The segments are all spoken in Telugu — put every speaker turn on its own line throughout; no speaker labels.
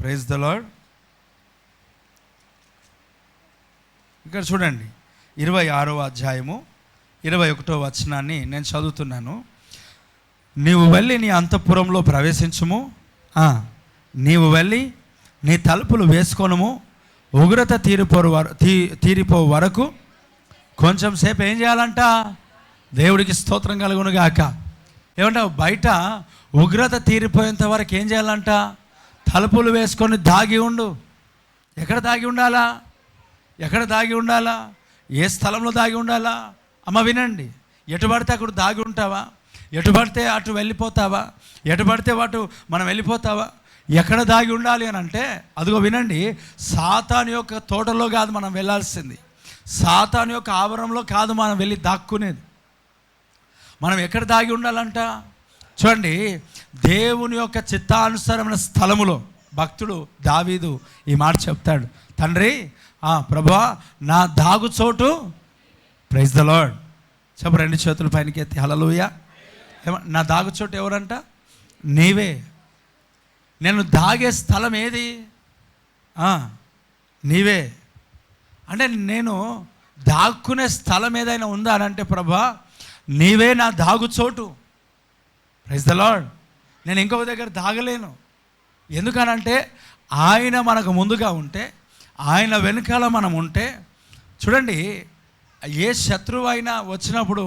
Praise the lord. ఇక్కడ చూడండి 26వ అధ్యాయము 21వ వచనాన్ని నేను చదువుతున్నాను. నీవు వెళ్ళి నీ అంతఃపురంలో ప్రవేశించుము, నీవు వెళ్ళి నీ తలుపులు వేసుకొనుము, ఉగ్రత తీరిపో వరకు కొంచెం సేపు ఏం చేయాలంట? దేవుడికి స్తోత్రం కలుగును గాక. ఏమంటావు? బయట ఉగ్రత తీరిపోయేంత వరకు ఏం చేయాలంట? తలుపులు వేసుకొని దాగి ఉండు. ఎక్కడ దాగి ఉండాలా? ఎక్కడ దాగి ఉండాలా? ఏ స్థలంలో దాగి ఉండాలా? అమ్మ వినండి, ఎటు పడితే అక్కడ దాగి ఉంటావా? ఎటు పడితే అటు వెళ్ళిపోతావా? ఎటు పడితే అటు మనం వెళ్ళిపోతావా? ఎక్కడ దాగి ఉండాలి అని అంటే, అదిగో వినండి, సాతాను యొక్క తోటలో కాదు మనం వెళ్ళాల్సింది, సాతాను యొక్క ఆవరణలో కాదు మనం వెళ్ళి దాక్కునేది. మనం ఎక్కడ దాగి ఉండాలంట? చూడండి, దేవుని యొక్క చిత్తానుసారమైన స్థలములో భక్తుడు దావీదు ఈ మాట చెప్తాడు, తండ్రి ప్రభువా నా దాగు చోటు. Praise the lord. చెప్పు, రెండు చేతుల పైనకి ఎత్తి హల్లెలూయా. నా దాగు చోటు ఎవరంట? నీవే. నేను దాగే స్థలం ఏది? నీవే. అంటే నేను దాక్కునే స్థలం ఏదైనా ఉందా అని అంటే, ప్రభువా నీవే నా దాగు చోటు. Praise the lord. నేను ఇంకొక దగ్గర దాగలేను. ఎందుకనంటే ఆయన మనకు ముందుగా ఉంటే, ఆయన వెనకాల మనం ఉంటే, చూడండి, ఏ శత్రువు అయినా వచ్చినప్పుడు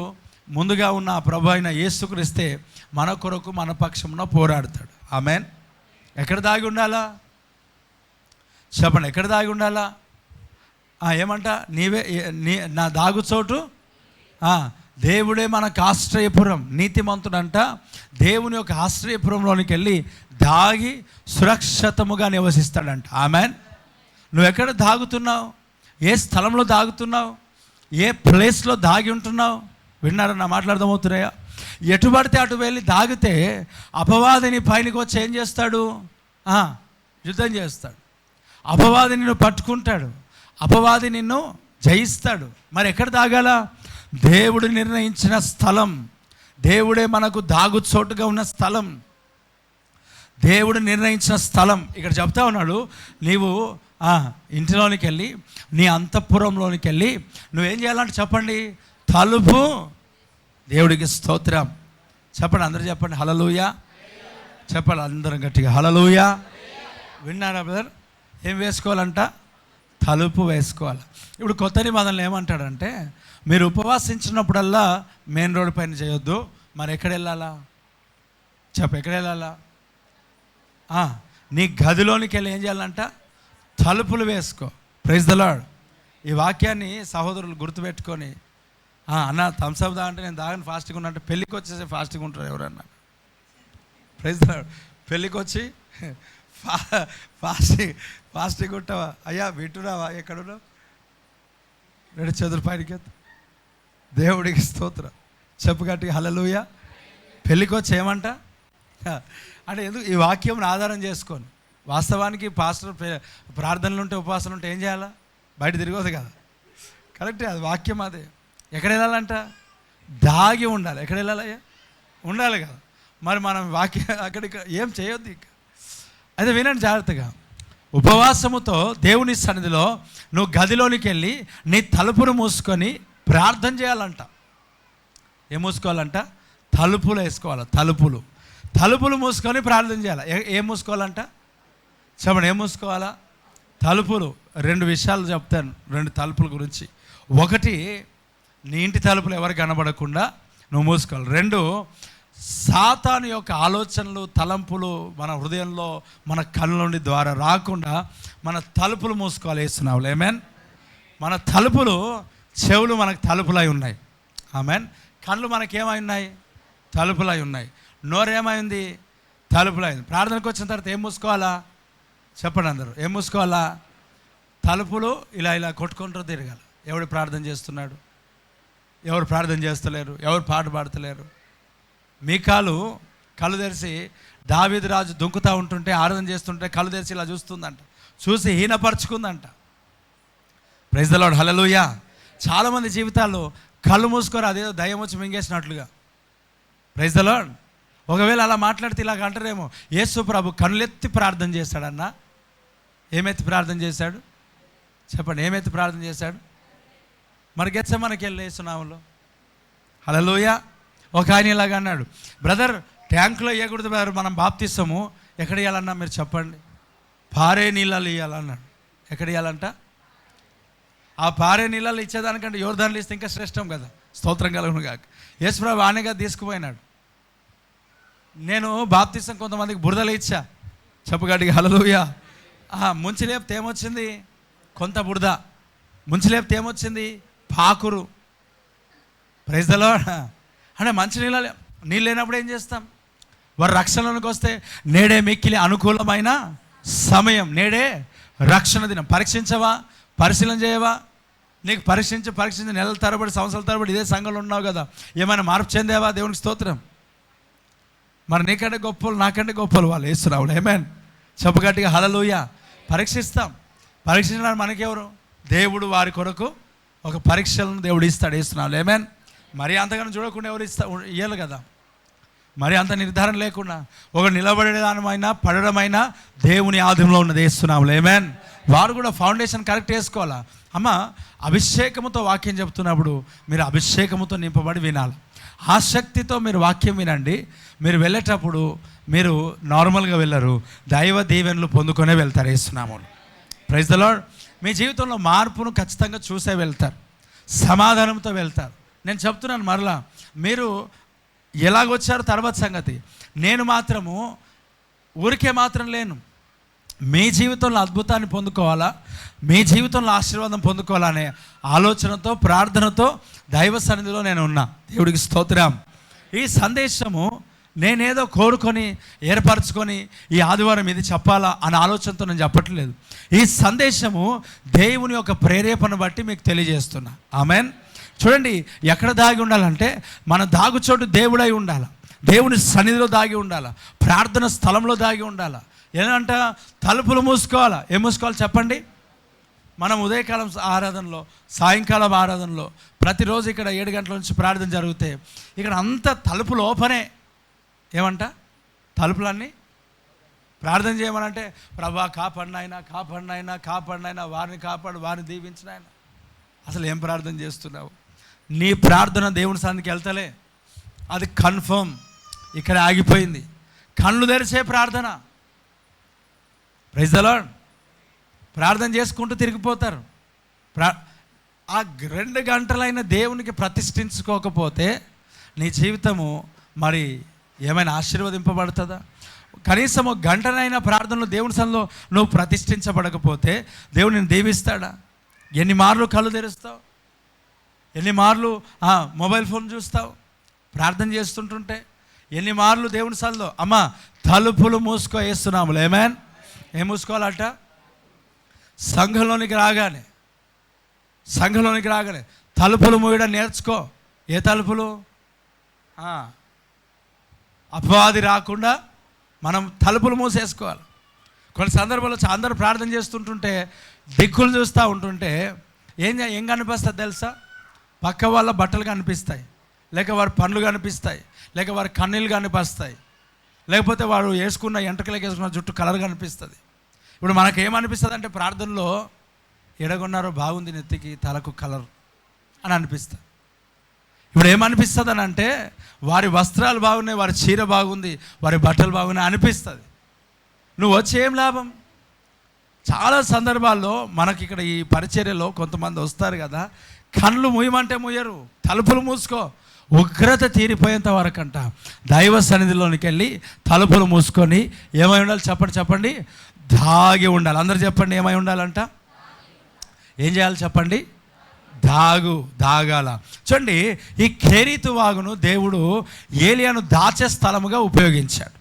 ముందుగా ఉన్న ప్రభు అయిన యేసుక్రీస్తే మన కొరకు మన పక్షమున పోరాడతాడు. ఆమేన్. ఎక్కడ దాగి ఉండాలా? చెప్పండి, ఎక్కడ దాగి ఉండాలా? ఏమంట? నీవే నా దాగు చోటు. దేవుడే మనకు ఆశ్రయపురం. నీతిమంతుడంట దేవుని యొక్క ఆశ్రయపురంలోనికి వెళ్ళి దాగి సురక్షితముగా నివసిస్తాడంట. ఆమేన్. నువ్వు ఎక్కడ దాగుతున్నావు? ఏ స్థలంలో దాగుతున్నావు? ఏ ప్లేస్లో దాగి ఉంటున్నావు? విన్నారా నా మాట్లాడదామవుతున్నాయా? ఎటు పడితే అటు వెళ్ళి దాగితే అపవాదిని పైనకి వచ్చి ఏం చేస్తాడు? యుద్ధం చేస్తాడు. అపవాది నిన్ను పట్టుకుంటాడు, అపవాది నిన్ను జయిస్తాడు. మరి ఎక్కడ దాగాల? దేవుడు నిర్ణయించిన స్థలం, దేవుడే మనకు దాగు చోటుగా ఉన్న స్థలం, దేవుడు నిర్ణయించిన స్థలం. ఇక్కడ చెప్తా ఉన్నాడు, నీవు ఇంటిలోనికి వెళ్ళి నీ అంతఃపురంలోనికి వెళ్ళి నువ్వేం చేయాలంటే చెప్పండి, తలుపు. దేవుడికి స్తోత్రం. చెప్పండి, అందరూ చెప్పండి హల్లెలూయా. చెప్పండి అందరం గట్టిగా హల్లెలూయా. విన్నారా బ్రదర్? ఏం వేసుకోవాలంట? తలుపు వేసుకోవాలి. ఇప్పుడు కొత్త నిబంధనలు ఏమంటాడంటే, మీరు ఉపవాసించినప్పుడల్లా మెయిన్ రోడ్ పైన చేయొద్దు. మరి ఎక్కడ వెళ్ళాలా? ఎక్కడ వెళ్ళాలా? నీ గదిలోనికి వెళ్ళి ఏం చేయాలంట? తలుపులు వేసుకో. Praise the lord. ఈ వాక్యాన్ని సహోదరులు గుర్తుపెట్టుకొని, అన్న థమ్స్అప్ దా అంటే నేను దాగని ఫాస్టింగ్ ఉన్నా అంటే, పెళ్ళికి వచ్చేసి ఫాస్టింగ్ ఉంటారు ఎవరన్నా? Praise the lord. పెళ్ళికి వచ్చి ఫాస్టింగ్ ఉంటావా? అయ్యా వింటున్నావా? ఎక్కడున్నావు? రెండు చేతుల పైకి దేవుడికి స్తోత్రం. చెప్పు గట్టిగా హల్లెలూయా. పెళ్ళికి వచ్చి ఏమంట అంటే ఎందుకు? ఈ వాక్యం ఆధారం చేసుకొని, వాస్తవానికి పాస్టర్ ప్రార్థనలు ఉంటే ఉపవాసాలు ఉంటే ఏం చేయాలా? బయట తిరగదు కదా. కరెక్టే, అది వాక్యం అదే. ఎక్కడ వెళ్ళాలంట? దాగి ఉండాలి. ఎక్కడ వెళ్ళాలయ్యా? ఉండాలి కదా. మరి మనం వాక్యం అక్కడికి ఏం చేయొద్దు. ఇక అయితే వినండి జాగ్రత్తగా. ఉపవాసముతో దేవుని సన్నిధిలో నువ్వు గదిలోనికి వెళ్ళి నీ తలుపును మూసుకొని ప్రార్థన చేయాలంట. ఏం మూసుకోవాలంట? తలుపులు వేసుకోవాలి. తలుపులు మూసుకొని ప్రార్థన చేయాలి. ఏం మూసుకోవాలంట? చెప్పండి, ఏం మూసుకోవాలా? తలుపులు. రెండు విషయాలు చెప్తాను, రెండు తలుపుల గురించి. ఒకటి, నీ ఇంటి తలుపులు ఎవరు కనబడకుండా నువ్వు మూసుకోవాలి. రెండు, సాతాను యొక్క ఆలోచనలు తలంపులు మన హృదయంలో మన కళ్ళ నుండి ద్వారా రాకుండా మన తలుపులు మూసుకోవాలి. వేస్తున్నావులు. ఆమేన్. మన తలుపులు, చెవులు మనకు తలుపులై ఉన్నాయి. ఆమేన్. కళ్ళు మనకేమై ఉన్నాయి? తలుపులై ఉన్నాయి. నోరు ఏమైంది? తలుపులైంది. ప్రార్థనకు వచ్చిన తర్వాత ఏం మూసుకోవాలా? చెప్పండి అందరూ, ఏం మూసుకోవాలా? తలుపులు ఇలా కొట్టుకుంటూ తిరగాలి. ఎవడు ప్రార్థన చేస్తున్నాడు? ఎవరు ప్రార్థన చేస్తలేరు? ఎవరు పాట పాడతలేరు? మీకాలు కళ్ళు తెరిచి దావీదు రాజు దుంకుతూ ఉంటుంటే, ఆరాధన చేస్తుంటే కళ్ళు తెరిచి ఇలా చూస్తుందంట, చూసి హీనపరుచుకుందంట. Praise the Lord. హల్లెలూయా. చాలామంది జీవితాల్లో కళ్ళు మూసుకొని అదేదో దయ్యం వచ్చి మింగేసినట్లుగా. Praise the lord. ఒకవేళ అలా మాట్లాడితే ఇలాగ అంటారేమో, యేసు ప్రభు కళ్ళెత్తి ప్రార్థన చేశాడన్నా. ఏమెత్తి ప్రార్థన చేశాడు చెప్పండి, ఏమెత్తి ప్రార్థన చేశాడు? మరి గెత్సెమనకి వెళ్ళి యేసునామములో హల్లెలూయా. ఒక ఆయన ఇలాగా అన్నాడు, బ్రదర్ ట్యాంకులో ఇవ్వకూడదు బ్రదర్, మనం బాప్తిసము ఎక్కడ ఇవ్వాలన్నా మీరు చెప్పండి, పారే నీళ్ళలో ఇవ్వాలన్నాడు. ఎక్కడ ఇవ్వాలంట? ఆ పారే నీళ్ళలో ఇచ్చేదానికంటే యోర్దానులు ఇస్తే ఇంకా శ్రేష్టం కదా. స్తోత్రం కలుగును గాక. యేసుప్రభు ఆనగా తీసుకుపోయినాడు. నేను బాప్తిసం కొంతమందికి బురదలు ఇచ్చా, చెప్పగడికి హల్లెలూయా. ముంచి లేపితే ఏమొచ్చింది? కొంత బురద. ముంచి లేపితే ఏమొచ్చింది? పాకురు. Praise the lord. అంటే మంచి నీళ్ళు లేనప్పుడు ఏం చేస్తాం? వారు రక్షణలోకి వస్తే నేడే మిక్కిలి అనుకూలమైన సమయం, నేడే రక్షణ దినం. పరీక్షించవా? పరిశీలన చేయవా? నీకు పరీక్షించి నెలల తరబడి సంవత్సరాల తరబడి ఇదే సంఘంలో ఉన్నావు కదా, ఏమైనా మార్పు చెందేవా? దేవునికి స్తోత్రం. మరి నీకంటే గొప్పలు నాకంటే గొప్పలు వాళ్ళు వేస్తున్నావు. ఆమేన్. చెప్పగట్టిగా హల్లెలూయా. పరీక్షిస్తాం. పరీక్షించడానికి మనకెవరు? దేవుడు వారి కొరకు ఒక పరీక్షలను దేవుడు ఇస్తాడు, వేస్తున్నావు. ఆమేన్. మరి అంతగానో చూడకుండా ఎవరు ఇవ్వాలి కదా. మరి అంత నిర్ధారణ లేకుండా ఒక నిలబడేదానమైనా పడడమైనా దేవుని ఆధీనంలో ఉన్నది వేస్తున్నాము. ఆమేన్. వారు కూడా ఫౌండేషన్ కరెక్ట్ వేసుకోవాలా. అమ్మ, అభిషేకముతో వాక్యం చెప్తున్నప్పుడు మీరు అభిషేకముతో నింపబడి వినాలి. ఆసక్తితో మీరు వాక్యం వినండి. మీరు వెళ్ళేటప్పుడు మీరు నార్మల్గా వెళ్ళరు, దైవ దీవెనలు పొందుకొనే వెళ్తారు వేస్తున్నాము. Praise the lord. మీ జీవితంలో మార్పును ఖచ్చితంగా చూసే వెళ్తారు, సమాధానంతో వెళ్తారు. నేను చెప్తున్నాను మరలా, మీరు ఎలాగొచ్చారో తర్వాత సంగతి. నేను మాత్రము ఊరికే మాత్రం లేను. మీ జీవితంలో అద్భుతాన్ని పొందుకోవాలా, మీ జీవితంలో ఆశీర్వాదం పొందుకోవాలనే ఆలోచనతో ప్రార్థనతో దైవ సన్నిధిలో నేను ఉన్నా. దేవుడికి స్తోత్రం. ఈ సందేశము నేనేదో కోరుకొని ఏర్పరచుకొని ఈ ఆదివారం ఇది చెప్పాలా అనే ఆలోచనతో నేను చెప్పట్లేదు. ఈ సందేశము దేవుని యొక్క ప్రేరేపణ బట్టి మీకు తెలియజేస్తున్నా. ఆమెన్. చూడండి, ఎక్కడ దాగి ఉండాలంటే మన దాగుచోటు దేవుడై ఉండాలి, దేవుని సన్నిధిలో దాగి ఉండాలి, ప్రార్థన స్థలంలో దాగి ఉండాలి. ఏంటంట? తలుపులు మూసుకోవాలా. ఏం మూసుకోవాలి చెప్పండి? మనం ఉదయకాలం ఆరాధనలో, సాయంకాలం ఆరాధనలో, ప్రతిరోజు ఇక్కడ 7 గంటల నుంచి ప్రార్థన జరిగితే ఇక్కడ అంతా తలుపులు ఓపెనే. ఏమంట? తలుపులన్నీ ప్రార్థన చేయమనంటే, ప్రభా కాపాడినైనా కాపాడినైనా కాపాడినైనా, వారిని కాపాడు, వారిని దీవించినైనా. అసలు ఏం ప్రార్థన చేస్తున్నావు? నీ ప్రార్థన దేవుని సన్నిధికి వెళ్తలే, అది కన్ఫర్మ్. ఇక్కడ ఆగిపోయింది. కళ్ళు తెరిచే ప్రార్థన. Praise the lord. ప్రార్థన చేసుకుంటూ తిరిగిపోతారు. ఆ 2 గంటలైన దేవునికి ప్రతిష్ఠించుకోకపోతే నీ జీవితము మరి ఏమైనా ఆశీర్వదింపబడుతుందా? కనీసం 1 గంటనైనా ప్రార్థనలో దేవుని సన్నిధిలో నువ్వు ప్రతిష్ఠించబడకపోతే దేవుడు నిన్ను దీవిస్తాడా? ఎన్ని మార్లు కళ్ళు తెరుస్తావు? ఎన్ని మార్లు మొబైల్ ఫోన్ చూస్తావు ప్రార్థన చేస్తుంటుంటే? ఎన్ని మార్లు దేవుని సన్నిధిలో అమ్మ తలుపులు మూసుకో వేస్తున్నాము. ఆమేన్. ఏం మూసుకోవాలట? సంఘంలోనికి రాగానే తలుపులు మూయడం నేర్చుకో. ఏ తలుపులు? అపవాది రాకుండా మనం తలుపులు మూసేసుకోవాలి. కొన్ని సందర్భాల్లో అందరూ ప్రార్థన చేస్తుంటుంటే దిక్కులు చూస్తూ ఉంటుంటే ఏం కనిపిస్తుంది తెలుసా? పక్క వాళ్ళ బట్టలు కనిపిస్తాయి, లేక వారి పనులు కనిపిస్తాయి, లేక వారి కన్నీళ్ళు కనిపిస్తాయి, లేకపోతే వారు వేసుకున్న ఎంటకలకి వేసుకున్న జుట్టు కలర్ కనిపిస్తుంది. ఇప్పుడు మనకేమనిపిస్తుంది అంటే ప్రార్థనలో ఎడగొన్నారో బాగుంది, నెత్తికి తలకు కలర్ అని అనిపిస్తుంది. ఇప్పుడు ఏమనిపిస్తుంది అని అంటే వారి వస్త్రాలు బాగున్నాయి, వారి చీర బాగుంది, వారి బట్టలు బాగున్నాయి అనిపిస్తుంది. నువ్వు వచ్చి ఏం లాభం? చాలా సందర్భాల్లో మనకి ఇక్కడ ఈ పరిచర్యలో కొంతమంది వస్తారు కదా, కళ్ళు మూయమంటే మూయరు, తలుపులు మూసుకో. ఉగ్రత తీరిపోయేంత వరకంట దైవ సన్నిధిలోనికి వెళ్ళి తలుపులు మూసుకొని ఏమై ఉండాలి చెప్పండి? దాగి ఉండాలి. అందరు చెప్పండి, ఏమై ఉండాలంట? ఏం చేయాలి చెప్పండి? దాగాల. చూడండి, ఈ కెరీతు వాగును దేవుడు ఏలియాను దాచే స్థలముగా ఉపయోగించాడు.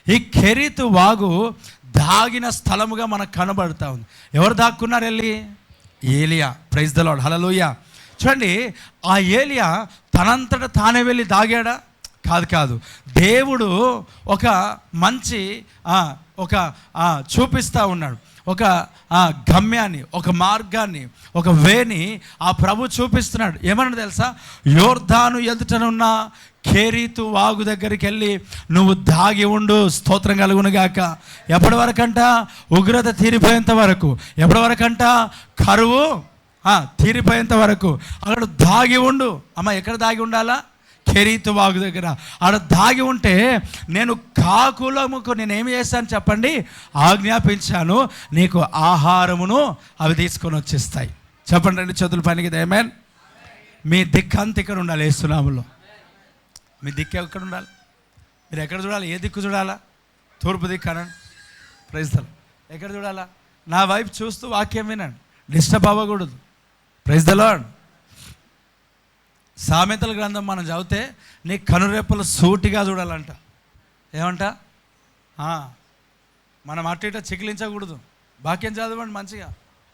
ఈ కెరీతు వాగు దాగిన స్థలముగా మనకు కనబడుతూ ఉంది. ఎవరు దాక్కున్నారు వెళ్ళి? ఏలియా. Praise the Lord. హల్లెలూయా. చూడండి, ఆ ఏలియా తనంతట తానే వెళ్ళి దాగాడా? కాదు. దేవుడు ఒక మంచి ఒక చూపిస్తూ ఉన్నాడు, ఒక గమ్యాన్ని, ఒక మార్గాన్ని, ఒక వేని ఆ ప్రభు చూపిస్తున్నాడు. ఏమన్నా తెలుసా? యోర్దాను ఎదుటనున్న కెరీతు వాగు దగ్గరికి వెళ్ళి నువ్వు దాగి ఉండు, స్తోత్రం కలుగునుగాక. ఎప్పటి వరకంట? ఉగ్రత తీరిపోయేంత వరకు. ఎప్పటి వరకంట? కరువు తీరిపోయేంత వరకు అక్కడ దాగి ఉండు. అమ్మ, ఎక్కడ దాగి ఉండాలా? కెరీతు వాగు దగ్గర. ఆడ దాగి ఉంటే నేను కాకులముకు నేనేమి చేశాను చెప్పండి? ఆజ్ఞాపించాను, నీకు ఆహారమును అవి తీసుకొని వచ్చేస్తాయి. చెప్పండి, రెండు చేతుల పనికి. ఆమేన్. మీ దిక్కంతా ఇక్కడ ఉండాలి యేసునామములో. మీ దిక్కు ఎక్కడ ఉండాలి? మీరు ఎక్కడ చూడాలి? ఏ దిక్కు చూడాలా? తూర్పు దిక్కు అనండి. Praise the lord. ఎక్కడ చూడాలా? నా వైపు చూస్తూ వాక్యం వినండి, డిస్టర్బ్ అవ్వకూడదు. Praise the lord. సామెతల గ్రంథం మనం చదివితే నీ కనురెప్పలు సూటిగా చూడాలంట. ఏమంట? మనం అటు ఇటు చికిలించకూడదు. వాక్యం చదవండి మంచిగా.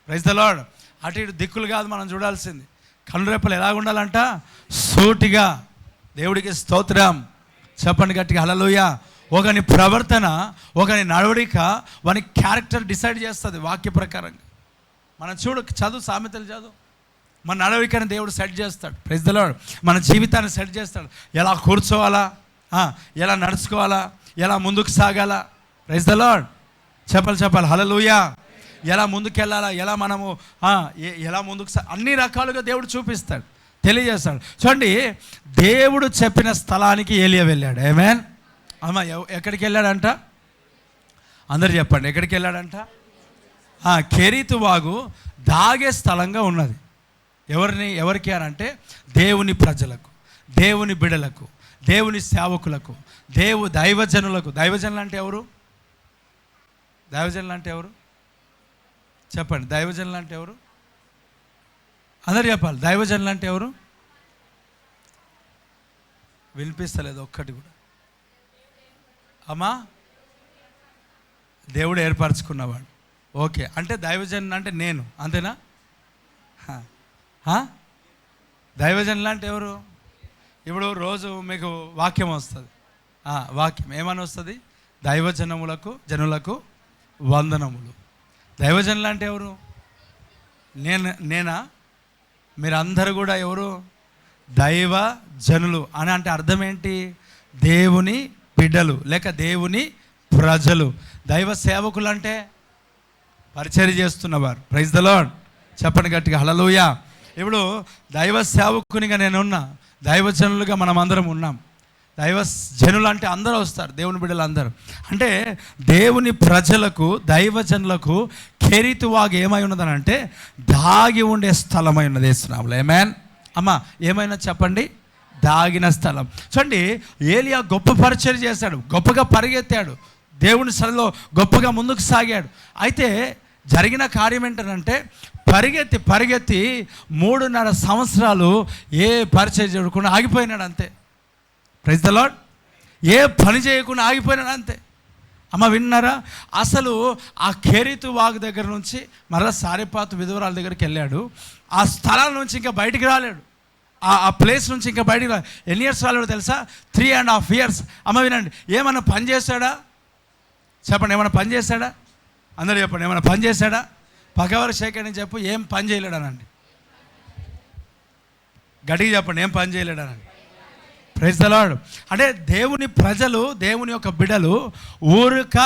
Praise the lord. అటు ఇటు దిక్కులు కాదు మనం చూడాల్సింది. కనురెప్పలు ఎలా ఉండాలంట? సూటిగా. దేవుడికి స్తోత్రం. చెప్పండి గట్టిగా హల్లెలూయా. ఒకని ప్రవర్తన, ఒకని నడవడిక, వాని క్యారెక్టర్ డిసైడ్ చేస్తుంది వాక్య ప్రకారంగా. మనం చదువు, సామెతలు చదువు. మన నడవడికని దేవుడు సెట్ చేస్తాడు. Praise the lord. మన జీవితాన్ని సెట్ చేస్తాడు. ఎలా కూర్చోవాలా, ఎలా నడుచుకోవాలా, ఎలా ముందుకు సాగాలా. Praise the lord. చెప్పాలి హల్లెలూయా. ఎలా ముందుకెళ్ళాలా, ఎలా మనము ఎలా ముందుకు అన్ని రకాలుగా దేవుడు చూపిస్తాడు, తెలియజేస్తాడు. చూడండి, దేవుడు చెప్పిన స్థలానికి ఏలియా వెళ్ళాడు. ఆమేన్. అమ్మ, ఎక్కడికి వెళ్ళాడంట? అందరు చెప్పండి, ఎక్కడికి వెళ్ళాడంట? కెరీతు వాగు దాగే స్థలంగా ఉన్నది. ఎవరికి అనంటే దేవుని ప్రజలకు, దేవుని బిడలకు, దేవుని సేవకులకు, దైవజనులకు. దైవజనులు అంటే ఎవరు? దైవజనులు అంటే ఎవరు? చెప్పండి, దైవజనులు అంటే ఎవరు? అందరు చెప్పాలి. దైవజనులు అంటే ఎవరు? వినిపిస్తలేదు ఒక్కటి కూడా. అమ్మా, దేవుడు ఏర్పరచుకున్నవాడు. ఓకే, అంటే దైవజనులు అంటే నేను, అంతేనా? దైవజనులు అంటే ఎవరు? ఇప్పుడు రోజు మీకు వాక్యం వస్తుంది. వాక్యం ఏమని వస్తుంది? జనులకు వందనములు. దైవజనులు అంటే ఎవరు? నేనా? మీరందరూ కూడా ఎవరు? దైవ జనులు అని అంటే అర్థం ఏంటి? దేవుని బిడ్డలు లేక దేవుని ప్రజలు. దైవ సేవకులు అంటే పరిచర్య చేస్తున్నవారు. Praise the lord. చెప్పండి గట్టిగా హల్లెలూయా. ఇప్పుడు దైవ సేవకునిగా నేనున్నా, దైవజనులుగా మనం అందరం ఉన్నాం. దైవ జనులు అంటే అందరూ వస్తారు, దేవుని బిడ్డలు అందరూ. అంటే దేవుని ప్రజలకు, దైవజనులకు కెరీతు వాగు ఏమై ఉన్నదని అంటే దాగి ఉండే స్థలమై ఉన్నది యేసునామములో. ఆమేన్. అమ్మ, ఏమైనా చెప్పండి? దాగిన స్థలం. చూడండి, ఏలియా గొప్ప పరిచర్య చేశాడు, గొప్పగా పరిగెత్తాడు, దేవుని సన్నిధిలో గొప్పగా ముందుకు సాగాడు. అయితే జరిగిన కార్యం ఏంటంటే పరిగెత్తి 3.5 సంవత్సరాలు ఏ పరిచర్య చేయకుండా ఆగిపోయినాడు అంతే. Praise the Lord. ఏ పని చేయకుండా ఆగిపోయినాడు అంతే. అమ్మ, విన్నారా? అసలు ఆ కెరీతు వాగు దగ్గర నుంచి మరలా సారెపాతు విధవరాల దగ్గరికి వెళ్ళాడు. ఆ స్థలాల నుంచి ఇంకా బయటికి రాలేడు. ఆ ప్లేస్ నుంచి ఇంకా బయటికి రాలేదు. ఎన్ని ఇయర్స్ రాలేడు తెలుసా? 3.5 years. అమ్మ, వినండి, ఏమన్నా పని చేశాడా? చెప్పండి, ఏమన్నా పని చేశాడా? అందరూ చెప్పండి, ఏమన్నా పని చేశాడా? పక్కవారు శేఖర్ అని చెప్పు, ఏం పని చేయలేడానండి. గట్టిగా చెప్పండి, ఏం పని చేయలేడానండి. Praise the lord. అంటే దేవుని ప్రజలు, దేవుని యొక్క బిడ్డలు ఊరిక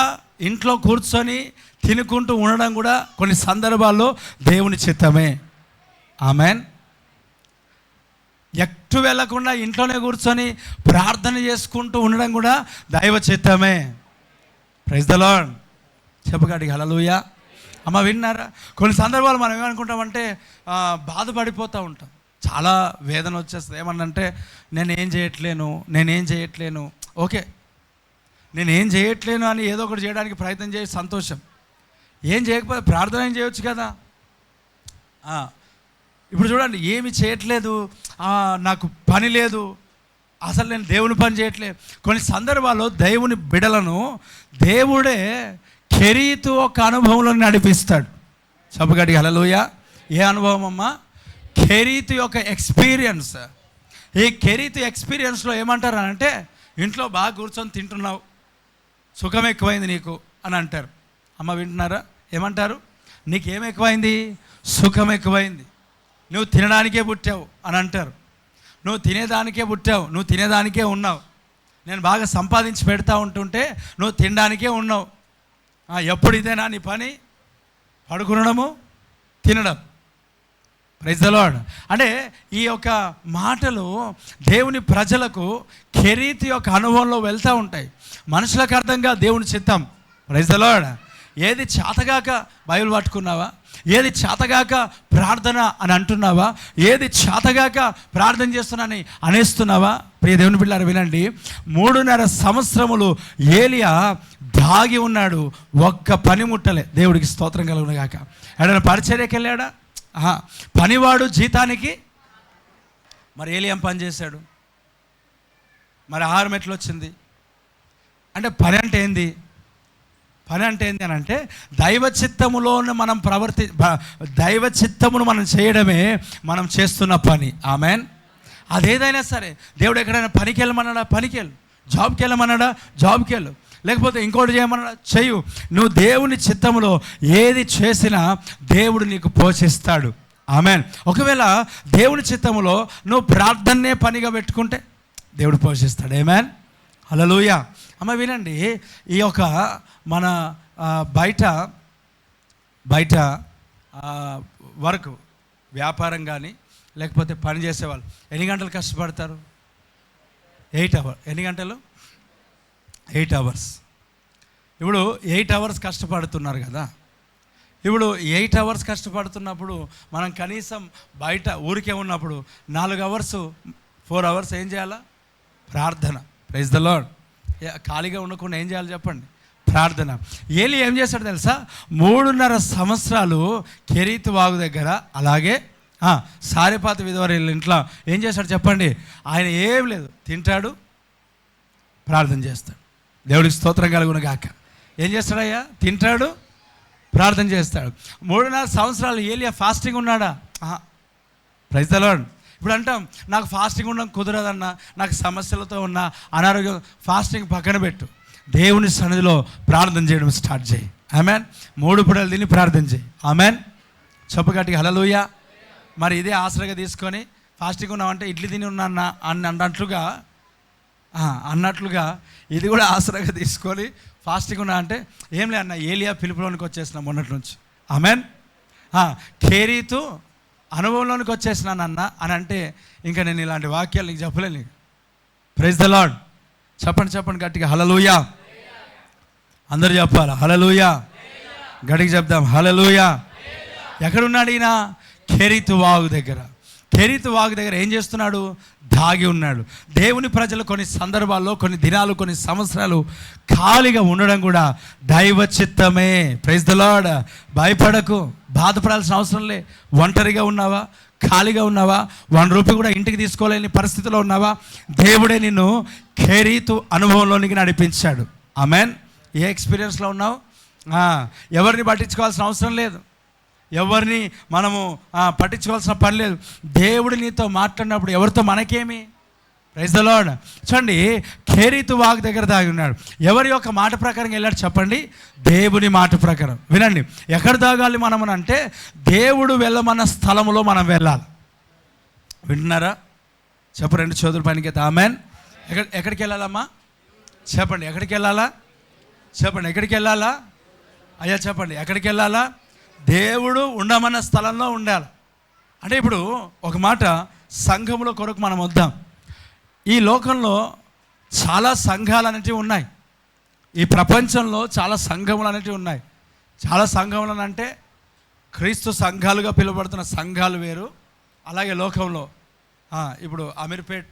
ఇంట్లో కూర్చొని తినుకుంటూ ఉండడం కూడా కొన్ని సందర్భాల్లో దేవుని చిత్తమే. ఆమేన్. ఎటు వెళ్ళకుండా ఇంట్లోనే కూర్చొని ప్రార్థన చేసుకుంటూ ఉండడం కూడా దైవ చిత్తమే. Praise the Lord. చెప్పగడికి హల్లెలూయా. అమ్మ, విన్నారా? కొన్ని సందర్భాలు మనం ఏమనుకుంటామంటే బాధపడిపోతూ ఉంటాం, చాలా వేదన వచ్చేస్తుంది. ఏమన్నంటే నేనేం చేయట్లేను. ఓకే, నేనేం చేయట్లేను అని ఏదో ఒకటి చేయడానికి ప్రయత్నం చేసి సంతోషం. ఏం చేయకపోతే ప్రార్థన ఏం చేయొచ్చు కదా. ఇప్పుడు చూడండి, ఏమి చేయట్లేదు, నాకు పని లేదు, అసలు నేను దేవుని పని చేయట్లేదు. కొన్ని సందర్భాల్లో దేవుని బిడలను దేవుడే కెరీతు ఒక అనుభవంలో నడిపిస్తాడు. చెప్పగడికి హల్లెలూయా. ఏ అనుభవం అమ్మా? కెరీతు యొక్క ఎక్స్పీరియన్స్, ఈ కెరీతు ఎక్స్పీరియన్స్లో ఏమంటారు అని అంటే, ఇంట్లో బాగా కూర్చొని తింటున్నావు, సుఖం ఎక్కువైంది నీకు అని అంటారు. అమ్మ వింటున్నారా? ఏమంటారు? నీకేం ఎక్కువైంది? సుఖం ఎక్కువైంది, నువ్వు తినడానికే పుట్టావు అని అంటారు. నువ్వు తినేదానికే పుట్టావు, నువ్వు తినేదానికే ఉన్నావు. నేను బాగా సంపాదించి పెడతా ఉంటుంటే నువ్వు తినడానికే ఉన్నావు. ఎప్పుడు ఇదేనా నీ పని? పడుకునడము, తినడం. Praise the lord. అంటే ఈ యొక్క మాటలు దేవుని ప్రజలకు కెరీతు యొక్క అనుభవంలో వెళ్తూ ఉంటాయి. మనుషులకు అర్థంగా దేవుని చిత్తం. Praise the lord. ఏది చేతగాక బైబిల్ పట్టుకున్నావా? ఏది చేతగాక ప్రార్థన అని అంటున్నావా? ఏది చేతగాక ప్రార్థన చేస్తున్నానని అనేస్తున్నావా? ప్రియ దేవుని బిడ్డలారా వినండి, 3.5 సంవత్సరములు ఏలియా దాగి ఉన్నాడు, ఒక్క పని ముట్టలే. దేవుడికి స్తోత్రం కలుగును గాక. ఎడైనా పరిచర్యకి వెళ్ళాడా? పనివాడు జీతానికి. మరి ఏలియా ఏం పని చేశాడు? మరి ఆహారం ఎట్లా వచ్చింది? అంటే పని అంటే ఏంది? పని అంటే ఏంటి అని అంటే, దైవ చిత్తములోనే మనం దైవ చిత్తమును మనం చేయడమే మనం చేస్తున్న పని. ఆమెన్. అదేదైనా సరే, దేవుడు ఎక్కడైనా పనికి వెళ్ళమన్నాడా? పనికి వెళ్ళు. జాబ్కి వెళ్ళమన్నాడా? జాబ్కి వెళ్ళు. లేకపోతే ఇంకోటి చేయమన్నాడా? చెయ్యు. నువ్వు దేవుని చిత్తములో ఏది చేసినా దేవుడు నీకు పోషిస్తాడు. ఆమెన్. ఒకవేళ దేవుని చిత్తములో నువ్వు ప్రార్థనే పనిగా పెట్టుకుంటే దేవుడు పోషిస్తాడు. ఆమెన్. హల్లెలూయా. అమ్మ వినండి, ఈ యొక్క మన బయట వర్క్, వ్యాపారం కానీ లేకపోతే పని చేసేవాళ్ళు ఎన్ని గంటలు కష్టపడతారు? 8 అవర్స్. ఎన్ని గంటలు? 8 అవర్స్. ఇప్పుడు 8 అవర్స్ కష్టపడుతున్నారు కదా. ఇప్పుడు 8 అవర్స్ కష్టపడుతున్నప్పుడు మనం కనీసం బయట ఊరికే ఉన్నప్పుడు 4 అవర్స్ 4 అవర్స్ ఏం చేయాలా? ప్రార్థన. Praise the lord. ఖాళీగా ఉండకుండా ఏం చేయాలి చెప్పండి? ప్రార్థన. ఏలి ఏం చేశాడు తెలుసా? 3.5 సంవత్సరాలు కెరీతు వాగు దగ్గర, అలాగే సారెపాతు విధవ ఇంట్లో ఏం చేశాడు చెప్పండి? ఆయన ఏం లేదు, తింటాడు, ప్రార్థన చేస్తాడు. దేవుడికి స్తోత్రం కలుగును గాక. ఏం చేస్తాడయ్యా? తింటాడు, ప్రార్థన చేస్తాడు. 3.5 సంవత్సరాలు ఏలియా ఫాస్టింగ్ ఉన్నాడా? Praise the lord. ఇప్పుడు అంటాం, నాకు ఫాస్టింగ్ ఉండడం కుదరదన్నా, నాకు సమస్యలతో ఉన్నా, అనారోగ్యం, ఫాస్టింగ్ పక్కన పెట్టు, దేవుని సన్నిధిలో ప్రార్థన చేయడం స్టార్ట్ చేయి. ఆమెన్. 3 పూటలు తిని ప్రార్థన చేయి. ఆమెన్. చెప్పగట్టి హల్లెలూయా. మరి ఇదే ఆసరాగా తీసుకొని ఫాస్టింగ్ ఉన్నామంటే ఇడ్లీ తిని ఉన్నా అన్నట్లుగా ఇది కూడా ఆసరాగా తీసుకొని ఫాస్టింగ్ ఉన్నా అంటే ఏం లే అన్న, ఏలియా పిలుపులోనికి వచ్చేసిన మొన్నటి నుంచి. ఆమెన్. కెరీతు అనుభవంలోనికి వచ్చేసినానన్న అని అంటే ఇంకా నేను ఇలాంటి వాక్యాలు నీకు చెప్పలేను. Praise the lord. చెప్పండి గట్టిగా హల్లెలూయా. అందరు చెప్పాలి హల్లెలూయా. గట్టిగా చెప్దాం హల్లెలూయా. ఎక్కడున్నాడు ఈయన? కెరీతు వాగు దగ్గర. కెరీతు వాగు దగ్గర ఏం చేస్తున్నాడు? దాగి ఉన్నాడు. దేవుని ప్రజలు కొన్ని సందర్భాల్లో, కొన్ని దినాలు, కొన్ని సంవత్సరాలు ఖాళీగా ఉండడం కూడా దైవ చిత్తమే. Praise the lord. భయపడకు, బాధపడాల్సిన అవసరం లే. ఒంటరిగా ఉన్నావా? ఖాళీగా ఉన్నావా? 1 రూపాయి కూడా ఇంటికి తీసుకోలేని పరిస్థితిలో ఉన్నావా? దేవుడే నిన్ను కెరీతు అనుభవంలోనికి నడిపించాడు. ఆమెన్. ఏ ఎక్స్పీరియన్స్లో ఉన్నావు? ఎవరిని పట్టించుకోవాల్సిన అవసరం లేదు, ఎవరిని మనము పట్టించుకోవాల్సిన పని లేదు. దేవుడు నీతో మాట్లాడినప్పుడు ఎవరితో మనకేమి? Praise the lord. చూడండి, కెరీతు వాగు దగ్గర దాగి ఉన్నాడు. ఎవరి యొక్క మాట ప్రకారం వెళ్ళాడు చెప్పండి? దేవుని మాట ప్రకారం. వినండి, ఎక్కడ దాగాలి మనం అంటే దేవుడు వెళ్ళమన్న స్థలములో మనం వెళ్ళాలి. వింటున్నారా? చెప్పు 2 చేతుల పైనకి. ఆమెన్. ఎక్కడికి వెళ్ళాలమ్మా? చెప్పండి. ఎక్కడికి వెళ్ళాలా? చెప్పండి. ఎక్కడికి వెళ్ళాలా? అయ్యా చెప్పండి. ఎక్కడికి వెళ్ళాలా? దేవుడు ఉండమన్న స్థలంలో ఉండాలి. అంటే ఇప్పుడు ఒక మాట, సంఘముల కొరకు మనం వద్దాం. ఈ లోకంలో చాలా సంఘాలు అనేటివి ఉన్నాయి. ఈ ప్రపంచంలో చాలా సంఘములు అనేటివి ఉన్నాయి. చాలా సంఘములు అంటే క్రీస్తు సంఘాలుగా పిలువబడుతున్న సంఘాలు వేరు. అలాగే లోకంలో ఇప్పుడు అమీర్పేట్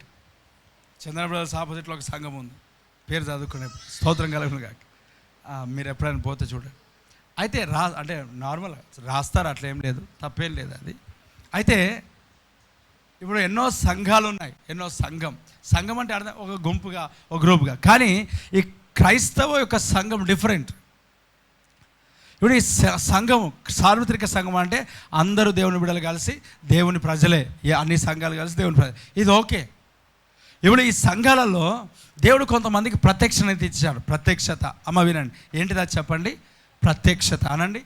చంద్రబాబు ఆపోజిట్లో ఒక సంఘం ఉంది, పేరు చదువుకునే. స్తోత్రం కలుగును గాక. మీరు ఎప్పుడైనా పోతే చూడండి. అయితే అంటే నార్మల్ రాస్తారు, అట్లేం లేదు, తప్పేం లేదు అది. అయితే ఇప్పుడు ఎన్నో సంఘాలు ఉన్నాయి. సంఘం అంటే అర్థం ఒక గుంపుగా, ఒక గ్రూప్గా. కానీ ఈ క్రైస్తవ యొక్క సంఘం డిఫరెంట్. ఇప్పుడు ఈ సంఘం, సార్వత్రిక సంఘం అంటే అందరూ దేవుని బిడ్డలు కలిసి, దేవుని ప్రజలే, అన్ని సంఘాలు కలిసి దేవుని ప్రజలు. ఇది ఓకే, ఇప్పుడు ఈ సంఘాలలో దేవుడు కొంతమందికి ప్రత్యక్షత ఇచ్చాడు. ప్రత్యక్షత, అమ్మ వినండి, ఏంటిది అది చెప్పండి. ప్రత్యక్షత అనండి,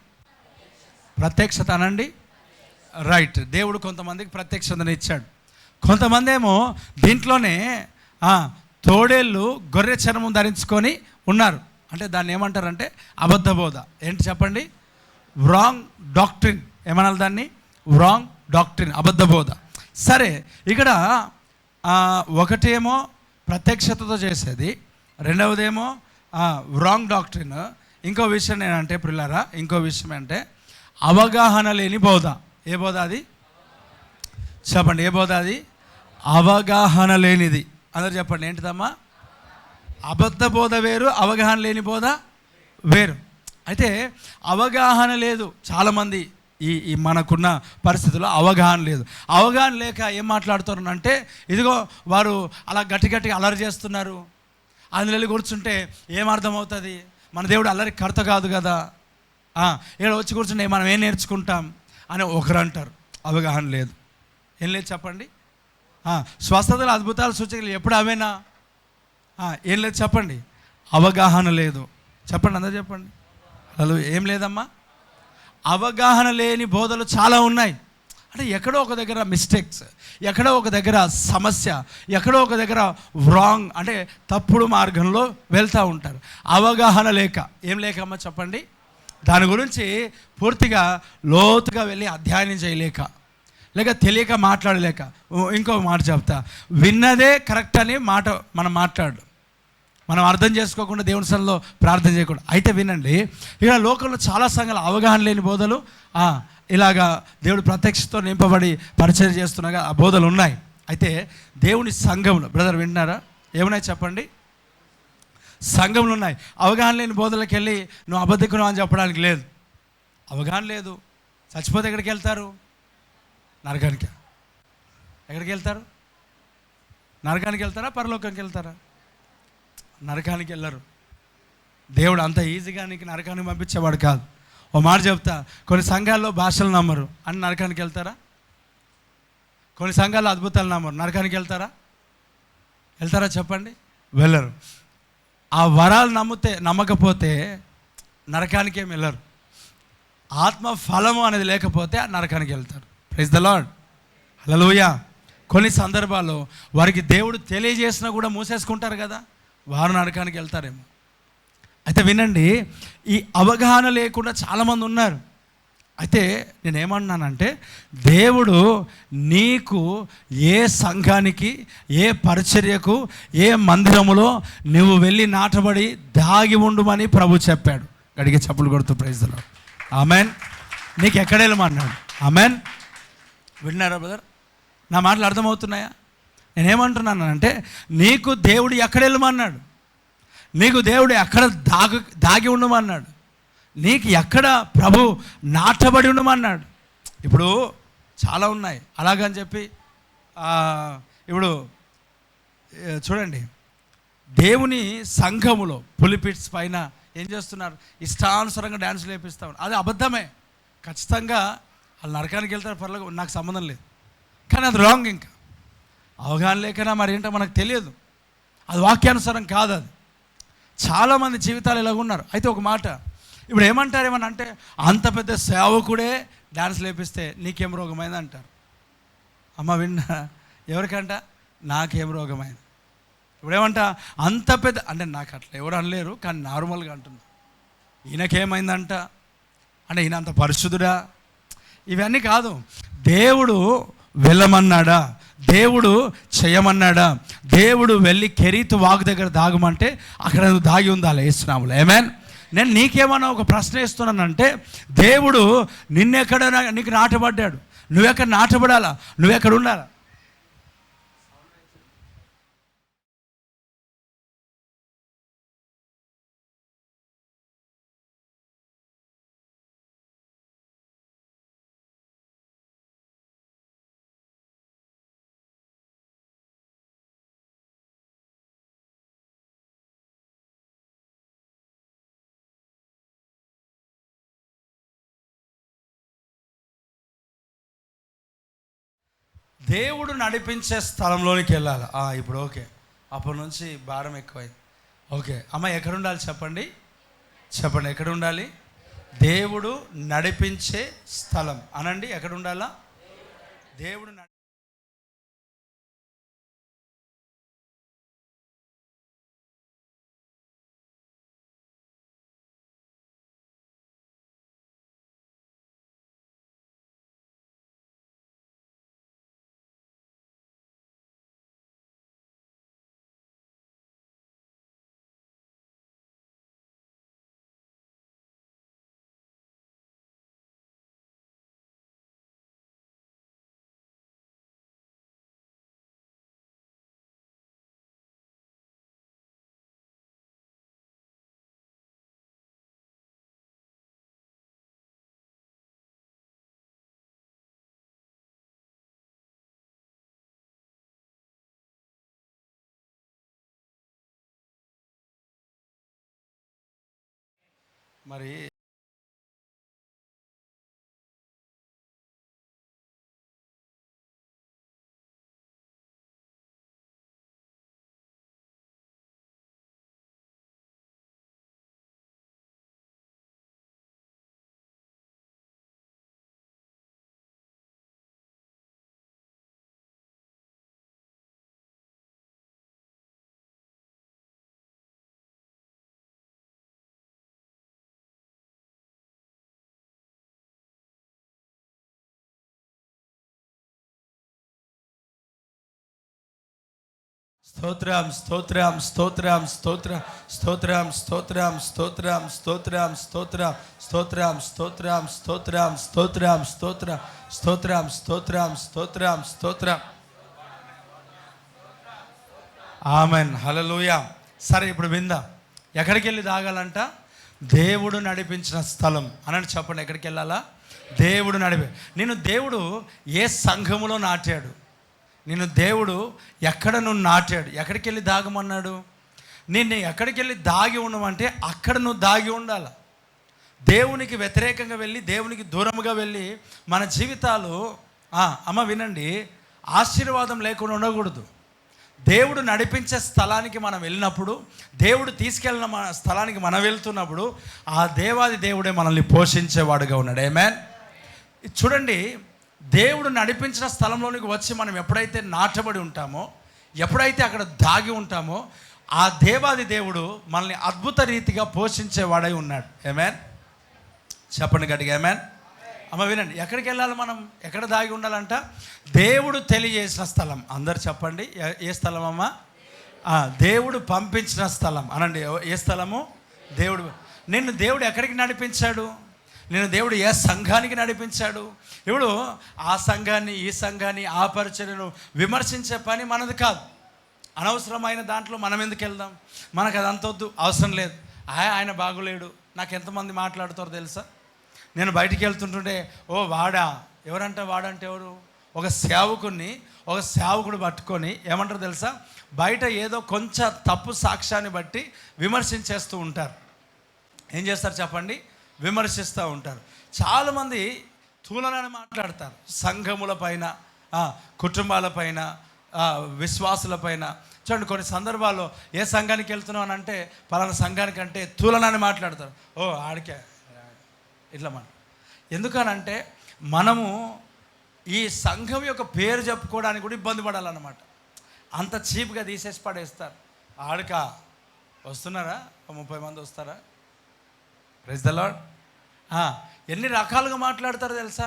ప్రత్యక్షత అనండి. రైట్, దేవుడు కొంతమందికి ప్రత్యక్షతను ఇచ్చాడు. కొంతమంది ఏమో దీంట్లోనే తోడేళ్ళు గొర్రె చర్మం ధరించుకొని ఉన్నారు. అంటే దాన్ని ఏమంటారంటే అబద్ధ బోధ. ఏంటి చెప్పండి? Wrong doctrine. ఏమనాలి దాన్ని? రాంగ్ డాక్ట్రిన్, అబద్ధ బోధ. సరే, ఇక్కడ ఒకటేమో ప్రత్యక్షతతో చేసేది, రెండవదేమో రాంగ్ డాక్ట్రిన్. ఇంకో విషయం ఏంటంటే పిల్లరా, ఇంకో విషయం అంటే అవగాహన లేని బోధ. ఏ బోధ అది చెప్పండి? ఏ బోధ అది? అవగాహన లేనిది. అందరు చెప్పండి, ఏంటిదమ్మా? అబద్ధ బోధ వేరు, అవగాహన లేని బోధ వేరు. అయితే అవగాహన లేదు చాలామంది. ఈ మనకున్న పరిస్థితుల్లో అవగాహన లేదు. అవగాహన లేక ఏం మాట్లాడుతున్నారంటే, ఇదిగో వారు అలా గట్టి గట్టిగా అల్లరి చేస్తున్నారు, అందులో కూర్చుంటే ఏం అర్థమవుతుంది? మన దేవుడు అల్లరి కర్త కాదు కదా, ఇక్కడ వచ్చి కూర్చుంటే మనం ఏం నేర్చుకుంటాం అని ఒకరు అంటారు. అవగాహన లేదు. ఏం లేదు చెప్పండి? స్వస్థతలు, అద్భుతాలు, సూచనలు ఎప్పుడు అవేనా? ఏం లేదు చెప్పండి? అవగాహన లేదు. చెప్పండి, అందరూ చెప్పండి. అసలు ఏం లేదమ్మా? అవగాహన లేని బోధలు చాలా ఉన్నాయి. అంటే ఎక్కడో ఒక దగ్గర మిస్టేక్స్, ఎక్కడో ఒక దగ్గర సమస్య, ఎక్కడో ఒక దగ్గర రాంగ్, అంటే తప్పుడు మార్గంలో వెళ్తూ ఉంటారు. అవగాహన లేక. ఏం లేకమ్మా చెప్పండి? దాని గురించి పూర్తిగా లోతుగా వెళ్ళి అధ్యయనం చేయలేక, లేక తెలియక మాట్లాడలేక. ఇంకో మాట చెప్తా, విన్నదే కరెక్ట్ అని మాట మనం మాట్లాడు, మనం అర్థం చేసుకోకుండా దేవుని సన్నిధిలో ప్రార్థన చేయకుండా. అయితే వినండి, ఇక్కడ లోకంలో చాలా సంఘాలు అవగాహన లేని బోధలు, ఇలాగా దేవుడు ప్రత్యక్షతో నింపబడి పరిచయం చేస్తున్నాగా ఆ బోధలు ఉన్నాయి. అయితే దేవుని సంఘంలో, బ్రదర్ వింటున్నారా? ఏమున్నాయి చెప్పండి? సంఘంలో ఉన్నాయి. అవగాహన లేని బోధలకు వెళ్ళి నువ్వు అబద్ధికును అని చెప్పడానికి లేదు. అవగాహన లేదు. చచ్చిపోతే ఎక్కడికి వెళ్తారు? నరకానికి. ఎక్కడికి వెళ్తారు? నరకానికి వెళ్తారా, పరలోకానికి వెళ్తారా? నరకానికి వెళ్ళరు. దేవుడు అంత ఈజీగా నీకు నరకానికి పంపించేవాడు కాదు. ఓ మాట చెప్తా, కొన్ని సంఘాల్లో భాషలు నమ్మరు అని నరకానికి వెళ్తారా? కొన్ని సంఘాల్లో అద్భుతాలు నమ్మరు, నరకానికి వెళ్తారా? వెళ్తారా చెప్పండి? వెళ్ళరు. ఆ వరాలు నమ్మకపోతే నరకానికి ఏమి వెళ్ళరు. ఆత్మ ఫలము అనేది లేకపోతే ఆ నరకానికి వెళ్తారు. ప్రైజ్ ద లార్డ్, హల్లెలూయా. కొన్ని సందర్భాల్లో వారికి దేవుడు తెలియజేసినా కూడా మూసేసుకుంటారు కదా, వారు నరకానికి వెళ్తారేమో. అయితే వినండి, ఈ అవగాహన లేకుండా చాలామంది ఉన్నారు. అయితే నేనేమన్నానంటే, దేవుడు నీకు ఏ సంఘానికి, ఏ పరిచర్యకు, ఏ మందిరములో నువ్వు వెళ్ళి నాటబడి దాగి ఉండుమని ప్రభు చెప్పాడు. గడిగే చప్పులు కొడుతూ ప్రైజ్ ది లార్డ్. ఆమెన్. నీకు ఎక్కడ వెళ్ళమన్నాడు? ఆమెన్. విన్నారా బ్రదర్? నా మాటలు అర్థమవుతున్నాయా? నేనేమంటున్నానంటే, నీకు దేవుడు ఎక్కడ వెళ్ళమన్నాడు, నీకు దేవుడు ఎక్కడ దాగి ఉండమన్నాడు, నీకు ఎక్కడ ప్రభు నాటబడి ఉండమన్నాడు. ఇప్పుడు చాలా ఉన్నాయి అలాగని చెప్పి ఇప్పుడు చూడండి, దేవుని సంఘములో పులిపిట్స్ పైన ఏం చేస్తున్నారు? ఇష్టానుసారంగా డ్యాన్సులు వేపిస్తూ ఉన్నారు. అది అబద్ధమే. ఖచ్చితంగా వాళ్ళు నరకానికి వెళ్తారు, పర్లేదు, నాకు సంబంధం లేదు. కానీ అది రాంగ్. ఇంకా అవగాహన లేకనా మరి ఏంటో మనకు తెలియదు. అది వాక్యానుసారం కాదు. అది చాలామంది జీవితాలు ఇలాగ ఉన్నారు. అయితే ఒక మాట, ఇప్పుడు ఏమంటారు, ఏమన్నా అంటే, అంత పెద్ద సేవకుడే డ్యాన్స్ లేపిస్తే నీకేం రోగమైంది అంటారు. అమ్మ విన్నా? ఎవరికంట? నాకేం రోగమైంది. ఇప్పుడు ఏమంట, అంత పెద్ద, అంటే నాకు అట్లా ఎవరు అనలేరు, కానీ నార్మల్గా అంటున్నా, ఈయనకేమైందంట అంటే ఈయన అంత పరిశుద్ధుడా? ఇవన్నీ కాదు. దేవుడు వెళ్ళమన్నాడా? దేవుడు చేయమన్నాడా? దేవుడు వెళ్ళి కెరీతు వాగు దగ్గర దాగమంటే అక్కడ నువ్వు దాగి ఉండాలి యేసునామములో. ఆమేన్. నేను నీకేమన్నా ఒక ప్రశ్న ఇస్తున్నానంటే, దేవుడు నిన్నెక్కడ నీకు నాటబడ్డాడు, నువ్వెక్కడ నాటబడాలా, నువ్వెక్కడ ఉండాలా? దేవుడు నడిపించే స్థలంలోనికి వెళ్ళాలి. ఇప్పుడు ఓకే, అప్పటి నుంచి భారం ఎక్కువైంది. ఓకే అమ్మ, ఎక్కడ ఉండాలి చెప్పండి, చెప్పండి ఎక్కడ ఉండాలి? దేవుడు నడిపించే స్థలం అనండి. ఎక్కడ ఉండాలా? దేవుడు మరి స్తోత్రం స్తోత్రం స్తోత్రం స్తోత్రం స్తోత్రం స్తోత్రం స్తోత్రం స్తోత్రం స్తోత్రం స్తోత్రం స్తోత్రం స్తోత్రం స్తోత్రం స్తోత్రం స్తోత్రం స్తోత్రం స్తోత్రం స్తోత్రం. ఆమెన్, హల్లెలూయా. సరే, ఇప్పుడు విందాం. ఎక్కడికి వెళ్ళి తాగాలంట? దేవుడు నడిపించిన స్థలం అని చెప్పండి. ఎక్కడికి వెళ్ళాలా? దేవుడు నిన్ను దేవుడు ఏ సంఘములో నాటాడు? నిన్ను దేవుడు ఎక్కడ నువ్వు నాటాడు? ఎక్కడికి వెళ్ళి దాగమన్నాడు? నిన్ను ఎక్కడికి వెళ్ళి దాగి ఉండమంటే అక్కడ నువ్వు దాగి ఉండాలి. దేవునికి వ్యతిరేకంగా వెళ్ళి, దేవునికి దూరంగా వెళ్ళి మన జీవితాలు అమ్మ వినండి, ఆశీర్వాదం లేకుండా ఉండకూడదు. దేవుడు నడిపించే స్థలానికి మనం వెళ్ళినప్పుడు, దేవుడు తీసుకెళ్ళిన మన స్థలానికి మనం వెళ్తున్నప్పుడు ఆ దేవాది దేవుడే మనల్ని పోషించేవాడుగా ఉన్నాడు. ఆమేన్. చూడండి, దేవుడు నడిపించిన స్థలంలోనికి వచ్చి మనం ఎప్పుడైతే నాటబడి ఉంటామో, ఎప్పుడైతే అక్కడ దాగి ఉంటామో, ఆ దేవాది దేవుడు మనల్ని అద్భుత రీతిగా పోషించేవాడై ఉన్నాడు. ఆమేన్. చెప్పండి గట్టిగా ఆమేన్. అమ్మ వినండి, ఎక్కడికి వెళ్ళాలి మనం? ఎక్కడ దాగి ఉండాలంట? దేవుడు తెలియజేసిన స్థలం. అందరు చెప్పండి, ఏ స్థలం అమ్మా? దేవుడు పంపించిన స్థలం అనండి. ఏ స్థలము? దేవుడు. నిన్ను దేవుడు ఎక్కడికి నడిపించాడు? నిన్ను దేవుడు ఏ సంఘానికి నడిపించాడు? ఇప్పుడు ఆ సంఘాన్ని, ఈ సంఘాన్ని, ఆ పరిచర్యను విమర్శించే పని మనది కాదు. అనవసరమైన దాంట్లో మనం ఎందుకు వెళ్దాం? మనకు అది అంత వద్దు, అవసరం లేదు. ఆయన బాగులేడు, నాకు ఎంతమంది మాట్లాడుతారో తెలుసా? నేను బయటికి వెళ్తుంటుంటే, వాడా, ఎవరంట? వాడంటే ఎవరు? ఒక సేవకుడు పట్టుకొని ఏమంటారు తెలుసా? బయట ఏదో కొంచెం తప్పు సాక్ష్యాన్ని బట్టి విమర్శించేస్తూ ఉంటారు. ఏం చేస్తారు చెప్పండి? విమర్శిస్తూ ఉంటారు. చాలామంది తులనని మాట్లాడతారు. సంఘముల పైన, కుటుంబాలపైన, విశ్వాసులపైన. చూడండి, కొన్ని సందర్భాల్లో ఏ సంఘానికి వెళ్తున్నావు అని అంటే పలానా సంఘానికంటే తులనని మాట్లాడతారు. ఆడికే ఇట్లా ఎందుకనంటే మనము ఈ సంఘం యొక్క పేరు చెప్పుకోవడానికి కూడా ఇబ్బంది పడాలన్నమాట. అంత చీప్గా తీసేసి పడేస్తారు. ఆడిక వస్తున్నారా? 30 మంది వస్తారా? Praise the lord. ఎన్ని రకాలుగా మాట్లాడతారో తెలుసా?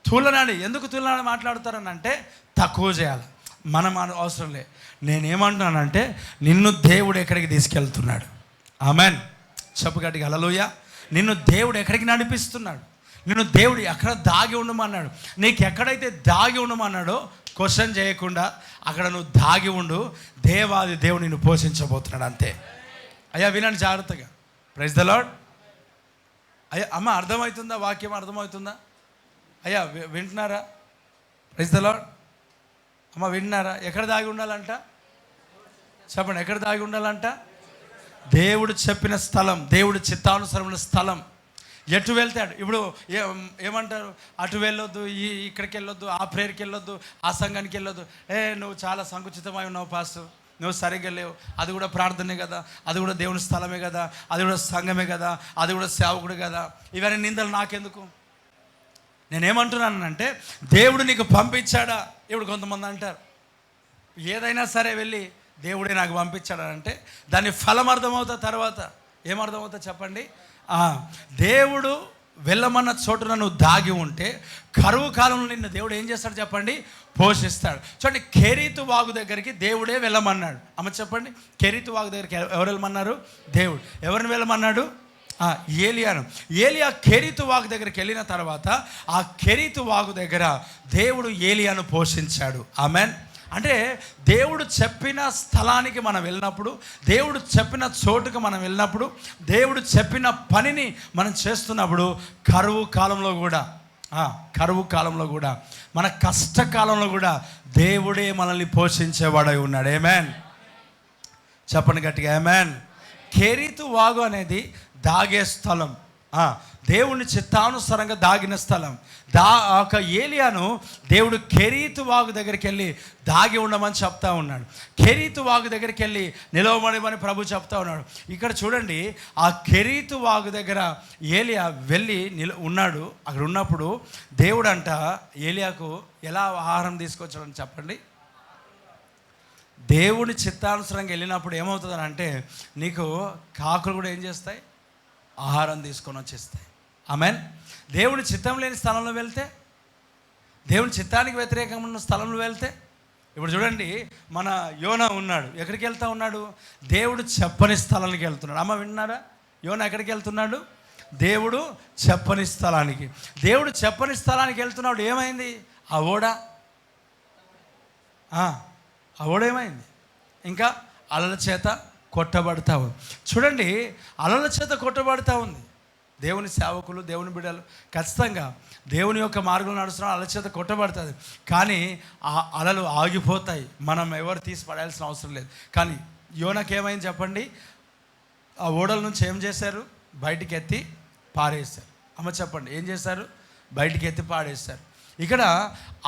తులనాడి. ఎందుకు తులనాడి మాట్లాడతారని అంటే తక్కువ చేయాలి. మనం అవసరం లే. నేనేమంటున్నానంటే నిన్ను దేవుడు ఎక్కడికి తీసుకెళ్తున్నాడు? ఆమెన్. చెప్పు గట్టిగా హల్లెలూయా. నిన్ను దేవుడు ఎక్కడికి నడిపిస్తున్నాడు? నిన్ను దేవుడు ఎక్కడ దాగి ఉండమన్నాడు? నీకు ఎక్కడైతే దాగి ఉండమన్నాడో క్వశ్చన్ చేయకుండా అక్కడ నువ్వు దాగి ఉండు. దేవాది దేవుడు నిన్ను పోషించబోతున్నాడు, అంతే. అయ్యా వినండి జాగ్రత్తగా. Praise the lord. అయ్యా అమ్మ, అర్థమవుతుందా? వాక్యం అర్థమవుతుందా? అయ్యా వింటున్నారా? Praise the lord. అమ్మ వింటున్నారా? ఎక్కడ దాగి ఉండాలంట? చెప్పండి, ఎక్కడ దాగి ఉండాలంట? దేవుడు చెప్పిన స్థలం, దేవుడు చిత్తానుసరమైన స్థలం. ఎటు వెళ్తాడు ఇప్పుడు ఏమంటారు, అటు వెళ్ళొద్దు, ఇక్కడికి వెళ్ళొద్దు, ఆ ప్రేయర్కి వెళ్ళొద్దు, ఆ సంఘానికి వెళ్ళొద్దు. నువ్వు చాలా సంకుచితమై ఉన్నావు పాస్టర్, నువ్వు సరిగ్గా లేవు, అది కూడా ప్రార్థనే కదా, అది కూడా దేవుని స్థలమే కదా, అది కూడా సంఘమే కదా, అది కూడా సేవకుడు కదా, ఇవన్నీ నిందలు నాకెందుకు? నేనేమంటున్నానంటే దేవుడు నీకు పంపించాడా? ఇప్పుడు కొంతమంది అంటారు ఏదైనా సరే వెళ్ళి దేవుడే నాకు పంపించాడంటే దాని ఫలం అర్థమవుతా, తర్వాత ఏమర్థమవుతా చెప్పండి? దేవుడు వెళ్ళమన్న చోటున నువ్వు దాగి ఉంటే కరువు కాలంలో నిన్ను దేవుడు ఏం చేస్తాడు చెప్పండి? పోషిస్తాడు. చూడండి, కెరీతు వాగు దగ్గరికి దేవుడే వెళ్ళమన్నాడు. అమ్మ చెప్పండి, కెరీతు వాగు దగ్గరికి ఎవరు వెళ్ళమన్నారు? దేవుడు. ఎవరిని వెళ్ళమన్నాడు? ఏలియాను. ఏలియా కెరీతు వాగు దగ్గరికి వెళ్ళిన తర్వాత ఆ కెరీతు వాగు దగ్గర దేవుడు ఏలియాను పోషించాడు. ఆమెన్. అంటే దేవుడు చెప్పిన స్థలానికి మనం వెళ్ళినప్పుడు, దేవుడు చెప్పిన చోటుకు మనం వెళ్ళినప్పుడు, దేవుడు చెప్పిన పనిని మనం చేస్తున్నప్పుడు కరువు కాలంలో కూడా మన కష్టకాలంలో కూడా దేవుడే మనల్ని పోషించేవాడై ఉన్నాడు. ఆమేన్. చెప్పండి గట్టిగా ఆమేన్. కెరీతు వాగు అనేది దాగే స్థలం, దేవుని చిత్తానుసారంగా దాగిన స్థలం. ఒక ఏలియాను దేవుడు కెరీతు వాగు దగ్గరికి వెళ్ళి దాగి ఉండమని చెప్తా ఉన్నాడు. కెరీతు వాగు దగ్గరికి వెళ్ళి నిలవమని ప్రభు చెప్తా ఉన్నాడు. ఇక్కడ చూడండి, ఆ కెరీతు వాగు దగ్గర ఏలియా వెళ్ళి ఉన్నాడు. అక్కడ ఉన్నప్పుడు దేవుడు అంట ఏలియాకు ఎలా ఆహారం తీసుకొచ్చాడని చెప్పండి. దేవుని చిత్తానుసారంగా వెళ్ళినప్పుడు ఏమవుతుందని అంటే నీకు కాకులు కూడా ఏం చేస్తాయి? ఆహారం తీసుకొని వచ్చేస్తాయి. ఆమెన్. దేవుని చిత్తం లేని స్థలంలో వెళ్తే, దేవుని చిత్తానికి వ్యతిరేకంగా ఉన్న స్థలంలో వెళ్తే, ఇప్పుడు చూడండి, మన యోనా ఉన్నాడు, ఎక్కడికి వెళ్తా ఉన్నాడు? దేవుడు చెప్పని స్థలానికి వెళ్తున్నాడు. అమ్మ విన్నారా? యోనా ఎక్కడికి వెళ్తున్నాడు? దేవుడు చెప్పని స్థలానికి. దేవుడు చెప్పని స్థలానికి వెళ్తున్నాడు. ఏమైంది? ఆ ఓడ ఏమైంది? ఇంకా అలల చేత కొట్టబడతా ఉంది. చూడండి, అలల చేత కొట్టబడతా ఉంది. దేవుని సేవకులు, దేవుని బిడ్డలు ఖచ్చితంగా దేవుని యొక్క మార్గంలో నడుస్తున్న అలల చేత కొట్టబడుతుంది. కానీ ఆ అలలు ఆగిపోతాయి, మనం ఎవరు తీసి పడాల్సిన అవసరం లేదు. కానీ యోనాకేమైంది చెప్పండి? ఆ ఓడల నుంచి ఏం చేశారు? బయటికి ఎత్తి పారేశారు. అమ్మ చెప్పండి, ఏం చేశారు? బయటికి ఎత్తి పాడేశారు. ఇక్కడ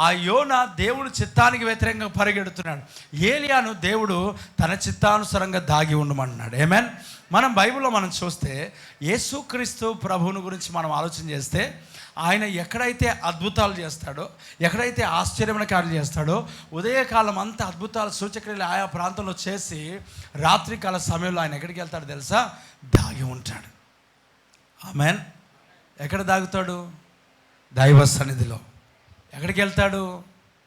ఆ యోనా దేవుడు చిత్తానికి వ్యతిరేకంగా పరిగెడుతున్నాడు. ఏలియాను దేవుడు తన చిత్తానుసారంగా దాగి ఉండమన్నాడు. ఆమేన్. మనం బైబిల్లో మనం చూస్తే యేసుక్రీస్తు ప్రభువుని గురించి మనం ఆలోచన చేస్తే ఆయన ఎక్కడైతే అద్భుతాలు చేస్తాడో, ఎక్కడైతే ఆశ్చర్యమైన కార్యాలు చేస్తాడో, ఉదయకాలం అంతా అద్భుతాలు సూచక్రియలు ఆయా ప్రాంతంలో చేసి రాత్రికాల సమయంలో ఆయన ఎక్కడికి వెళ్తాడో తెలుసా? దాగి ఉంటాడు. ఆమేన్. ఎక్కడ దాగుతాడు? దైవ సన్నిధిలో. ఎక్కడికి వెళ్తాడు?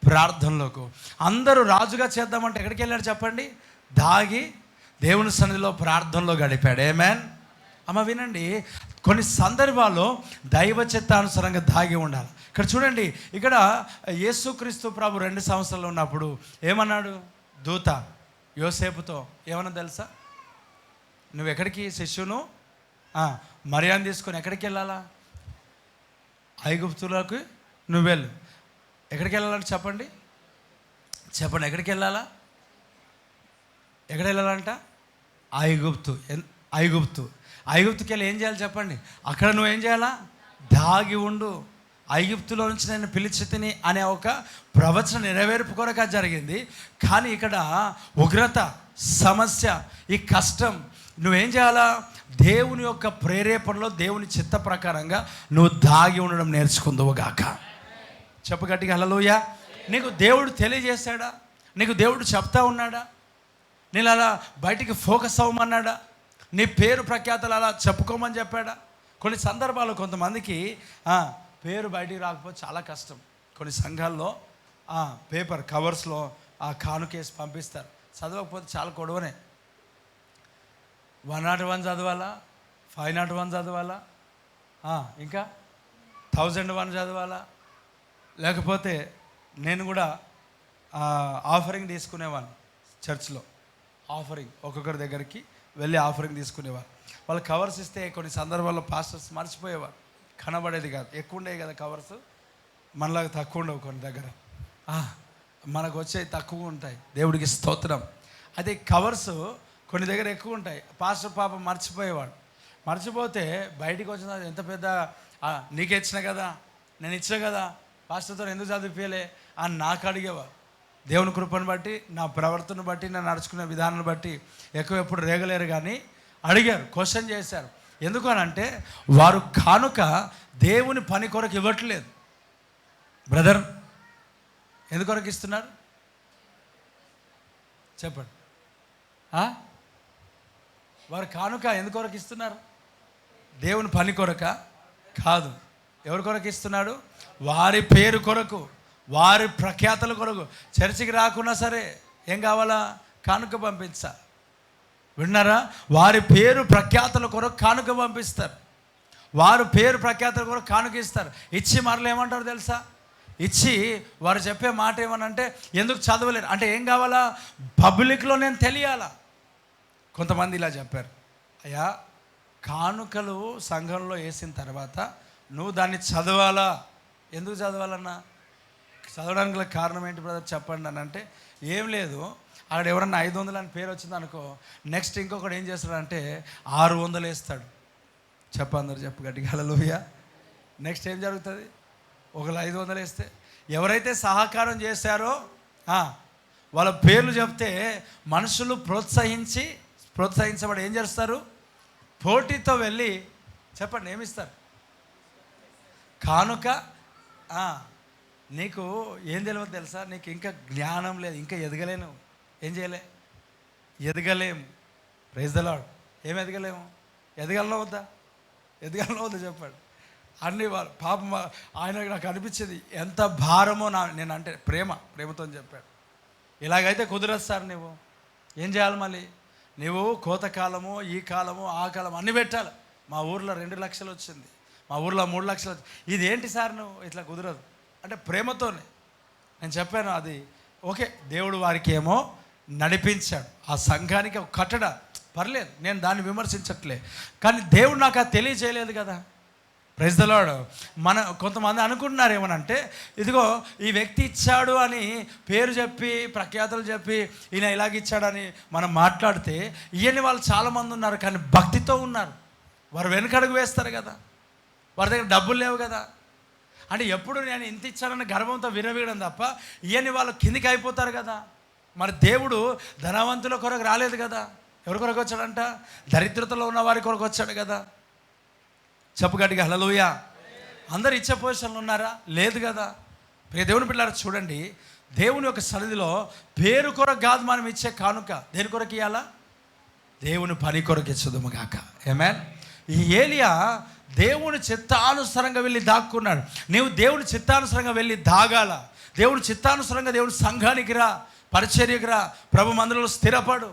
ప్రార్థనలోకి. అందరూ రాజుగా చేద్దామంటే ఎక్కడికి వెళ్ళాడు చెప్పండి? దాగి దేవుని సన్నిధిలో ప్రార్థనలో గడిపాడు. ఆమేన్. అమ్మ వినండి, కొన్ని సందర్భాల్లో దైవ చిత్తానుసారంగా దాగి ఉండాలి. ఇక్కడ చూడండి, ఇక్కడ యేసుక్రీస్తు ప్రభు 2 సంవత్సరాలు ఉన్నప్పుడు ఏమన్నాడు దూత యోసేపుతో? ఏమన్నా తెలుసా? నువ్వు ఎక్కడికి శిష్యును మరియాను తీసుకొని ఎక్కడికి వెళ్ళాలా? ఐగుప్తులకు నువ్వు వెళ్ళు. ఎక్కడికి వెళ్ళాలంటే చెప్పండి, ఎక్కడికి వెళ్ళాలా? ఎక్కడ వెళ్ళాలంట? ఐగుప్తుకి వెళ్ళి ఏం చేయాలి చెప్పండి? అక్కడ నువ్వు ఏం చేయాలా? దాగి ఉండు. ఐగుప్తులో నుంచి నేను పిలిచి తిని అనే ఒక ప్రవచన నెరవేర్పు కొరక జరిగింది. కానీ ఇక్కడ ఉగ్రత, సమస్య, ఈ కష్టం, నువ్వేం చేయాలా? దేవుని యొక్క ప్రేరేపణలో, దేవుని చిత్త ప్రకారంగా నువ్వు దాగి ఉండడం నేర్చుకుందువు గాక. చెప్పు గట్టిగా హల్లెలూయా. నీకు దేవుడు తెలియజేశాడా? నీకు దేవుడు చెప్తా ఉన్నాడా? నేను అలా బయటికి ఫోకస్ అవ్వమన్నాడా? నీ పేరు ప్రఖ్యాతలు అలా చెప్పుకోమని చెప్పాడా? కొన్ని సందర్భాలు కొంతమందికి పేరు బయటికి రాకపోతే చాలా కష్టం. కొన్ని సంఘాల్లో పేపర్ కవర్స్లో కానుకేసి పంపిస్తారు. చదవకపోతే చాలా గొడవనే. 101 చదవాలా, 501 చదవాలా, ఇంకా 1001 చదవాలా? లేకపోతే నేను కూడా ఆఫరింగ్ తీసుకునేవాడిని చర్చ్లో. ఆఫరింగ్ ఒక్కొక్కరి దగ్గరికి వెళ్ళి ఆఫరింగ్ తీసుకునేవారు. వాళ్ళు కవర్స్ ఇస్తే కొన్ని సందర్భాల్లో పాస్టర్స్ మర్చిపోయేవారు, కనబడేది కాదు. ఎక్కువ ఉండేవి కదా కవర్స్, మనలాగా తక్కువ ఉండవు కొన్ని దగ్గర. మనకు వచ్చేవి తక్కువ ఉంటాయి. దేవుడికి స్తోత్రం. అదే కవర్స్ కొన్ని దగ్గర ఎక్కువ ఉంటాయి. పాస్టర్ పాప మర్చిపోయేవాడు. మర్చిపోతే బయటికి వచ్చిన ఎంత పెద్ద నీకే ఇచ్చిన కదా, నేను ఇచ్చా కదా, పాస్టర్తో ఎందుకు చదివిపోయలే అని నాకు అడిగేవా. దేవుని కృపను బట్టి, నా ప్రవర్తన బట్టి, నేను నడుచుకునే విధానాన్ని బట్టి ఎక్కువ ఎప్పుడు రేగలేరు, కానీ అడిగారు, క్వశ్చన్ చేశారు. ఎందుకు అని అంటే వారు కానుక దేవుని పని కొరకు ఇవ్వట్లేదు. బ్రదర్ ఎందుకొరకు ఇస్తున్నారు చెప్పండి? వారు కానుక ఎందుకొరకు ఇస్తున్నారు? దేవుని పని కొరక కాదు. ఎవరి కొరకు ఇస్తున్నాడు? వారి పేరు కొరకు, వారి ప్రఖ్యాతల కొరకు. చర్చికి రాకున్నా సరే ఏం కావాలా? కానుక పంపించా. విన్నారా? వారి పేరు ప్రఖ్యాతల కొరకు కానుక పంపిస్తారు. వారు పేరు ప్రఖ్యాతల కొరకు కానుక ఇస్తారు. ఇచ్చి మరలు ఏమంటారు తెలుసా? ఇచ్చి వారు చెప్పే మాట ఏమనంటే, ఎందుకు చదవలేరు అంటే ఏం కావాలా? పబ్లిక్లో నేను తెలియాలా. కొంతమంది ఇలా చెప్పారు, అయ్యా కానుకలు సంఘంలో వేసిన తర్వాత నువ్వు దాన్ని చదవాలా. ఎందుకు చదవాలన్నా? చదవడానికి గల కారణం ఏంటి బ్రదర్ చెప్పండి అని అంటే, ఏం లేదు, అక్కడ ఎవరన్నా 500 అని పేరు వచ్చింది అనుకో, నెక్స్ట్ ఇంకొకటి ఏం చేస్తాడంటే 600 వేస్తాడు. చెప్పందరు చెప్పు గట్టిగా హల్లెలూయా. నెక్స్ట్ ఏం జరుగుతుంది? ఒకళ్ళు 500 వేస్తే ఎవరైతే సహకారం చేశారో వాళ్ళ పేర్లు చెప్తే మనుషులు ప్రోత్సహించబడి ఏం చేస్తారు? పోటీతో వెళ్ళి చెప్పండి ఏమిస్తారు? కానుక. నీకు ఏం తెలియదు తెలుసా? నీకు ఇంకా జ్ఞానం లేదు, ఇంకా ఎదగలేను. ఏం చేయలే? ఎదగలేము. Praise the Lord. ఏం ఎదగలేము? ఎదగలనో వద్దా? ఎదగలనో వద్దా చెప్పండి? అన్ని వాళ్ళు పాపం ఆయన నాకు అనిపించేది ఎంత భారమో నేను అంటే ప్రేమతో చెప్పాడు, ఇలాగైతే కుదరదు సార్, నువ్వు ఏం చేయాలి? మళ్ళీ నువ్వు కోతకాలము, ఈ కాలము, ఆ కాలం అన్నీ పెట్టాలి. మా ఊర్లో 2 లక్షలు వచ్చింది, మా ఊర్లో 3 లక్షలు వచ్చింది. ఇది ఏంటి సార్ నువ్వు ఇట్లా కుదరదు అంటే ప్రేమతోనే నేను చెప్పాను. అది ఓకే, దేవుడు వారికి ఏమో నడిపించాడు, ఆ సంఘానికి ఒక కట్టడ, పర్లేదు, నేను దాన్ని విమర్శించట్లే. కానీ దేవుడు నాకు అది తెలియజేయలేదు కదా. Praise the lord. కొంతమంది అనుకుంటున్నారు ఏమనంటే, ఇదిగో ఈ వ్యక్తి ఇచ్చాడు అని పేరు చెప్పి ప్రఖ్యాతలు చెప్పి ఈయన ఇలాగిచ్చాడని మనం మాట్లాడితే ఇవన్నీ వాళ్ళు చాలామంది ఉన్నారు, కానీ భక్తితో ఉన్నారు. వారు వెనకడుగు వేస్తారు కదా, వారి దగ్గర డబ్బులు లేవు కదా. అంటే ఎప్పుడు నేను ఇంత ఇచ్చానని గర్వంతో విరవీయడం తప్ప ఇవన్నీ వాళ్ళు కిందికి అయిపోతారు కదా. మరి దేవుడు ధనవంతుల కొరకు రాలేదు కదా. ఎవరి కొరకు వచ్చాడంట? దరిద్రతలో ఉన్న వారి కొరకు వచ్చాడు కదా. చెప్పు గట్టిగా హల్లెలూయా. అందరు ఇచ్చే పొజిషన్లు ఉన్నారా? లేదు కదా. ప్రియ దేవుని పిల్లలు చూడండి, దేవుని యొక్క సన్నిధిలో పేరు కొరకు కాదు మనం ఇచ్చే కానుక. దేని కొరకు ఇవ్వాలా? దేవుని పని కొరకు ఇచ్చుదుము గాక. ఆమేన్. ఈ ఏలియా దేవుని చిత్తానుసారంగా వెళ్ళి దాక్కున్నాడు. నీవు దేవుని చిత్తానుసారంగా వెళ్ళి దాగాల. దేవుని చిత్తానుసారంగా దేవుని సంఘానికి రా, పరిచర్యకు రా, ప్రభు మందిరంలో స్థిరపడు.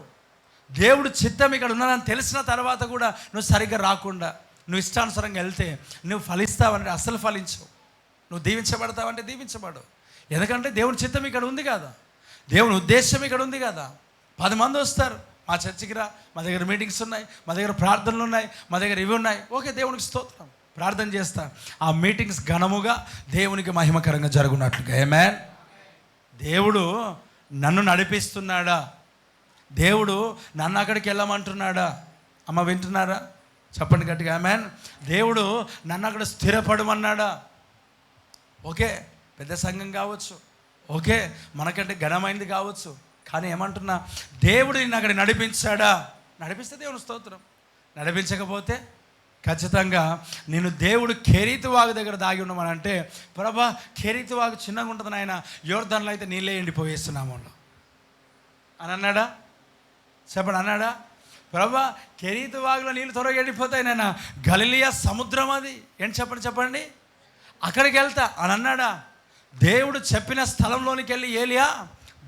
దేవుడు చిత్తం ఇక్కడ ఉన్నదని తెలిసిన తర్వాత కూడా నువ్వు సరిగ్గా రాకుండా నువ్వు ఇష్టానుసారంగా వెళ్తే నువ్వు ఫలిస్తావంటే అస్సలు ఫలించవు. నువ్వు దీవించబడతావంటే దీవించబడు. ఎందుకంటే దేవుని చిత్తం ఇక్కడ ఉంది కదా, దేవుని ఉద్దేశం ఇక్కడ ఉంది కదా. 10 మంది వస్తారు మా చర్చికి రా, మా దగ్గర మీటింగ్స్ ఉన్నాయి, మా దగ్గర ప్రార్థనలు ఉన్నాయి, మా దగ్గర ఇవి ఉన్నాయి. ఓకే, దేవునికి స్తోత్రం, ప్రార్థన చేస్తా. ఆ మీటింగ్స్ ఘనముగా దేవునికి మహిమకరంగా జరుగునట్లుగా. ఆమేన్. దేవుడు నన్ను నడిపిస్తున్నాడా? దేవుడు నన్ను అక్కడికి వెళ్ళమంటున్నాడా? అమ్మ వింటున్నారా? చెప్పండి గట్టిగా ఆమేన్. దేవుడు నన్ను అక్కడ స్థిరపడమన్నాడా? ఓకే, పెద్ద సంఘం కావచ్చు, ఓకే, మనకంటే ఘనమైనది కావచ్చు, కానీ ఏమంటున్నా, దేవుడు నిన్ను అక్కడ నడిపించాడా? నడిపిస్తే దేవుని స్తోత్రం. నడిపించకపోతే ఖచ్చితంగా నేను దేవుడు కెరీతు వాగు దగ్గర దాగి ఉండమని అంటే, ప్రభా కెరీతు వాగు చిన్నగా ఉంటుంది నాయన, యోర్దాన్లో అయితే నీళ్ళే ఎండిపోయేస్తున్నాము అని అన్నాడా? చెప్పండి, అన్నాడా? ప్రభా కెరీతు వాగులో నీళ్ళు త్వరగా ఎండిపోతాయి నాయన, గలిలియా సముద్రం అది ఏంటి చెప్పండి అక్కడికి వెళ్తా అని అన్నాడా? దేవుడు చెప్పిన స్థలంలోనికి వెళ్ళి ఏలియా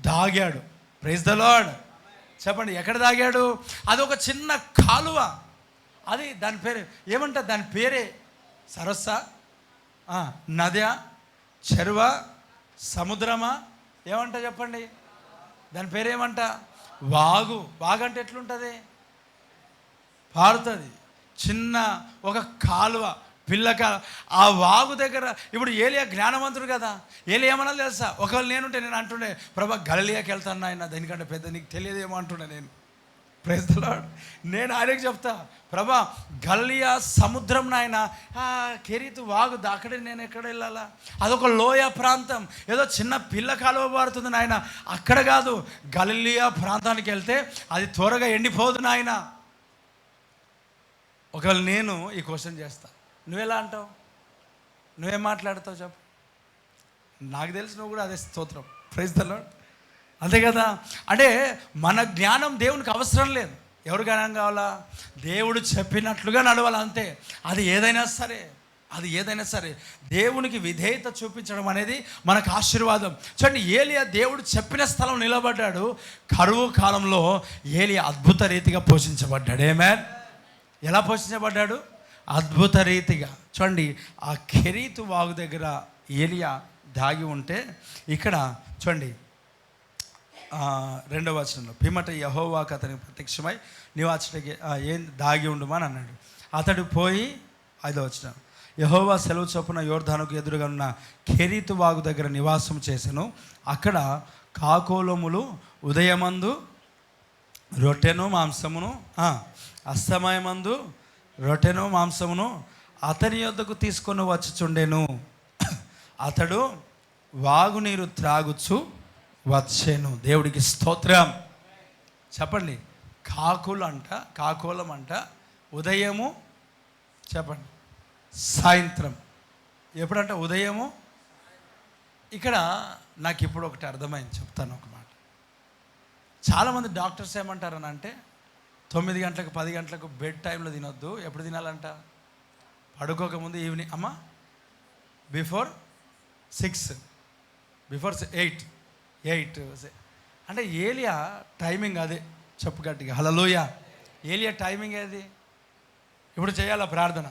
దాగాడు. Praise the lord. చెప్పండి, ఎక్కడ దాగాడు? అది ఒక చిన్న కాలువ. అది దాని పేరు ఏమంటారు? దాని పేరే సరస్సా, నదా, చెరువా, సముద్రమా, ఏమంటా చెప్పండి? దాని పేరేమంట? వాగు. వాగు అంటే ఎట్లుంటుంది? పారుతుంది. చిన్న ఒక కాలువ, పిల్లక. ఆ వాగు దగ్గర ఇప్పుడు ఏలియా జ్ఞానవంతుడు కదా. ఏలియా ఏమన్నా తెలుసా? ఒకవేళ నేనుంటే నేను అంటుండే, ప్రభా గలిలియాకి వెళ్తాను ఆయన, దానికంటే పెద్ద నీకు తెలియదేమో అంటుండే నేను. Praise the lord. నేను ఆయనకి చెప్తా, ప్రభా గలిలియా సముద్రం నాయన, కెరీతు వాగు అక్కడే నేను ఎక్కడ వెళ్ళాలా? అదొక లోయ ప్రాంతం, ఏదో చిన్న పిల్ల కాలువ పారుతుంది నాయన, అక్కడ కాదు. గలిలియా ప్రాంతానికి వెళ్తే అది త్వరగా ఎండిపోదు నాయన. ఒకవేళ నేను ఈ క్వశ్చన్ చేస్తా, నువ్వెలా అంటావు? నువ్వేం మాట్లాడతావు చెప్పు? నాకు తెలిసి నువ్వు కూడా అదే స్తోత్రం. Praise the lord. అంతే కదా. అంటే మన జ్ఞానం దేవునికి అవసరం లేదు. ఎవరు జ్ఞానం కావాలా? దేవుడు చెప్పినట్లుగా నడవాలి అంతే. అది ఏదైనా సరే దేవునికి విధేయత చూపించడం అనేది మనకు ఆశీర్వాదం. చూడండి, ఏలియా దేవుడు చెప్పిన స్థలం నిలబడ్డాడు. కరువు కాలంలో ఏలియా అద్భుత రీతిగా పోషించబడ్డాడు. ఆమేన్. ఎలా పోషించబడ్డాడు? అద్భుత రీతిగా. చూడండి, ఆ కెరీతు వాగు దగ్గర ఏలియా దాగి ఉంటే, ఇక్కడ చూడండి 2వ వచనంలో, పిమ్మట యెహోవాకు అతనికి ప్రత్యక్షమై నీవాచటకి ఏం దాగి ఉండుమని అన్నాడు. అతడు పోయి 5వ వచనం, యెహోవా సెలవు చొప్పున యోర్దానుకు ఎదురుగా ఉన్న కెరీతు వాగు దగ్గర నివాసం చేసెను. అక్కడ కాకోలములు ఉదయమందు రొట్టెను మాంసమును, అస్తమయమందు రొట్టెను మాంసమును అతని యొద్దకు తీసుకొని వచ్చుచుండెను. అతడు వాగునీరు త్రాగుచు వచ్చెను. దేవుడికి స్తోత్రం. చెప్పండి, కాకోలం అంట ఉదయము, చెప్పండి సాయంత్రం. ఎప్పుడంట? ఉదయము. ఇక్కడ నాకు ఇప్పుడు ఒకటి అర్థమైంది, చెప్తాను ఒక మాట. చాలామంది డాక్టర్స్ ఏమంటారని అంటే 9 గంటలకు 10 గంటలకు బెడ్ టైంలో తినొద్దు. ఎప్పుడు తినాలంట? పడుకోకముందు, ఈవినింగ్ అమ్మ బిఫోర్ 8 అంటే ఏలియా టైమింగ్ అదే. చెప్పు గట్టిగా హల్లెలూయా. ఏలియా టైమింగ్ ఏది? ఇప్పుడు చేయాలా ప్రార్థన?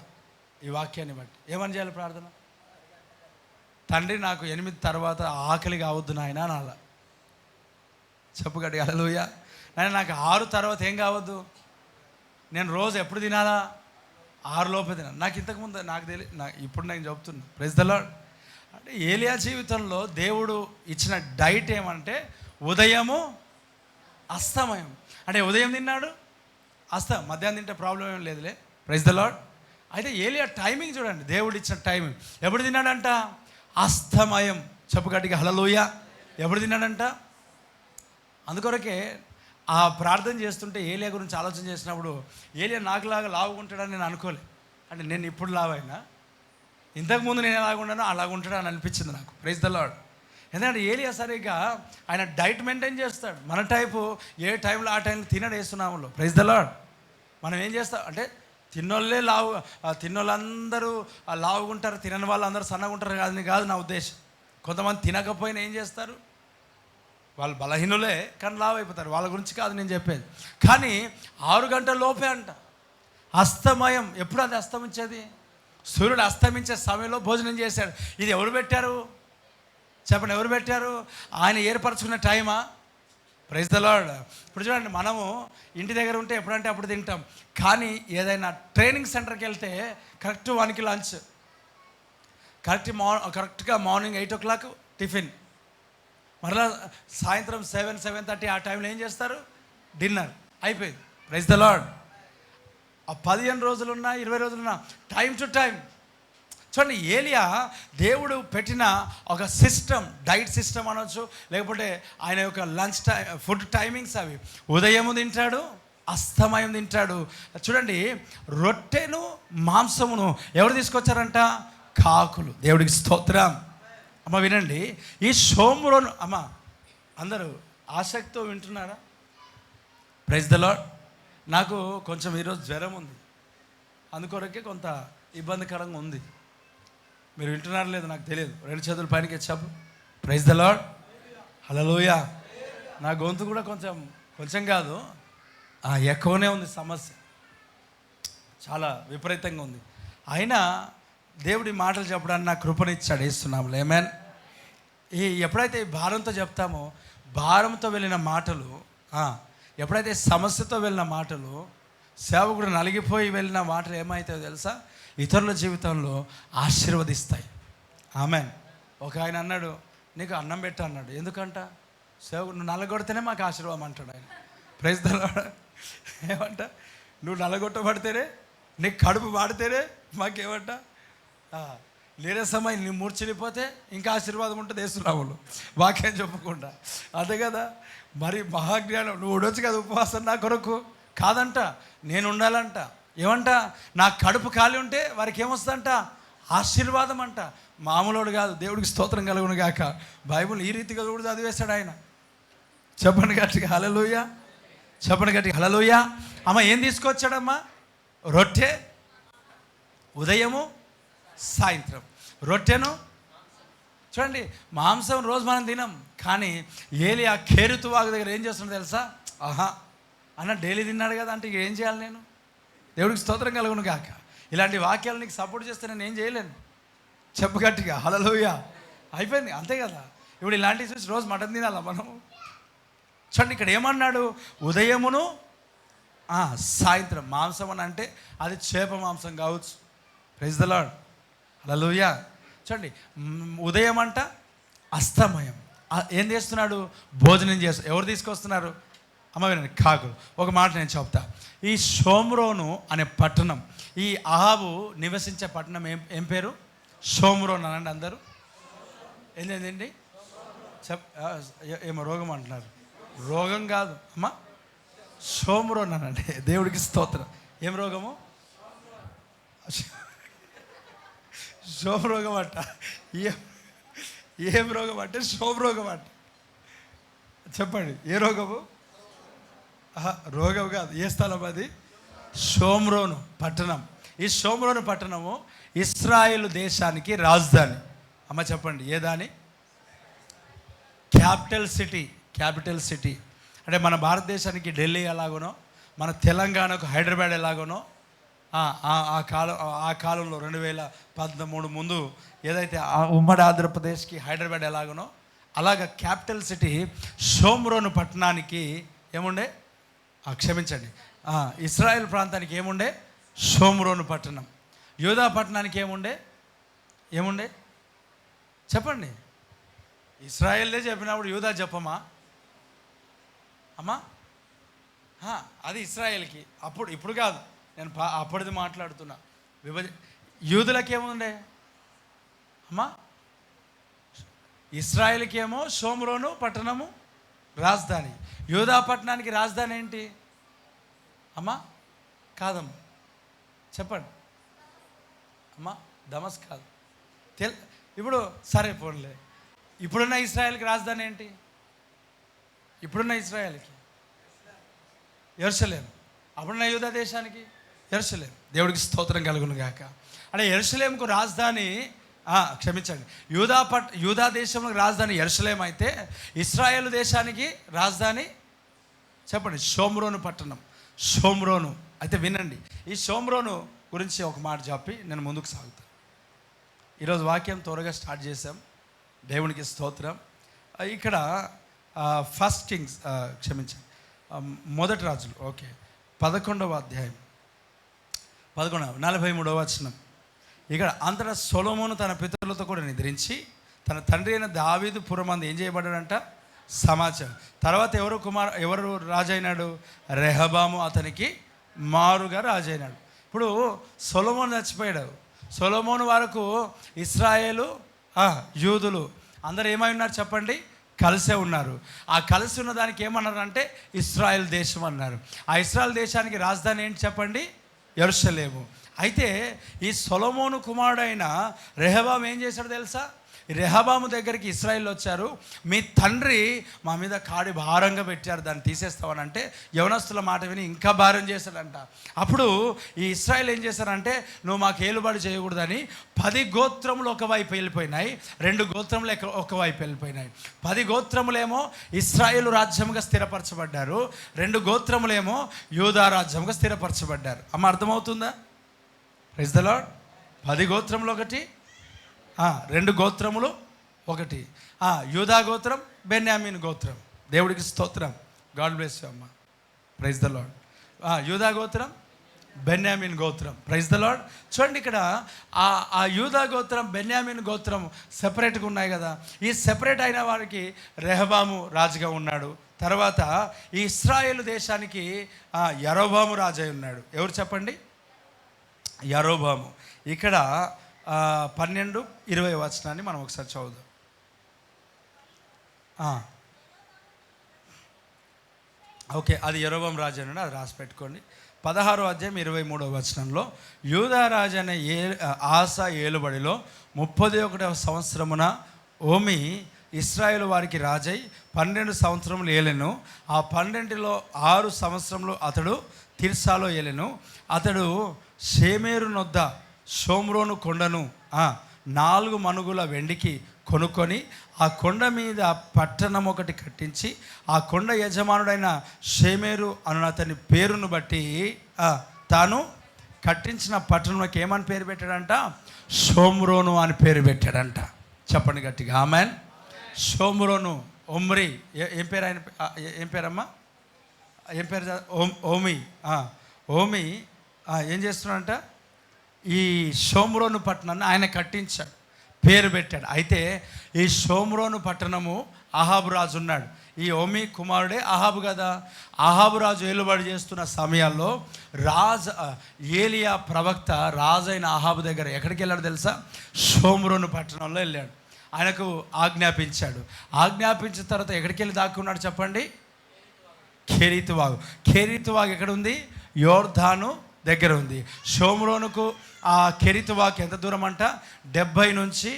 ఈ వాక్యాన్ని బట్టి ఏమని చేయాలి ప్రార్థన? తండ్రి, నాకు 8 తర్వాత ఆకలి కావద్దు నాయన అనాల. చెప్పు గట్టిగా హల్లెలూయా. నాయన, నాకు 6 తర్వాత ఏం కావద్దు? నేను రోజు ఎప్పుడు తినాలా? 6 లోపే తినాలి. నాకు ఇంతకుముందు నాకు ఇప్పుడు నేను చెప్తున్నా. Praise the lord. అంటే ఏలియా జీవితంలో దేవుడు ఇచ్చిన డైట్ ఏమంటే ఉదయము అస్తమయం. అంటే ఉదయం తిన్నాడు, మధ్యాహ్నం తింటే ప్రాబ్లం ఏం లేదులే. Praise the lord. అయితే ఏలియా టైమింగ్ చూడండి, దేవుడు ఇచ్చిన టైమింగ్. ఎప్పుడు తిన్నాడంట? అస్తమయం. చెప్పు గట్టిగా హల్లెలూయా. ఎప్పుడు తిన్నాడంట? అందుకొరకే ఆ ప్రార్థన చేస్తుంటే ఏలియా గురించి ఆలోచన చేసినప్పుడు, ఏలియా నాకులాగా లావుకుంటాడని నేను అనుకోలే. అంటే నేను ఇప్పుడు లావైనా, ఇంతకుముందు నేను ఎలాగుంటానో అలాగుంటాడని అనిపించింది నాకు. Praise the lord. ఎందుకంటే ఏలియా సరిగ్గా ఆయన డైట్ మెయింటైన్ చేస్తాడు. మన టైపు ఏ టైంలో ఆ టైంలో తినడు వేస్తున్నాములో. Praise the lord. మనం ఏం చేస్తాం అంటే తిన్నోళ్ళందరూ లావుగుంటారు, తినని వాళ్ళు అందరూ సన్నగా ఉంటారు కాదు నా ఉద్దేశం. కొంతమంది తినకపోయినా ఏం చేస్తారు? వాళ్ళు బలహీనులే కానీ లావు అయిపోతారు. వాళ్ళ గురించి కాదు నేను చెప్పేది. కానీ 6 గంటల లోపే అంట అస్తమయం. ఎప్పుడు అది అస్తమించేది? సూర్యుడు అస్తమించే సమయంలో భోజనం చేశాడు. ఇది ఎవరు పెట్టారు? చెప్పండి, ఎవరు పెట్టారు? ఆయన ఏర్పరచుకున్న టైమా? Praise the lord. ఇప్పుడు చూడండి, మనము ఇంటి దగ్గర ఉంటే ఎప్పుడంటే అప్పుడు తింటాం. కానీ ఏదైనా ట్రైనింగ్ సెంటర్కి వెళ్తే కరెక్ట్ 1కి లంచ్, కరెక్ట్గా మార్నింగ్ 8 o'clock టిఫిన్, మరలా సాయంత్రం 7-7:30 ఆ టైంలో ఏం చేస్తారు? డిన్నర్. అయిపోయింది. Praise the lord. ఆ 15 రోజులున్నా 20 రోజులున్నా టైం టు టైం. చూడండి, ఏలియా దేవుడు పెట్టిన ఒక సిస్టమ్, డైట్ సిస్టమ్ అనొచ్చు, లేకపోతే ఆయన యొక్క లంచ్ ఫుడ్ టైమింగ్స్ అవి. ఉదయము తింటాడు, అస్తమయం తింటాడు. చూడండి, రొట్టెను మాంసమును ఎవరు తీసుకొచ్చారంట? కాకులు. దేవుడికి స్తోత్రం. అమ్మ వినండి, ఈ షోమ్రోను, అమ్మ అందరూ ఆసక్తితో వింటున్నారా? Praise the lord. నాకు కొంచెం ఈరోజు జ్వరం ఉంది, అందుకొరకే కొంత ఇబ్బందికరంగా ఉంది. మీరు వింటున్నారో లేదో నాకు తెలియదు. 2 చేతుల పైనకి చెప్పు. Praise the Lord. హల్లెలూయా. నా గొంతు కూడా కొంచెం కాదు ఎక్కువనే ఉంది. సమస్య చాలా విపరీతంగా ఉంది. అయినా దేవుడి మాటలు చెప్పడానికి నాకు కృపనిచ్చాడు. ఇస్తున్నాము ఆమేన్. ఎప్పుడైతే భారంతో చెప్తామో, భారంతో వెళ్ళిన మాటలు, ఎప్పుడైతే సమస్యతో వెళ్ళిన మాటలు, సేవకుడు నలిగిపోయి వెళ్ళిన మాటలు ఏమవుతాయో తెలుసా? ఇతరుల జీవితంలో ఆశీర్వదిస్తాయి. ఆమేన్. ఒక ఆయన అన్నాడు, నీకు అన్నం పెట్టా అన్నాడు. ఎందుకంట? సేవకుడు నువ్వు నలగొడితేనే మాకు ఆశీర్వాదం అంటాడు ఆయన. Praise the lord. ఏమంట, నువ్వు నలగొట్టబడితేనే, నీకు కడుపు పాడితేనే మాకేమంట నీరసమై నీ మూర్ఛనిపోతే ఇంకా ఆశీర్వాదం ఉంటుంది యేసునామములో, వాక్యం చెప్పకుండా. అదే కదా మరి మహాజ్ఞానం. నువ్వు ఉండొచ్చు కదా ఉపవాసం నా కొరకు, కాదంట నేను ఉండాలంట. ఏమంట, నా కడుపు ఖాళీ ఉంటే వారికి ఏమొస్తుందంట, ఆశీర్వాదం అంట. మామూలుడు కాదు. దేవుడికి స్తోత్రం కలుగును గాక. బైబిల్ ఈ రీతిగా కూడా చదివేశాడు ఆయన. చెప్పండి గట్టిగా హల్లెలూయా, చెప్పండి గట్టిగా హల్లెలూయా. అమ్మ ఏం తీసుకొచ్చాడమ్మా? రొట్టె, ఉదయము సాయంత్రం. రొట్టెను చూడండి, మాంసం రోజు మనం తినం, కానీ ఏలి ఆ కేరుతువాగు దగ్గర ఏం చేస్తున్నాడు తెలుసా? అన్న డైలీ తిన్నాడు కదా అంటే ఏం చేయాలి నేను? దేవుడికి స్తోత్రం కలుగును గాక. ఇలాంటి వాక్యాలు నీకు సపోర్ట్ చేస్తే నేను ఏం చేయలేను. చెప్పు గట్టిగా హల్లెలూయా. అయిపోయింది, అంతే కదా. ఇప్పుడు ఇలాంటివి చూసి రోజు మటన్ తినాలా మనం? చూడండి ఇక్కడ ఏమన్నాడు, ఉదయమును సాయంత్రం. మాంసం అని అంటే అది చేప మాంసం కావచ్చు. Praise the Lord, hallelujah. చూడండి, ఉదయం అంట అస్తమయం. ఏం చేస్తున్నాడు? భోజనం చేస్తాడు. ఎవరు తీసుకొస్తున్నారు? అమ్మ వినండి, కాకులు. ఒక మాట నేను చెప్తా. ఈ షోమ్రోను అనే పట్టణం, ఈ అహాబు నివసించే పట్టణం ఏం పేరు? షోమ్రోన్ అనండి అందరూ. ఏంటండి ఏమో రోగం అంటున్నారు. రోగం కాదు అమ్మా, షోమ్రోన్ అనండి. దేవుడికి స్తోత్రం. ఏం రోగము? శోభరోగం అంట. ఏం రోగం అంటే శోభరోగం అంట. చెప్పండి, ఏ రోగము? రోగం కాదు. ఏ స్థలం అది? షోమ్రోను పట్టణం. ఈ షోమ్రోను పట్టణము ఇశ్రాయేలు దేశానికి రాజధాని. అమ్మ చెప్పండి, ఏ దాని? Capital city. క్యాపిటల్ సిటీ అంటే మన భారతదేశానికి ఢిల్లీ ఎలాగోనో, మన తెలంగాణకు హైదరాబాద్ ఎలాగోనో, ఆ కాలంలో 2013 ముందు ఏదైతే ఉమ్మడి ఆంధ్రప్రదేశ్కి హైదరాబాద్ ఎలాగనో అలాగ క్యాపిటల్ సిటీ షోమ్రోను పట్టణానికి ఏముండే? క్షమించండి, ఇశ్రాయేల్ ప్రాంతానికి ఏముండే? షోమ్రోను పట్టణం. యూదా పట్టణానికి ఏముండే చెప్పండి. ఇశ్రాయేల్దే చెప్పినప్పుడు యూదా చెప్పమా అమ్మా? అది ఇశ్రాయేల్కి అప్పుడు, ఇప్పుడు కాదు, నేను అప్పటిది మాట్లాడుతున్నా. యూదులకి ఏముండే అమ్మా? ఇశ్రాయేల్కేమో షోమ్రోను పట్టణము రాజధాని. యూదా పట్టణానికి రాజధాని ఏంటి అమ్మా? కాదమ్మా, చెప్పండి అమ్మా. దమస్క్ కాదు. ఇప్పుడు సరే పోన్లే, ఇప్పుడున్న ఇశ్రాయేల్కి రాజధాని ఏంటి? ఇప్పుడున్న ఇశ్రాయేల్కి యెరూషలేము. అప్పుడున్న యూదా దేశానికి యెరూషలేము. దేవుడికి స్తోత్రం కలుగును గాక. అంటే యెరూషలేముకు రాజధాని, క్షమించండి, యూదా దేశంలో రాజధాని యెరూషలేము అయితే ఇశ్రాయేలు దేశానికి రాజధాని చెప్పండి షోమ్రోను పట్టణం. షోమ్రోను. అయితే వినండి, ఈ షోమ్రోను గురించి ఒక మాట చెప్పి నేను ముందుకు సాగుతాను. ఈరోజు వాక్యం త్వరగా స్టార్ట్ చేశాం. దేవునికి స్తోత్రం. ఇక్కడ ఫస్ట్ కింగ్స్, క్షమించండి, మొదటి రాజులు, ఓకే, 11వ అధ్యాయం 43వ వచనం. ఇక్కడ అంతటా సొలొమోను తన పితరులతో కూడా నిద్రించి తన తండ్రి అయిన దావీదు పురమందు ఏం చేయబడ్డాడంట? సమాచారం. తర్వాత ఎవరు రాజైనాడు? రెహబాము అతనికి మారుగా రాజైనాడు. ఇప్పుడు సొలొమోను చచ్చిపోయాడు. సొలొమోను వరకు ఇశ్రాయేలు యూదులు అందరూ ఏమై ఉన్నారు చెప్పండి? కలిసే ఉన్నారు. ఆ కలిసి ఉన్న దానికి ఏమన్నారు అంటే ఇశ్రాయేల్ దేశం అన్నారు. ఆ ఇశ్రాయేల్ దేశానికి రాజధాని ఏంటి చెప్పండి? యెరూషలేము. అయితే ఈ సొలొమోను కుమారుడైన రెహబాము ఏం చేశాడు తెలుసా? రెహబాము దగ్గరికి ఇశ్రాయేల్ వచ్చారు. మీ తండ్రి మా మీద కాడి భారంగా పెట్టారు, దాన్ని తీసేస్తామని అంటే యవనస్తుల మాట విని ఇంకా భారం చేశాడంట. అప్పుడు ఈ ఇశ్రాయేల్ ఏం చేశారంటే నువ్వు మాకు ఏలుబడి చేయకూడదని 10 గోత్రములు ఒకవైపు వెళ్ళిపోయినాయి, 2 గోత్రములు ఒకవైపు వెళ్ళిపోయినాయి. 10 గోత్రములేమో ఇశ్రాయేలు రాజ్యముగా స్థిరపరచబడ్డారు, 2 గోత్రములేమో యూదా రాజ్యముగా స్థిరపరచబడ్డారు. అమ్మ అర్థమవుతుందా? Praise the lord. 10 గోత్రములు ఒకటి, 2 గోత్రములు ఒకటి. యూదా గోత్రం, బెన్యామీన్ గోత్రం. దేవుడికి స్తోత్రం. గాడ్ బ్లెస్ యు అమ్మ. Praise the lord. యూదా గోత్రం, బెన్యామీన్ గోత్రం. Praise the lord. చూడండి ఇక్కడ ఆ యూదా గోత్రం, బెన్యామీన్ గోత్రం సెపరేట్గా ఉన్నాయి కదా. ఈ సెపరేట్ అయిన వారికి రెహబాము రాజుగా ఉన్నాడు. తర్వాత ఈ ఇశ్రాయేలు దేశానికి యరొబాము రాజు అయి ఉన్నాడు. ఎవరు చెప్పండి? యరొబాము. ఇక్కడ 12-20 వచనాన్ని మనం ఒకసారి చదువుదాం. ఓకే, అది యరొబాము రాజు అని అది రాసి పెట్టుకోండి. 16వ అధ్యాయం 23వ వచనంలో, యూదా రాజు అనే ఆసా ఏలుబడిలో 31వ సంవత్సరమున ఓమి ఇశ్రాయేలు వారికి రాజై 12 సంవత్సరములు ఏలెను. ఆ 12లో 6 సంవత్సరములు అతడు తిర్సాలో ఏలెను. అతడు షేమేరు నొద్ద షోమ్రోను కొండను 4 మణుగుల వెండికి కొనుక్కొని ఆ కొండ మీద పట్టణం ఒకటి కట్టించి ఆ కొండ యజమానుడైన షేమేరు అను అతని పేరును బట్టి తాను కట్టించిన పట్టణంకి ఏమని పేరు పెట్టాడంట? షోమ్రోను అని పేరు పెట్టాడంట. చెప్పండి గట్టిగా ఆమెన్. షోమ్రోను. ఒమ్రి ఏం పేరు? ఆయన ఏం పేరమ్మా? ఏం పేరు? ఓమి. ఓమి ఏం చేస్తున్నాడంట? ఈ షోమ్రోను పట్టణాన్ని ఆయన కట్టించాడు, పేరు పెట్టాడు. అయితే ఈ షోమ్రోను పట్టణము అహాబు రాజు ఉన్నాడు. ఈ ఓమి కుమారుడే అహాబు కదా. అహాబు రాజు ఏలుబడి చేస్తున్న సమయాల్లో ఏలియా ప్రవక్త రాజైన అహాబు దగ్గర ఎక్కడికి వెళ్ళాడు తెలుసా? షోమ్రోను పట్టణంలో వెళ్ళాడు. ఆయనకు ఆజ్ఞాపించాడు. ఆజ్ఞాపించిన తర్వాత ఎక్కడికి వెళ్ళి దాక్కున్నాడు చెప్పండి? కెరీతు వాగు. కెరీతు వాగు ఎక్కడ ఉంది? యోర్దాను దగ్గర ఉంది. షోమ్రోనుకు ఆ కెరీతు వాగు ఎంత దూరం అంట? 40 నుంచి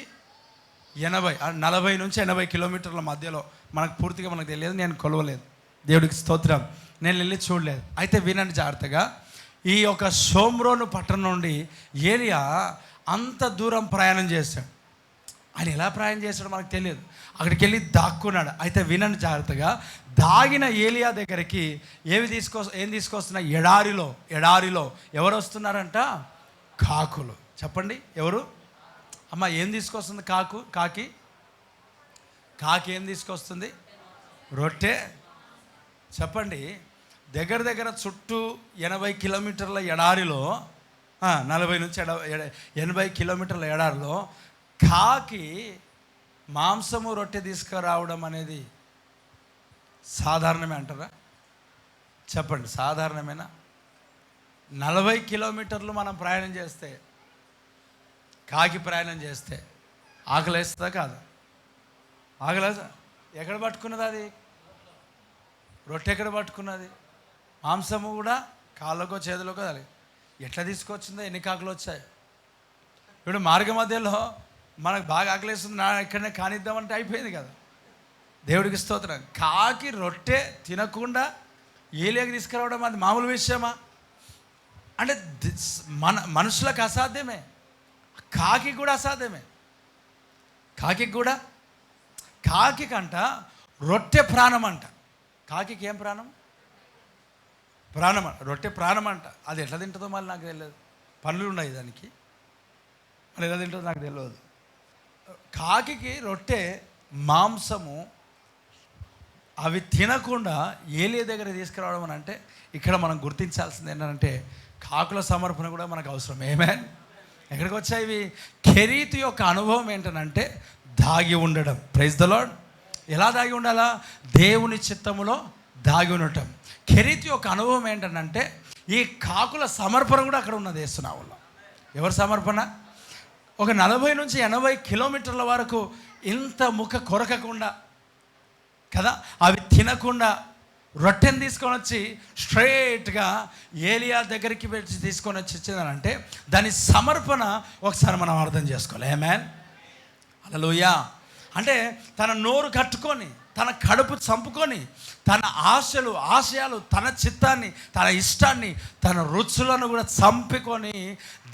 80 కిలోమీటర్ల మధ్యలో. మనకు పూర్తిగా మనకు తెలియదు, నేను కొలవలేదు, దేవుడికి స్తోత్రం, నేను వెళ్ళి చూడలేదు. అయితే వినండి జాగ్రత్తగా. ఈ యొక్క షోమ్రోను పట్టణం నుండి ఏలియా అంత దూరం ప్రయాణం చేశాడు. ఆయన ఎలా ప్రయాణం చేశాడో మనకు తెలియదు. అక్కడికి వెళ్ళి దాక్కున్నాడు. అయితే వినండి జాగ్రత్తగా. దాగిన ఏలియా దగ్గరికి ఏం తీసుకొస్తున్నా? ఎడారిలో ఎవరు వస్తున్నారంట? కాకులు. చెప్పండి ఎవరు? అమ్మ ఏం తీసుకొస్తుంది? కాకి ఏం తీసుకొస్తుంది? రొట్టె. చెప్పండి. దగ్గర చుట్టూ 80 కిలోమీటర్ల ఎడారిలో, 40 నుంచి 80 కిలోమీటర్ల ఎడారిలో కాకి మాంసము రొట్టె తీసుకురావడం అనేది సాధారణమే అంటారా? చెప్పండి, సాధారణమేనా? 40 కిలోమీటర్లు మనం ప్రయాణం చేస్తే, కాకి ప్రయాణం చేస్తే ఆకలేస్తుందా కాదు? ఆకలేదా? ఎక్కడ పట్టుకున్నది అది? రొట్టె ఎక్కడ పట్టుకున్నది? మాంసము కూడా కాళ్ళకో చేతులకో అది ఎట్లా తీసుకొచ్చిందో? ఎన్ని కాకులు వచ్చాయి? ఇప్పుడు మార్గ మధ్యలో మనకు బాగా ఆకలేస్తుంది, ఇక్కడనే కానిద్దామంటే అయిపోయింది కదా. దేవుడికి స్తోత్రం. కాకి రొట్టె తినకుండా ఏలియాకి తీసుకురావడం అది మామూలు విషయమా? అంటే మనుషులకు అసాధ్యమే, కాకి కూడా అసాధ్యమే. కాకి కంట రొట్టె ప్రాణం అంట. కాకి ఏం ప్రాణం? ప్రాణం. రొట్టె ప్రాణం అంట. అది ఎట్లా తింటుందో మళ్ళీ నాకు తెలియదు. పనులు ఉన్నాయి దానికి, మరి ఎలా తింటుందో నాకు తెలియదు. కాకి రొట్టె మాంసము అవి తినకుండా ఏలియా దగ్గర తీసుకురావడం అని అంటే, ఇక్కడ మనం గుర్తించాల్సింది ఏంటంటే కాకుల సమర్పణ కూడా మనకు అవసరం. ఆమేన్. ఎక్కడికి వచ్చాయి ఇవి? కెరీతు యొక్క అనుభవం ఏంటనంటే దాగి ఉండడం. Praise the lord. ఎలా దాగి ఉండాలా? దేవుని చిత్తములో దాగి ఉండటం. కెరీతు యొక్క అనుభవం ఏంటనంటే ఈ కాకుల సమర్పణ కూడా అక్కడ ఉన్నది యేసునామములో. ఎవరి సమర్పణ? ఒక 40 నుంచి 80 కిలోమీటర్ల వరకు ఇంత ముఖ కొరకకుండా కదా, అవి తినకుండా రొట్టెని తీసుకొని వచ్చి స్ట్రైట్గా ఏలియా దగ్గరికి పెట్టి తీసుకొని వచ్చి ఇచ్చిందనంటే దాని సమర్పణ ఒకసారి మనం అర్థం చేసుకోవాలి. ఆమేన్. హల్లెలూయా. అంటే తన నోరు కట్టుకొని, తన కడుపు చంపుకొని, తన ఆశయాలు, తన చిత్తాన్ని, తన ఇష్టాన్ని, తన రుచులను కూడా చంపుకొని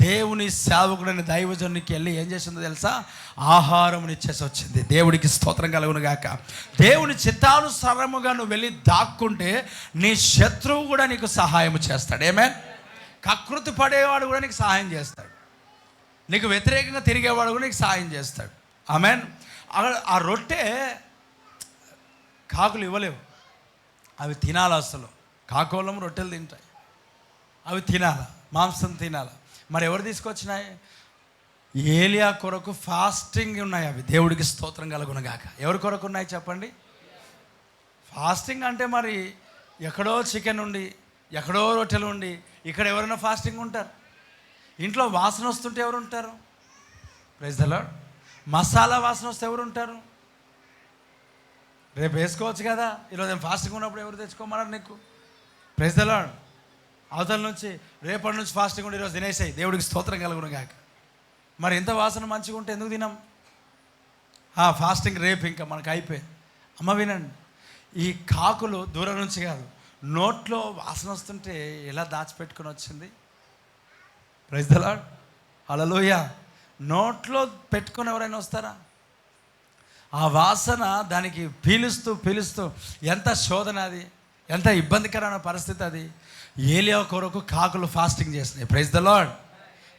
దేవుని సేవకుడని దైవజనునికి వెళ్ళి ఏం చేసిందో తెలుసా? ఆహారముని ఇచ్చేసి వచ్చింది. దేవుడికి స్తోత్రం కలుగును గాక. దేవుని చిత్తానుసారముగా నువ్వు వెళ్ళి దాక్కుంటే నీ శత్రువు కూడా నీకు సహాయం చేస్తాడు. ఆమేన్. కకృతి పడేవాడు కూడా నీకు సహాయం చేస్తాడు. నీకు వ్యతిరేకంగా తిరిగేవాడు కూడా నీకు సహాయం చేస్తాడు. ఆమేన్. ఆ రొట్టె కాకులు ఇవ్వలేవు, అవి తినాలి. అసలు కాకోలం రొట్టెలు తింటాయి, అవి తినాలి, మాంసం తినాలి. మరి ఎవరు తీసుకొచ్చినాయి? ఏలియా కొరకు ఫాస్టింగ్ ఉన్నాయి అవి. దేవుడికి స్తోత్రం కలుగును గాక. ఎవరి కొరకు ఉన్నాయి చెప్పండి? ఫాస్టింగ్ అంటే మరి ఎక్కడో చికెన్ ఉండి, ఎక్కడో రొట్టెలు ఉండి, ఇక్కడ ఎవరైనా ఫాస్టింగ్ ఉంటారు? ఇంట్లో వాసన వస్తుంటే ఎవరు ఉంటారు? Praise the lord. మసాలా వాసన వస్తే ఎవరు ఉంటారు? రేపు వేసుకోవచ్చు కదా. ఈరోజు నేను ఫాస్టింగ్ ఉన్నప్పుడు ఎవరు తెచ్చుకోమన్నారు నీకు? Praise the Lord. అవతల నుంచి రేపటి నుంచి ఫాస్టింగ్ ఉండి ఈరోజు తినేసాయి, దేవుడికి స్తోత్రం కలుగును గాక. మరి ఎంత వాసన మంచిగా ఉంటే ఎందుకు తినాం? ఫాస్టింగ్ రేపు ఇంకా మనకు అయిపోయింది. అమ్మ వినండి, ఈ కాకులు దూరం నుంచి కాదు, నోట్లో వాసన వస్తుంటే ఎలా దాచిపెట్టుకుని వచ్చింది? Praise the Lord. హల్లెలూయా. నోట్లో పెట్టుకొని ఎవరైనా వస్తారా? ఆ వాసన దానికి పీలుస్తూ పీలుస్తూ ఎంత శోధన అది, ఎంత ఇబ్బందికరమైన పరిస్థితి అది. ఏలియా కొరకు కాకులు ఫాస్టింగ్ చేస్తున్నాయి. Praise the lord.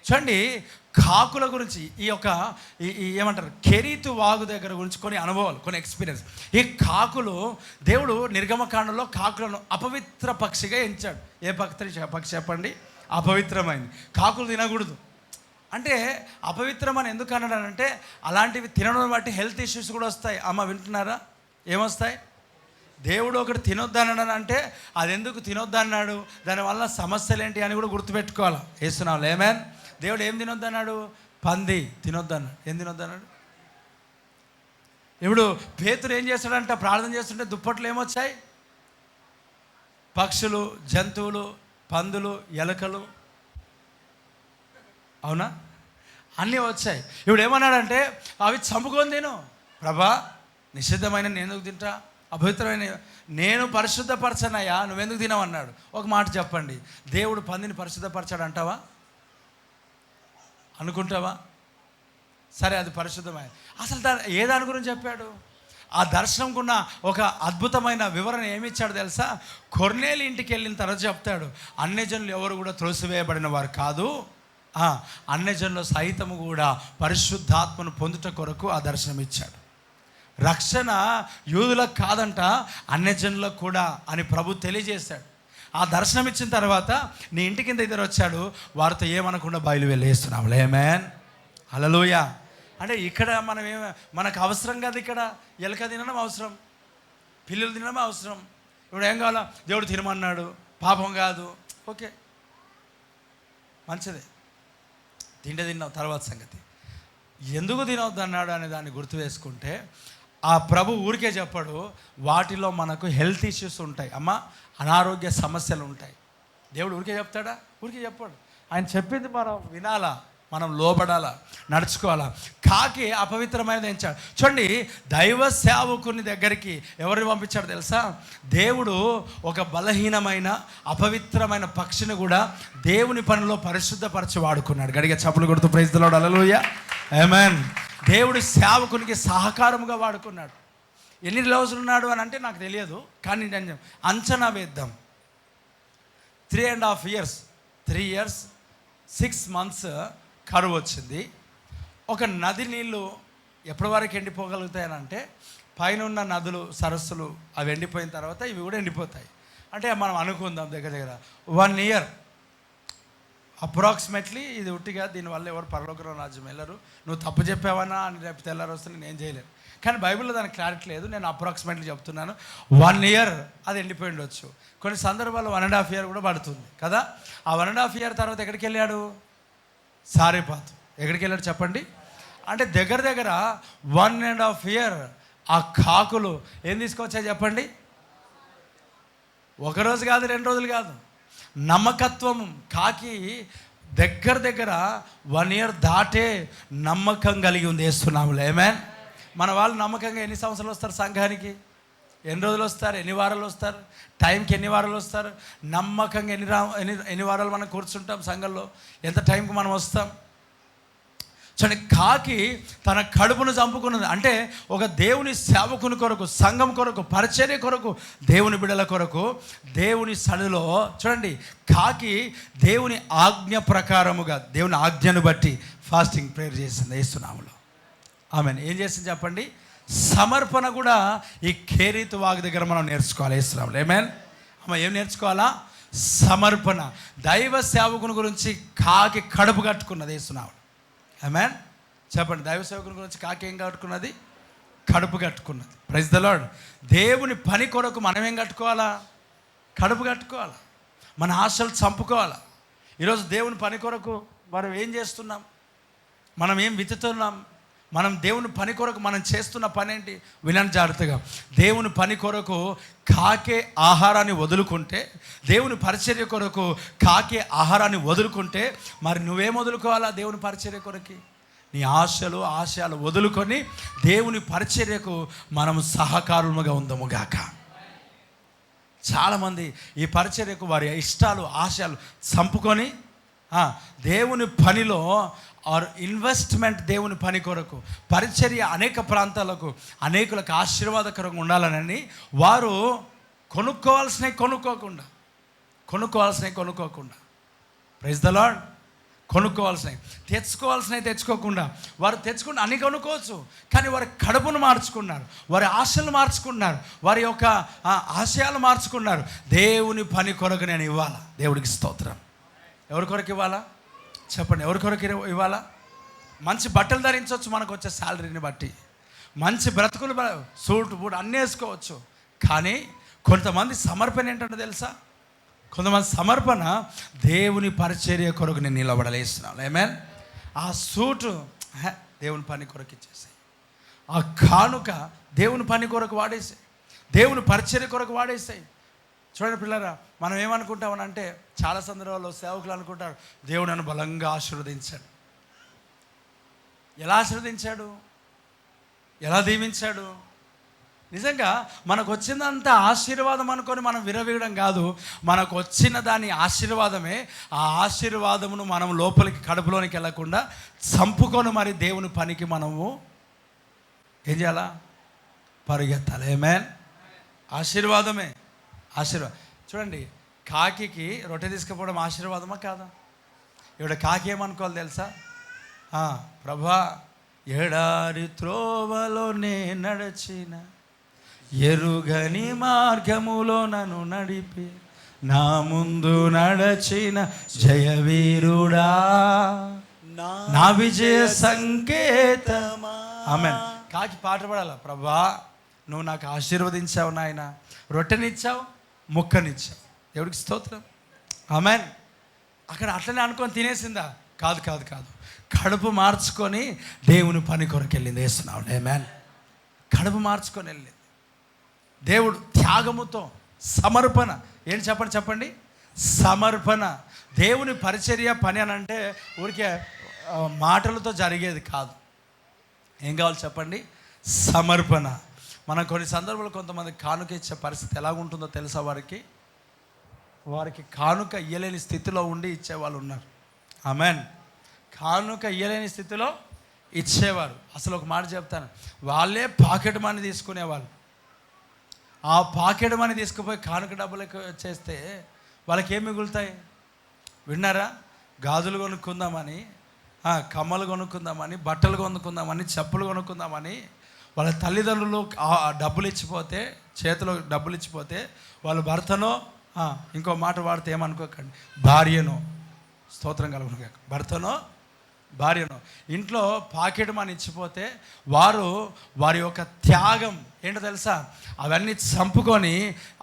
చూడండి, కాకుల గురించి ఈ యొక్క ఏమంటారు, కెరీతు వాగు దగ్గర గురించి కొన్ని అనుభవాలు, కొన్ని ఎక్స్పీరియన్స్. ఈ కాకులు, దేవుడు నిర్గమకాండంలో కాకులను అపవిత్ర పక్షిగా ఎంచాడు. ఏ పక్షి చెప్పండి? అపవిత్రమైంది. కాకులు తినకూడదు అంటే అపవిత్రం అని ఎందుకు అన్నాడంటే, అలాంటివి తినడం బట్టి హెల్త్ ఇష్యూస్ కూడా వస్తాయి. అమ్మ వింటున్నారా? ఏమొస్తాయి? దేవుడు ఒకటి తినొద్దన్నాడు అంటే అది ఎందుకు తినొద్దన్నాడు, దానివల్ల సమస్యలు ఏంటి అని కూడా గుర్తుపెట్టుకోవాలి. వేస్తున్నాం లేమేన్. దేవుడు ఏం తినొద్దన్నాడు? పంది తినొద్దన్నాడు. ఏం తినొద్దన్నాడు? ఇప్పుడు పేతురు ఏం చేస్తాడంట, ప్రార్థన చేస్తుంటే దుప్పట్లు ఏమొచ్చాయి? పక్షులు, జంతువులు, పందులు, ఎలకలు, అవునా, అన్నీ వచ్చాయి. ఇప్పుడు ఏమన్నాడంటే అవి చంపుకొని తిను. ప్రభా, నిషిద్ధమైన నేను ఎందుకు తింటా? అపవిత్రమైన నేను పరిశుద్ధపరచనయ్యా, నువ్వెందుకు తినవన్నాడు. ఒక మాట చెప్పండి, దేవుడు పందిని పరిశుద్ధపరచాడు అంటావా? అనుకుంటావా? సరే, అది పరిశుద్ధమైన. అసలు ఏ దాని గురించి చెప్పాడు? ఆ దర్శనంకున్న ఒక అద్భుతమైన వివరణ ఏమిచ్చాడు తెలుసా? కొర్నేలి ఇంటికి వెళ్ళిన తర్వాత చెప్తాడు, అన్యజనులు ఎవరు కూడా త్రోసివేయబడిన వారు కాదు, అన్యజనుల సైతము కూడా పరిశుద్ధాత్మను పొందుట కొరకు ఆ దర్శనం ఇచ్చాడు. రక్షణ యూదులకు కాదంట, అన్యజనులకు కూడా అని ప్రభు తెలియజేశాడు. ఆ దర్శనం ఇచ్చిన తర్వాత నీ ఇంటి కింద ఇద్దరు వచ్చాడు, వారితో ఏమనకుండా బయలు వెళ్ళేస్తున్నాం. ఆమేన్. హల్లెలూయా. అంటే ఇక్కడ మనం మనకు అవసరం కాదు. ఇక్కడ ఎలక తినడం అవసరం, పిల్లలు తినడం అవసరం. ఇప్పుడు ఏం కావాలా? దేవుడు తినమన్నాడు, పాపం కాదు, ఓకే మంచిదే, తిన్నావు, తర్వాత సంగతి. ఎందుకు తినవద్దు అన్నాడు అనే దాన్ని గుర్తు వేసుకుంటే ఆ ప్రభు ఊరికే చెప్పాడు, వాటిలో మనకు హెల్త్ ఇష్యూస్ ఉంటాయి, అమ్మ అనారోగ్య సమస్యలు ఉంటాయి. దేవుడు ఊరికే చెప్తాడా? ఊరికే చెప్పాడు. ఆయన చెప్పింది మనం వినాలా, మనం లోబడాలా, నడుచుకోవాలా. కాకి అపవిత్రమైనది ఎంచాడు. చూడండి, దైవ సేవకుని దగ్గరికి ఎవరిని పంపించాడు తెలుసా? దేవుడు ఒక బలహీనమైన అపవిత్రమైన పక్షిని కూడా దేవుని పనిలో పరిశుద్ధపరిచి వాడుకున్నాడు. గడిగా చప్పులు కొడుతూ ప్రైజ్ ది లార్డ్. హల్లెలూయా. ఆమేన్. దేవుడి సేవకునికి సహకారముగా వాడుకున్నాడు. ఎన్ని రోజులు ఉన్నాడు అని అంటే నాకు తెలియదు, కానీ నేను అంచనా వేద్దాం. 3.5 years, 3 years 6 months కరువు వచ్చింది. ఒక నది నీళ్ళు ఎప్పటి వరకు ఎండిపోగలుగుతాయని అంటే, పైన ఉన్న నదులు, సరస్సులు అవి ఎండిపోయిన తర్వాత ఇవి కూడా ఎండిపోతాయి. అంటే మనం అనుకుందాం దగ్గర 1 year అప్రాక్సిమేట్లీ. ఇది ఉట్టిగా దీనివల్ల ఎవరు పరలోక రాజ్యం వెళ్ళరు, నువ్వు తప్పు చెప్పావన్నా అని రేపు తెల్లారు వస్తే నేను చేయలేను. కానీ బైబిల్లో దానికి క్లారిటీ లేదు, నేను అప్రాక్సిమేట్లీ చెప్తున్నాను. 1 year అది ఎండిపోయి ఉండొచ్చు. కొన్ని సందర్భాల్లో 1.5 year కూడా పడుతుంది కదా. ఆ 1.5 year తర్వాత ఎక్కడికి వెళ్ళాడు? సారేపాతు. ఎక్కడికి వెళ్ళాడు చెప్పండి? అంటే దగ్గర 1.5 year ఆ కాకులు ఏం తీసుకొచ్చాయి చెప్పండి? ఒకరోజు కాదు, 2 రోజులు కాదు. నమ్మకత్వం. కాకి దగ్గర 1 year దాటే నమ్మకం కలిగి ఉంది. వేస్తున్నాములే. ఆమేన్. మన వాళ్ళు నమ్మకంగా ఎన్ని సంవత్సరాలు వస్తారు సంఘానికి? ఎన్ని రోజులు వస్తారు? ఎన్ని వారాలు వస్తారు? టైంకి ఎన్ని వారాలు వస్తారు? నమ్మకంగా ఎన్ని వారాలు మనం కూర్చుంటాం సంఘంలో? ఎంత టైంకి మనం వస్తాం? చూడండి, కాకి తన కడుపును చంపుకున్నది. అంటే ఒక దేవుని సేవకుని కొరకు, సంఘం కొరకు, పరిచర్య కొరకు, దేవుని బిడ్డల కొరకు, దేవుని సన్నిధిలో చూడండి, కాకి దేవుని ఆజ్ఞ ప్రకారముగా, దేవుని ఆజ్ఞను బట్టి ఫాస్టింగ్ ప్రేయర్ చేసింది. యేసునామములో ఆమేన్. ఏం చేసింది చెప్పండి? సమర్పణ కూడా ఈ కెరీతు వాగు దగ్గర మనం నేర్చుకోవాలి. యేసునామములో ఆమేన్. అమ్మ ఏం నేర్చుకోవాలా? సమర్పణ. దైవ సేవకుని గురించి కాకి కడుపు కట్టుకున్నది. యేసునామములో ఆమేన్. చెప్పండి, దైవ సేవకుని గురించి కాకి ఏం కట్టుకున్నది? కడుపు కట్టుకున్నది. Praise the lord. దేవుని పని కొరకు మనం ఏం కట్టుకోవాలా? కడుపు కట్టుకోవాలా, మన ఆశలు చంపుకోవాలా. ఈరోజు దేవుని పని కొరకు మనం ఏం చేస్తున్నాం? మనం ఏం విత్తుతున్నాం? మనం దేవుని పని కొరకు మనం చేస్తున్న పని ఏంటి? వినండి జాగ్రత్తగా. దేవుని పని కొరకు కాకే ఆహారాన్ని వదులుకుంటే, దేవుని పరిచర్య కొరకు కాకే ఆహారాన్ని వదులుకుంటే, మరి నువ్వేం వదులుకోవాలా? దేవుని పరిచర్య కొరకి నీ ఆశయాలు వదులుకొని దేవుని పరిచర్యకు మనము సహకారులుగా ఉందము గాక. చాలామంది ఈ పరిచర్యకు వారి ఇష్టాలు ఆశయాలు చంపుకొని దేవుని పనిలో ఆర్ ఇన్వెస్ట్మెంట్, దేవుని పని కొరకు పరిచర్య అనేక ప్రాంతాలకు అనేకులకు ఆశీర్వాదకరంగా ఉండాలని వారు కొనుక్కోవాల్సినవి కొనుక్కోకుండా ప్రైజ్ ద లార్డ్, కొనుక్కోవాల్సినవి తెచ్చుకోకుండా వారు తెచ్చుకుని అన్ని కొనుక్కోవచ్చు, కానీ వారి కడుపును మార్చుకున్నారు, వారి ఆశలు మార్చుకున్నారు, వారి యొక్క ఆశయాలు మార్చుకున్నారు. దేవుని పని కొరకు నేను ఇవ్వాలా. దేవుడికి స్తోత్రం. ఎవరి కొరకు ఇవ్వాలా చెప్పండి? ఎవరి కొరకు ఇవ్వాలా? మంచి బట్టలు ధరించవచ్చు మనకు వచ్చే శాలరీని బట్టి, మంచి బ్రతుకులు సూట్ బూట్ అన్నీ వేసుకోవచ్చు. కానీ కొంతమంది సమర్పణ ఏంటంటే తెలుసా? కొంతమంది సమర్పణ దేవుని పరిచర్య కొరకు నేను నిలబడలేస్తున్నాను. ఆమేన్. ఆ సూటు దేవుని పని కొరకు ఇచ్చేసాయి, ఆ కానుక దేవుని పని కొరకు వాడేసాయి, దేవుని పరిచర్య కొరకు వాడేసాయి. చూడండి పిల్లరా, మనం ఏమనుకుంటామనంటే చాలా సందర్భాల్లో సేవకులు అనుకుంటారు, దేవుడు నన్ను బలంగా ఆశీర్వదించాడు. ఎలా ఆశీర్వదించాడు? ఎలా దీవించాడు? నిజంగా మనకు వచ్చిందంతా ఆశీర్వాదం అనుకొని మనం విరవీయడం కాదు. మనకు వచ్చిన దాని ఆశీర్వాదమే. ఆ ఆశీర్వాదమును మనం లోపలికి కడుపులోనికి వెళ్ళకుండా చంపుకొని మరి దేవుని పనికి మనము ఏం చేయాలా? పరిగెత్తాలి. ఆమేన్. ఆశీర్వాదమే ఆశీర్వాదం. చూడండి, కాకి రొట్టె తీసుకుపోవడం ఆశీర్వాదమా కాదా? ఇక్కడ కాకి ఏమనుకోవాలి తెలుసా? ప్రభా, ఎడారి త్రోవలో నే నడచిన, ఎరుగని మార్గములో నన్ను నడిపి, నా ముందు నడచిన జయవీరుడా, నా విజయ సంకేతమా. ఆమేన్. కాకి పాట పాడాల, ప్రభా నువ్వు నాకు ఆశీర్వదించావు నాయన, రొట్టెనిచ్చావు, ముక్కనిచ్చావు. దేవుడికి స్తోత్రం. ఆమేన్. అక్కడ అట్లనే అనుకొని తినేసిందా? కాదు. కడుపు మార్చుకొని దేవుని పని కొరకు వెళ్ళింది. వేస్తున్నావు. ఆమేన్. కడుపు మార్చుకొని వెళ్ళింది. దేవుడు త్యాగముతో సమర్పణ ఏంటి చెప్పండి? సమర్పణ. దేవుని పరిచర్య పని అని అంటే ఊరికే మాటలతో జరిగేది కాదు. ఏం కావాలి చెప్పండి? సమర్పణ. మనం కొన్ని సందర్భాలు కొంతమంది కానుక ఇచ్చే పరిస్థితి ఎలాగుంటుందో తెలుసా? వారికి కానుక ఇయ్యలేని స్థితిలో ఉండి ఇచ్చేవాళ్ళు ఉన్నారు. ఆమేన్. కానుక ఇయ్యలేని స్థితిలో ఇచ్చేవారు. అసలు ఒక మాట చెప్తాను, వాళ్ళే పాకెట్ మనీ తీసుకునేవాళ్ళు. ఆ పాకెట్ మనీ తీసుకుపోయి కానుక డబ్బులకు చేస్తే వాళ్ళకి ఏం మిగులుతాయి? విన్నారా? గాజులు కొనుక్కుందామని, కమ్మలు కొనుక్కుందామని, బట్టలు కొనుక్కుందామని, చెప్పులు కొనుక్కుందామని వాళ్ళ తల్లిదండ్రులు డబ్బులు ఇచ్చిపోతే, చేతిలో డబ్బులు ఇచ్చిపోతే, వాళ్ళ భర్తనో ఇంకో మాట వాడితే ఏమనుకోకండి, భార్యనో, స్తోత్రం కలుగును, భర్తనో భార్యనో ఇంట్లో పాకెట్ మనీ ఇచ్చిపోతే వారి యొక్క త్యాగం ఏంటో తెలుసా? అవన్నీ చంపుకొని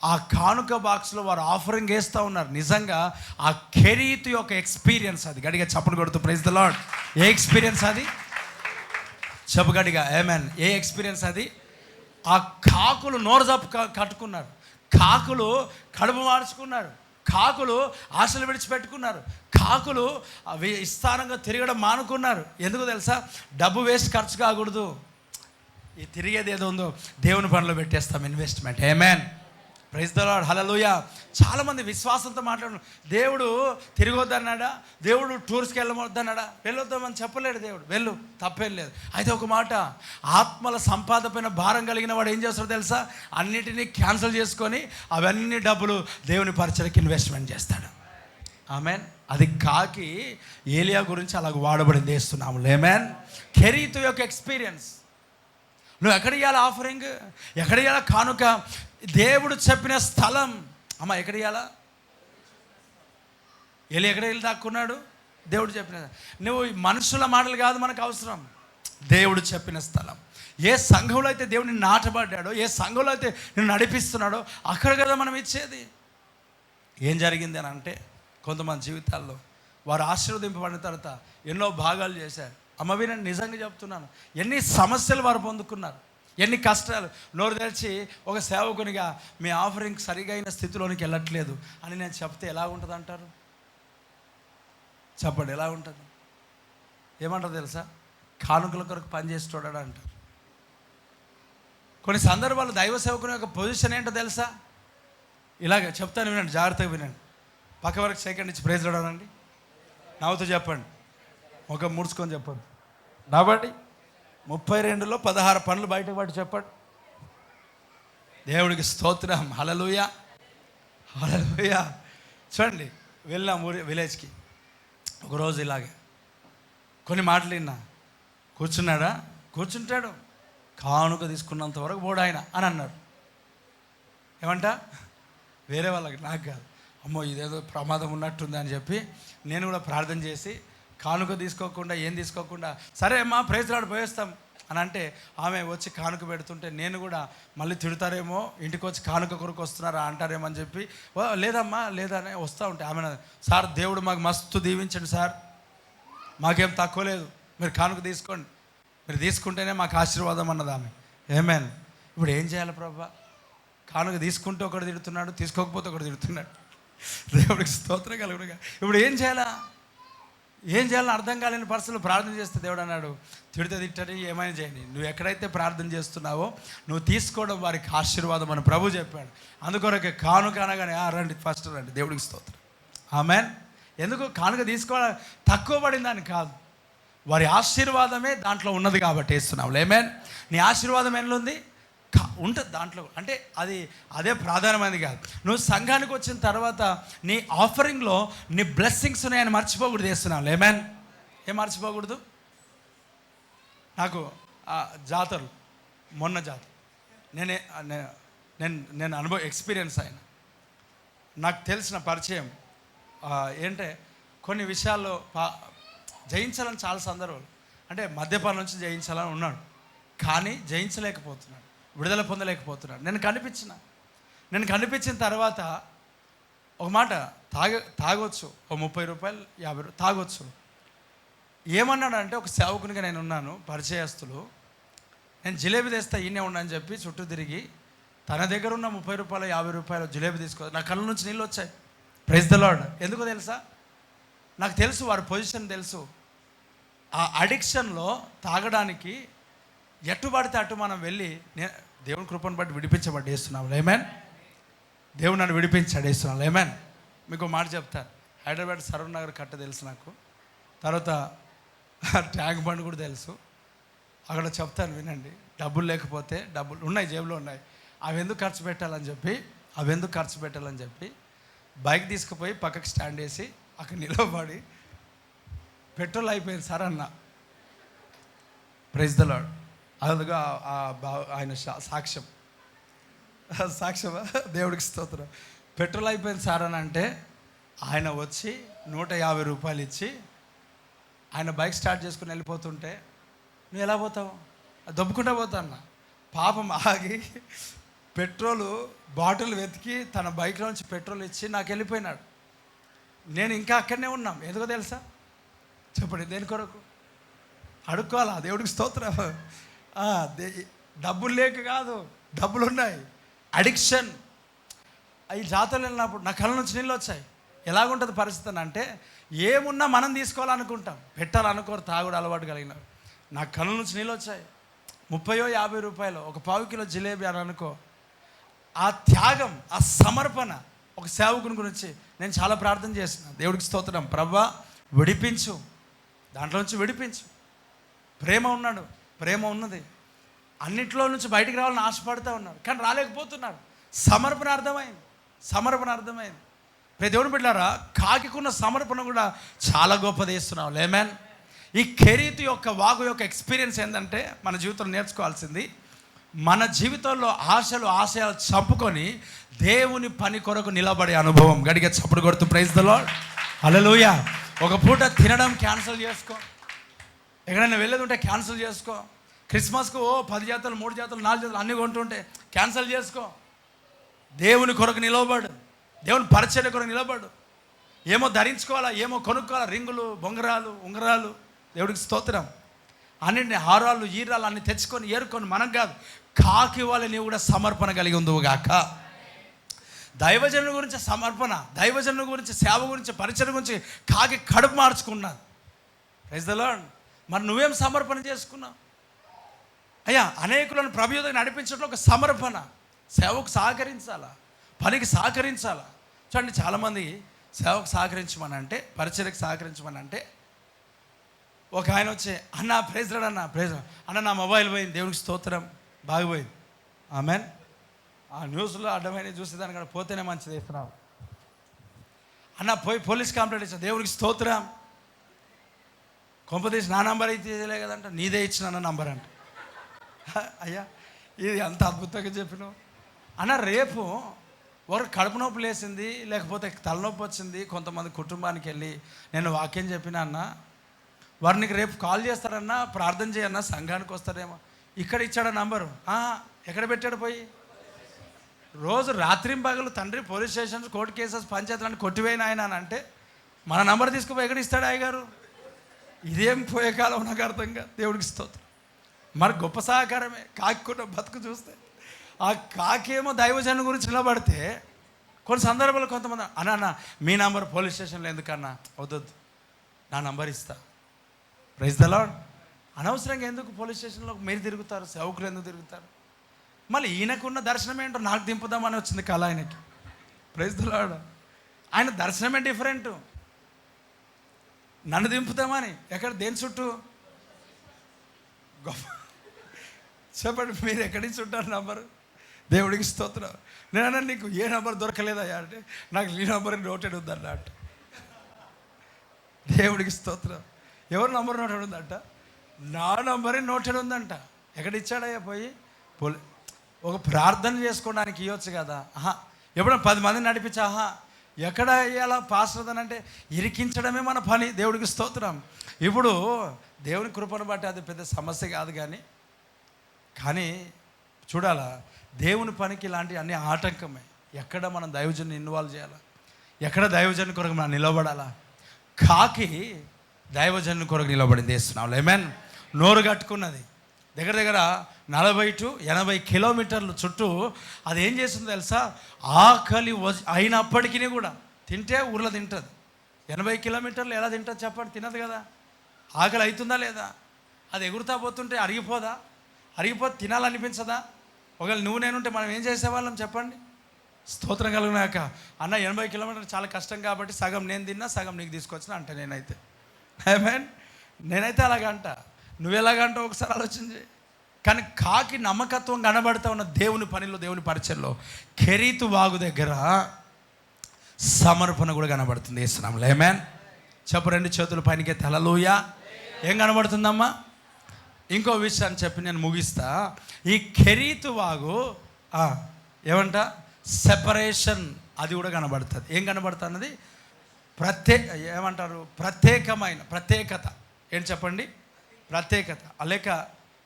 ఆ కానుక బాక్స్లో వారు ఆఫరింగ్ వేస్తూ ఉన్నారు. నిజంగా ఆ కెరీత్ యొక్క ఎక్స్పీరియన్స్ అది. గడిగా చప్పట్లు కొడుతూ ప్రైజ్ ద లార్డ్. ఏ ఎక్స్పీరియన్స్ అది? చెప్పు గడిగా. ఆమేన్. ఏ ఎక్స్పీరియన్స్ అది? ఆ కాకులు నోరు జప్పు కట్టుకున్నారు, కాకులు కడుపు మార్చుకున్నారు, కాకులు ఆశలు విడిచిపెట్టుకున్నారు, కాకులు విస్తారంగా తిరగడం మానుకున్నారు. ఎందుకు తెలుసా? డబ్బు వేస్ట్ ఖర్చు కాకూడదు. ఈ తిరిగేది ఏదో ఉందో దేవుని పనిలో పెట్టేస్తాం, investment. Amen. Praise the Lord. Hallelujah. చాలామంది విశ్వాసంతో మాట్లాడు, దేవుడు తిరగొద్దన్నాడా? దేవుడు టూర్స్కి వెళ్ళవద్దన్నాడా? వెళ్ళొద్దామని చెప్పలేడు దేవుడు. వెళ్ళు, తప్పేం లేదు. అయితే ఒక మాట, ఆత్మల సంపాదన పైన భారం కలిగిన వాడు ఏం చేస్తాడో తెలుసా? అన్నిటినీ క్యాన్సిల్ చేసుకొని అవన్నీ డబ్బులు దేవుని పరిచయకి ఇన్వెస్ట్మెంట్ చేస్తాడు. ఆమేన్. అది కాకి ఏలియా గురించి అలాగ వాడబడింది. వేస్తున్నాము. ఆమేన్. కెరీతు యొక్క ఎక్స్పీరియన్స్. నువ్వు ఎక్కడ ఇవ్వాలి ఆఫరింగ్? ఎక్కడ ఇవ్వాలా కానుక? దేవుడు చెప్పిన స్థలం. అమ్మ ఎక్కడ ఇవ్వాలా? ఎక్కడ వెళ్ళి దాక్కున్నాడు? దేవుడు చెప్పిన. నువ్వు మనుషుల మాటలు కాదు మనకు అవసరం, దేవుడు చెప్పిన స్థలం. ఏ సంఘంలో అయితే దేవుడిని నాటబడ్డాడో, ఏ సంఘంలో అయితే నేను నడిపిస్తున్నాడో అక్కడ కదా మనం ఇచ్చేది. ఏం జరిగింది అని అంటే, కొంతమంది జీవితాల్లో వారు ఆశీర్వదింపబడిన తర్వాత ఎన్నో భాగాలు చేశారు. అమ్మవి నేను నిజంగా చెప్తున్నాను, ఎన్ని సమస్యలు వారు పొందుకున్నారు, ఎన్ని కష్టాలు. నోరు తెరిచి ఒక సేవకునిగా మీ ఆఫరింగ్ సరిగా అయిన స్థితిలోనికి వెళ్ళట్లేదు అని నేను చెప్తే ఎలా ఉంటుంది అంటారు? చెప్పండి, ఎలా ఉంటుంది? ఏమంటారు తెలుసా? కానుకల కొరకు పనిచేసి చూడడం అంటారు. కొన్ని సందర్భాలు దైవ సేవకుని యొక్క పొజిషన్ ఏంటో తెలుసా? ఇలాగ చెప్తాను, వినండి, జాగ్రత్తగా వినండి. పక్క వరకు సెకండ్ ఇచ్చి ప్రైజ్ చూడాలండి, నవ్వుతూ చెప్పండి, ఒక ముడుచుకొని చెప్పండి. కాబట్టి 32లో 16 పనులు బయటకు పట్టి చెప్పండి. దేవుడికి స్తోత్రం, హల్లెలూయా హల్లెలూయా. చూడండి, వెళ్ళాం విలేజ్కి. ఒకరోజు ఇలాగే కొన్ని మాటలు విన్నా. కూర్చున్నాడా? కూర్చుంటాడు. కానుక తీసుకున్నంత వరకు పోడు ఆయన అని అన్నారు. ఏమంట? వేరే వాళ్ళకి, నాకు కాదు. అమ్మో ఇదేదో ప్రమాదం ఉన్నట్టుంది అని చెప్పి నేను కూడా ప్రార్థన చేసి కానుక తీసుకోకుండా, ఏం తీసుకోకుండా, సరే అమ్మా ప్రైజ్ లార్డ్ పోయేస్తాం అని అంటే ఆమె వచ్చి కానుక పెడుతుంటే నేను కూడా మళ్ళీ తిడతారేమో, ఇంటికి వచ్చి కానుక కొరకు వస్తున్నారా అంటారేమో అని చెప్పి, లేదమ్మా లేదని వస్తూ ఉంటే ఆమె, సార్ దేవుడు మాకు మస్తు దీవించండి సార్, మాకేం తక్కువ లేదు, మీరు కానుక తీసుకోండి, మీరు తీసుకుంటేనే మాకు ఆశీర్వాదం అన్నది ఆమె. ఏమేన్? ఇప్పుడు ఏం చేయాలి ప్రభా? కానుక తీసుకుంటే ఒకటి తిడుతున్నాడు, తీసుకోకపోతే ఒకటి తిడుతున్నాడు. దేవుడికి స్తోత్రం కలుగునుగా. ఇప్పుడు ఏం చేయాలా? ఏం చేయాలని అర్థం కాలేని పరిస్థితులు ప్రార్థన చేస్తే దేవుడు అన్నాడు, తిడితే తిట్టని ఏమైనా చేయండి, నువ్వు ఎక్కడైతే ప్రార్థన చేస్తున్నావో నువ్వు తీసుకోవడం వారికి ఆశీర్వాదం అని ప్రభు చెప్పాడు. అందుకొరకే కానుక అనగానే రండి, ఫస్ట్ రండి. దేవుడికి స్తోత్రం, ఆమెన్. ఎందుకు? కానుక తీసుకోవడం తక్కువ పడిందని కాదు, వారి ఆశీర్వాదమే దాంట్లో ఉన్నది కాబట్టి వేస్తున్నావు. ఆమెన్. నీ ఆశీర్వాదం ఎట్లా ఉంది? ఉంటుంది దాంట్లో, అంటే అదే ప్రధానమైనది కాదు. నువ్వు సంఘానికి వచ్చిన తర్వాత నీ ఆఫరింగ్లో నీ బ్లెస్సింగ్స్ ఉన్నాయని మర్చిపోకూడదు, వేస్తున్నావు. ఆమెన్. ఏం మర్చిపోకూడదు? నాకు జాతరలు, మొన్న జాతర నేను ఎక్స్పీరియన్స్ అయిన, నాకు తెలిసిన పరిచయం ఏంటంటే కొన్ని విషయాల్లో జయించాలని చాలా సందర్భాలు, అంటే మద్యపానం నుంచి జయించాలని ఉన్నాడు, కానీ జయించలేకపోతున్నాడు, విడుదల పొందలేకపోతున్నాడు. నేను కనిపించిన తర్వాత ఒక మాట, తాగొచ్చు, ఒక 30 రూపాయలు 50 రూపాయలు తాగొచ్చు. ఏమన్నాడంటే, ఒక సేవకునిగా నేను ఉన్నాను, పరిచయస్తులు, నేను జిలేబీ తెస్తా ఈయనే ఉన్నాను చెప్పి చుట్టూ తిరిగి తన దగ్గర ఉన్న 30 రూపాయలు 50 రూపాయలు జిలేబీ తీసుకో, నా కళ్ళ నుంచి నీళ్ళు వచ్చాయి. Praise the Lord. ఎందుకో తెలుసా? నాకు తెలుసు వారి పొజిషన్ తెలుసు. ఆ అడిక్షన్లో తాగడానికి ఎటు పడితే అటు మనం వెళ్ళి, దేవుని కృపను బట్టి విడిపించబడి వేస్తున్నాం. ఆమేన్. దేవుడు నన్ను విడిపించాడు, వేస్తున్నాం. ఆమేన్. మీకు మాట చెప్తాను, హైదరాబాద్ సరూర్ నగర్ కట్ట తెలుసు నాకు, తర్వాత ట్యాంక్ బండ్ కూడా తెలుసు. అక్కడ చెప్తాను, వినండి. డబ్బులు లేకపోతే, డబ్బులు ఉన్నాయి జేబులో ఉన్నాయి, అవి ఎందుకు ఖర్చు పెట్టాలని చెప్పి బైక్ తీసుకుపోయి పక్కకి స్టాండ్ వేసి అక్కడ నిలబడి, పెట్రోల్ అయిపోయింది సార్ అన్న. Praise the Lord. అదిగా ఆయన సాక్ష్యమా? దేవుడికి స్తోత్రం. పెట్రోల్ అయిపోయింది సార్ అని అంటే ఆయన వచ్చి 150 రూపాయలు ఇచ్చి ఆయన బైక్ స్టార్ట్ చేసుకుని వెళ్ళిపోతుంటే, నువ్వు ఎలా పోతావు? దొబ్బుకుంటా పోతా అన్న. పాపం ఆగి పెట్రోలు బాటిల్ వెతికి తన బైక్లో నుంచి పెట్రోల్ ఇచ్చి నాకు వెళ్ళిపోయినాడు. నేను ఇంకా అక్కడనే ఉన్నాం. ఎందుకో తెలుసా? చెప్పండి, దేని కొరకు? అడుక్కోవాలా? దేవుడికి స్తోత్రం. డబ్బులు లేక కాదు, డబ్బులు ఉన్నాయి. అడిక్షన్. ఈ జాతరలు వెళ్ళినప్పుడు నా కళ్ళ నుంచి నీళ్ళు వచ్చాయి. ఎలాగుంటుంది పరిస్థితి అని అంటే, ఏమున్నా మనం తీసుకోవాలనుకుంటాం, పెట్టాలనుకోరు. తాగుడు అలవాటు కలిగిన నా కళ్ళ నుంచి నీళ్ళు వచ్చాయి. 30-50 రూపాయలు ఒక 1/4 కిలో జిలేబీ అని అనుకో. ఆ త్యాగం, ఆ సమర్పణ, ఒక సేవకుని గురించి నేను చాలా ప్రార్థన చేసిన. దేవుడికి స్తోత్రం. ప్రభువా విడిపించు, దాంట్లో నుంచి విడిపించు. ప్రేమ ఉన్నాడు, ప్రేమ ఉన్నది, అన్నింటిలో నుంచి బయటికి రావాలని ఆశపడుతూ ఉన్నాడు, కానీ రాలేకపోతున్నాడు. సమర్పణ అర్థమైంది. ప్రతి దేవుని బిడ్డలారా, కాకికున్న సమర్పణ కూడా చాలా గొప్పది చేస్తున్నావు. ఆమేన్. ఈ కెరీతు యొక్క వాగు యొక్క ఎక్స్పీరియన్స్ ఏంటంటే, మన జీవితంలో నేర్చుకోవాల్సింది, మన జీవితంలో ఆశయాలు చంపుకొని దేవుని పని కొరకు నిలబడే అనుభవం. గడిగా చప్పుడు కొడుతూ ప్రైజ్ ద లార్డ్, హల్లెలూయా. ఒక పూట తినడం క్యాన్సిల్ చేసుకో, ఎక్కడైనా వెళ్ళేది ఉంటే క్యాన్సిల్ చేసుకో. క్రిస్మస్కు 10 జాతలు 3 జాతలు 4 జాతలు అన్నీ కొంటుంటే క్యాన్సిల్ చేసుకో. దేవుని కొరకు నిలబడు, దేవుని పరిచర్య కొరకు నిలబడు. ఏమో ధరించుకోవాలా, ఏమో కొనుక్కోవాలా, రింగులు, బొంగరాలు, ఉంగరాలు, దేవుడికి స్తోత్రం, అన్నింటినీ హారాలు ఈరాలు అన్ని తెచ్చుకొని ఏరుకొని మనం కాదు, కాకి వాళ్ళ నీవు కూడా సమర్పణ కలిగి ఉందువుగాక. దైవజనుల గురించి సమర్పణ, దైవజనుల గురించి సేవ గురించి పరిచయం గురించి కాకి కడుపు మార్చుకున్నది. Praise the lord. మరి నువ్వేం సమర్పణ చేసుకున్నావు? అయ్యా, అనేకులను ప్రభువుకు నడిపించడంలో ఒక సమర్పణ. సేవకు సహకరించాలా, పనికి సహకరించాలా. చూడండి, చాలామంది సేవకు సహకరించమని అంటే, పరిచర్యకు సహకరించమని అంటే, ఒక ఆయన వచ్చి అన్న ప్రైజ్ రాడు అన్న, ప్రైజ్ అన్న నా మొబైల్ పోయింది, దేవునికి స్తోత్రం, బాగిపోయింది. ఆమెన్. ఆ న్యూస్లో అడ్డమైన చూసేదాన్ని కూడా పోతేనే మంచిది వేస్తున్నావు అన్న, పోయి పోలీస్ కంప్లైంట్ ఇచ్చా, దేవునికి స్తోత్రం. కొంపదీసి నా నంబర్ అయితే ఇదిలే కదంట, నీదే ఇచ్చిన అన్న నంబర్ అంట. అయ్యా, ఇది అంత అద్భుతంగా చెప్పినావు అన్న. రేపు ఒకరు కడుపు నొప్పి లేసింది, లేకపోతే తలనొప్పి వచ్చింది, కొంతమంది కుటుంబానికి వెళ్ళి నేను వాక్యం చెప్పినా అన్న, వారు నీకు రేపు కాల్ చేస్తారన్నా, ప్రార్థన చేయన్నా, సంఘానికి వస్తారేమో. ఇక్కడ ఇచ్చాడు నంబరు, ఎక్కడ పెట్టాడు? పోయి రోజు రాత్రింపగలు తండ్రి పోలీస్ స్టేషన్స్, కోర్టు కేసెస్, పంచాయతీలను కొట్టివేయిన ఆయన అని అంటే మన నంబర్ తీసుకుపోయి ఎక్కడ ఇస్తాడు అయ్యగారు? ఇదేం పోయే కాలం నాకు అర్థం కాదు. దేవుడికి స్తోత్రం. మరి గొప్ప సహకారమే కాకికున్న బతుకు చూస్తే. ఆ కాకేమో దైవజనం గురించి నిలబడితే కొన్ని సందర్భాలు కొంతమంది అన్న మీ నంబర్ పోలీస్ స్టేషన్లో ఎందుకన్నా? వద్దొద్దు, నా నంబర్ ఇస్తా. Praise the Lord. అనవసరంగా ఎందుకు పోలీస్ స్టేషన్లో మీరు తిరుగుతారు, సేవకులు ఎందుకు తిరుగుతారు? మళ్ళీ ఈయనకున్న దర్శనం ఏంటో నాకు దింపుదామని వచ్చింది కళ ఆయనకి. Praise the Lord. ఆయన దర్శనమే డిఫరెంట్. నన్ను దింపుతామని ఎక్కడ, దేని చుట్టూ? గొప్ప చెప్పండి, మీరు ఎక్కడి నుంచి ఉంటారు నంబరు? దేవుడికి స్తోత్రం. నేనన్నా నీకు ఏ నంబర్ దొరకలేదయ్యా అంటే, నాకు ఈ నంబర్ నోటెడ్ ఉందన్న అంట. దేవుడికి స్తోత్రం. ఎవరు నంబర్ నోటెడ్ ఉందంట? నా నంబరే నోటెడ్ ఉందంట. ఎక్కడ ఇచ్చాడయ్యా? పోయి ఒక ప్రార్థన చేసుకోవడానికి ఇవ్వచ్చు కదా. ఎప్పుడైనా 10 మందిని నడిపించా, ఎక్కడ అయ్యాలా పాస్టర్ అని అంటే ఇరికించడమే మన పని. దేవుడికి స్తోత్రం. ఇప్పుడు దేవుని కృపను బట్టి అది పెద్ద సమస్య కాదు, కానీ చూడాలా, దేవుని పనికి ఇలాంటి అన్ని ఆటంకమే. ఎక్కడ మనం దైవజన్ని ఇన్వాల్వ్ చేయాలా, ఎక్కడ దైవజన్ని కొరకు మనం నిలబడాలా. కాకి దైవజన్ని కొరకు నిలబడింది. వేస్తున్నాం ఆమేన్. నోరు కట్టుకున్నది. దగ్గర దగ్గర 40 to 80 కిలోమీటర్లు చుట్టూ అది ఏం చేస్తుందో తెలుసా? ఆకలి అయినప్పటికీ కూడా తింటే ఊర్లో తింటుంది. 80 కిలోమీటర్లు ఎలా తింటుంది చెప్పండి? తినదు కదా. ఆకలి అవుతుందా లేదా? అది ఎగురుతా పోతుంటే అరిగిపోదా? అరిగిపోతే తినాలనిపించదా? ఒకవేళ నువ్వు నేనుంటే మనం ఏం చేసేవాళ్ళం చెప్పండి? స్తోత్రం కలిగినాక అన్న 80 కిలోమీటర్లు చాలా కష్టం కాబట్టి సగం నేను తిన్నా, సగం నీకు తీసుకొచ్చిన అంటే నేనైతే ఆమేన్. నేనైతే అలాగంట. నువ్వెలాగంటావు ఒకసారి ఆలోచించి. కానీ కాకి నమ్మకత్వం కనబడుతూ ఉన్న దేవుని పనిలో, దేవుని పరిచయంలో కెరీతు వాగు దగ్గర సమర్పణ కూడా కనబడుతుంది. యేసునామములో ఆమేన్. చెప్పు, 2 చేతుల పైనకే హల్లెలూయా. ఏం కనబడుతుందమ్మా? ఇంకో విషయాన్ని చెప్పి నేను ముగిస్తా. ఈ కెరీతు వాగు ఏమంట? సెపరేషన్, అది కూడా కనబడుతుంది. ఏం కనబడుతున్నది? ఏమంటారు? ప్రత్యేకత. ఏంటి చెప్పండి? ప్రత్యేకత లేక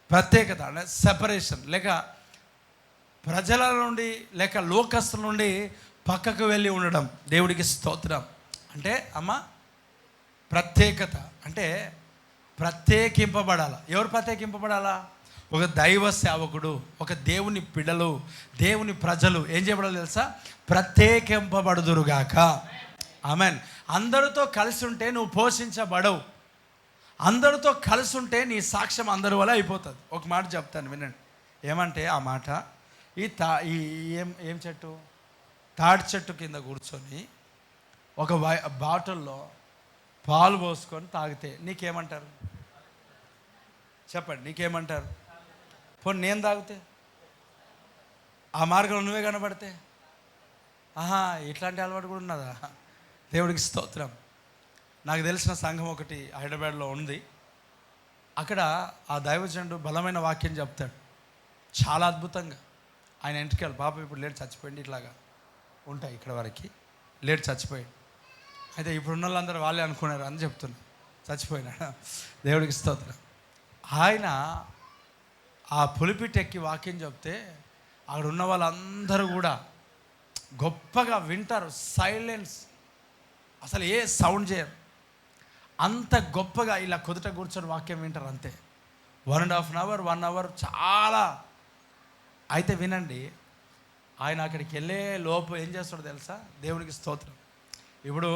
ప్రత్యేకత అంటే సెపరేషన్, లేక ప్రజల నుండి లేక లోకస్తుల నుండి పక్కకు వెళ్ళి ఉండడం. దేవుడికి స్తోత్రం. అంటే అమ్మ, ప్రత్యేకత అంటే ప్రత్యేకింపబడాలా. ఎవరు ప్రత్యేకింపబడాలా? ఒక దైవ సేవకుడు, ఒక దేవుని పిల్లలు, దేవుని ప్రజలు ఏం చేయబడాలి తెలుసా? ప్రత్యేకింపబడుదురుగాక. ఆమేన్. అందరితో కలిసి ఉంటే నువ్వు పోషించబడవు. అందరితో కలిసి ఉంటే నీ సాక్ష్యం అందరి వల్ల అయిపోతుంది. ఒక మాట చెప్తాను వినండి. ఏమంటే ఆ మాట, ఏం చెట్టు? తాడి చెట్టు కింద కూర్చొని ఒక బాటిల్లో పాలు పోసుకొని తాగితే నీకేమంటారు చెప్పండి? నీకేమంటారు? పోనీ నేను తాగితే, ఆ మార్గంలో నువ్వే కనబడితే, ఇట్లాంటి అలవాటు కూడా ఉన్నదా? దేవుడికి స్తోత్రం. నాకు తెలిసిన సంఘం ఒకటి హైదరాబాద్లో ఉంది. అక్కడ ఆ దైవజనుడు బలమైన వాక్యం చెప్తాడు, చాలా అద్భుతంగా. ఆయన ఎంట్రికలు పాప ఇప్పుడు లేట్ చచ్చిపోయింది, ఇట్లాగా ఉంటాయి ఇక్కడ వరకు, లేట్ చచ్చిపోయాడు. అయితే ఇప్పుడున్న వాళ్ళందరూ వాళ్ళే అనుకున్నారు అని చెప్తున్నా, చచ్చిపోయినాడు. దేవుడికి స్తోత్రం. ఆయన ఆ పులిపిటెక్కి వాక్యం చెప్తే అక్కడ ఉన్న వాళ్ళందరూ కూడా గొప్పగా వింటారు. సైలెన్స్, అసలు ఏ సౌండ్ చేయరు. అంత గొప్పగా ఇలా కుదుట కూర్చొని వాక్యం వింటారు అంతే. 1.5 hour 1 hour చాలా. అయితే వినండి, ఆయన అక్కడికి వెళ్ళే లోపు ఏం చేస్తాడో తెలుసా? దేవునికి స్తోత్రం. ఇప్పుడు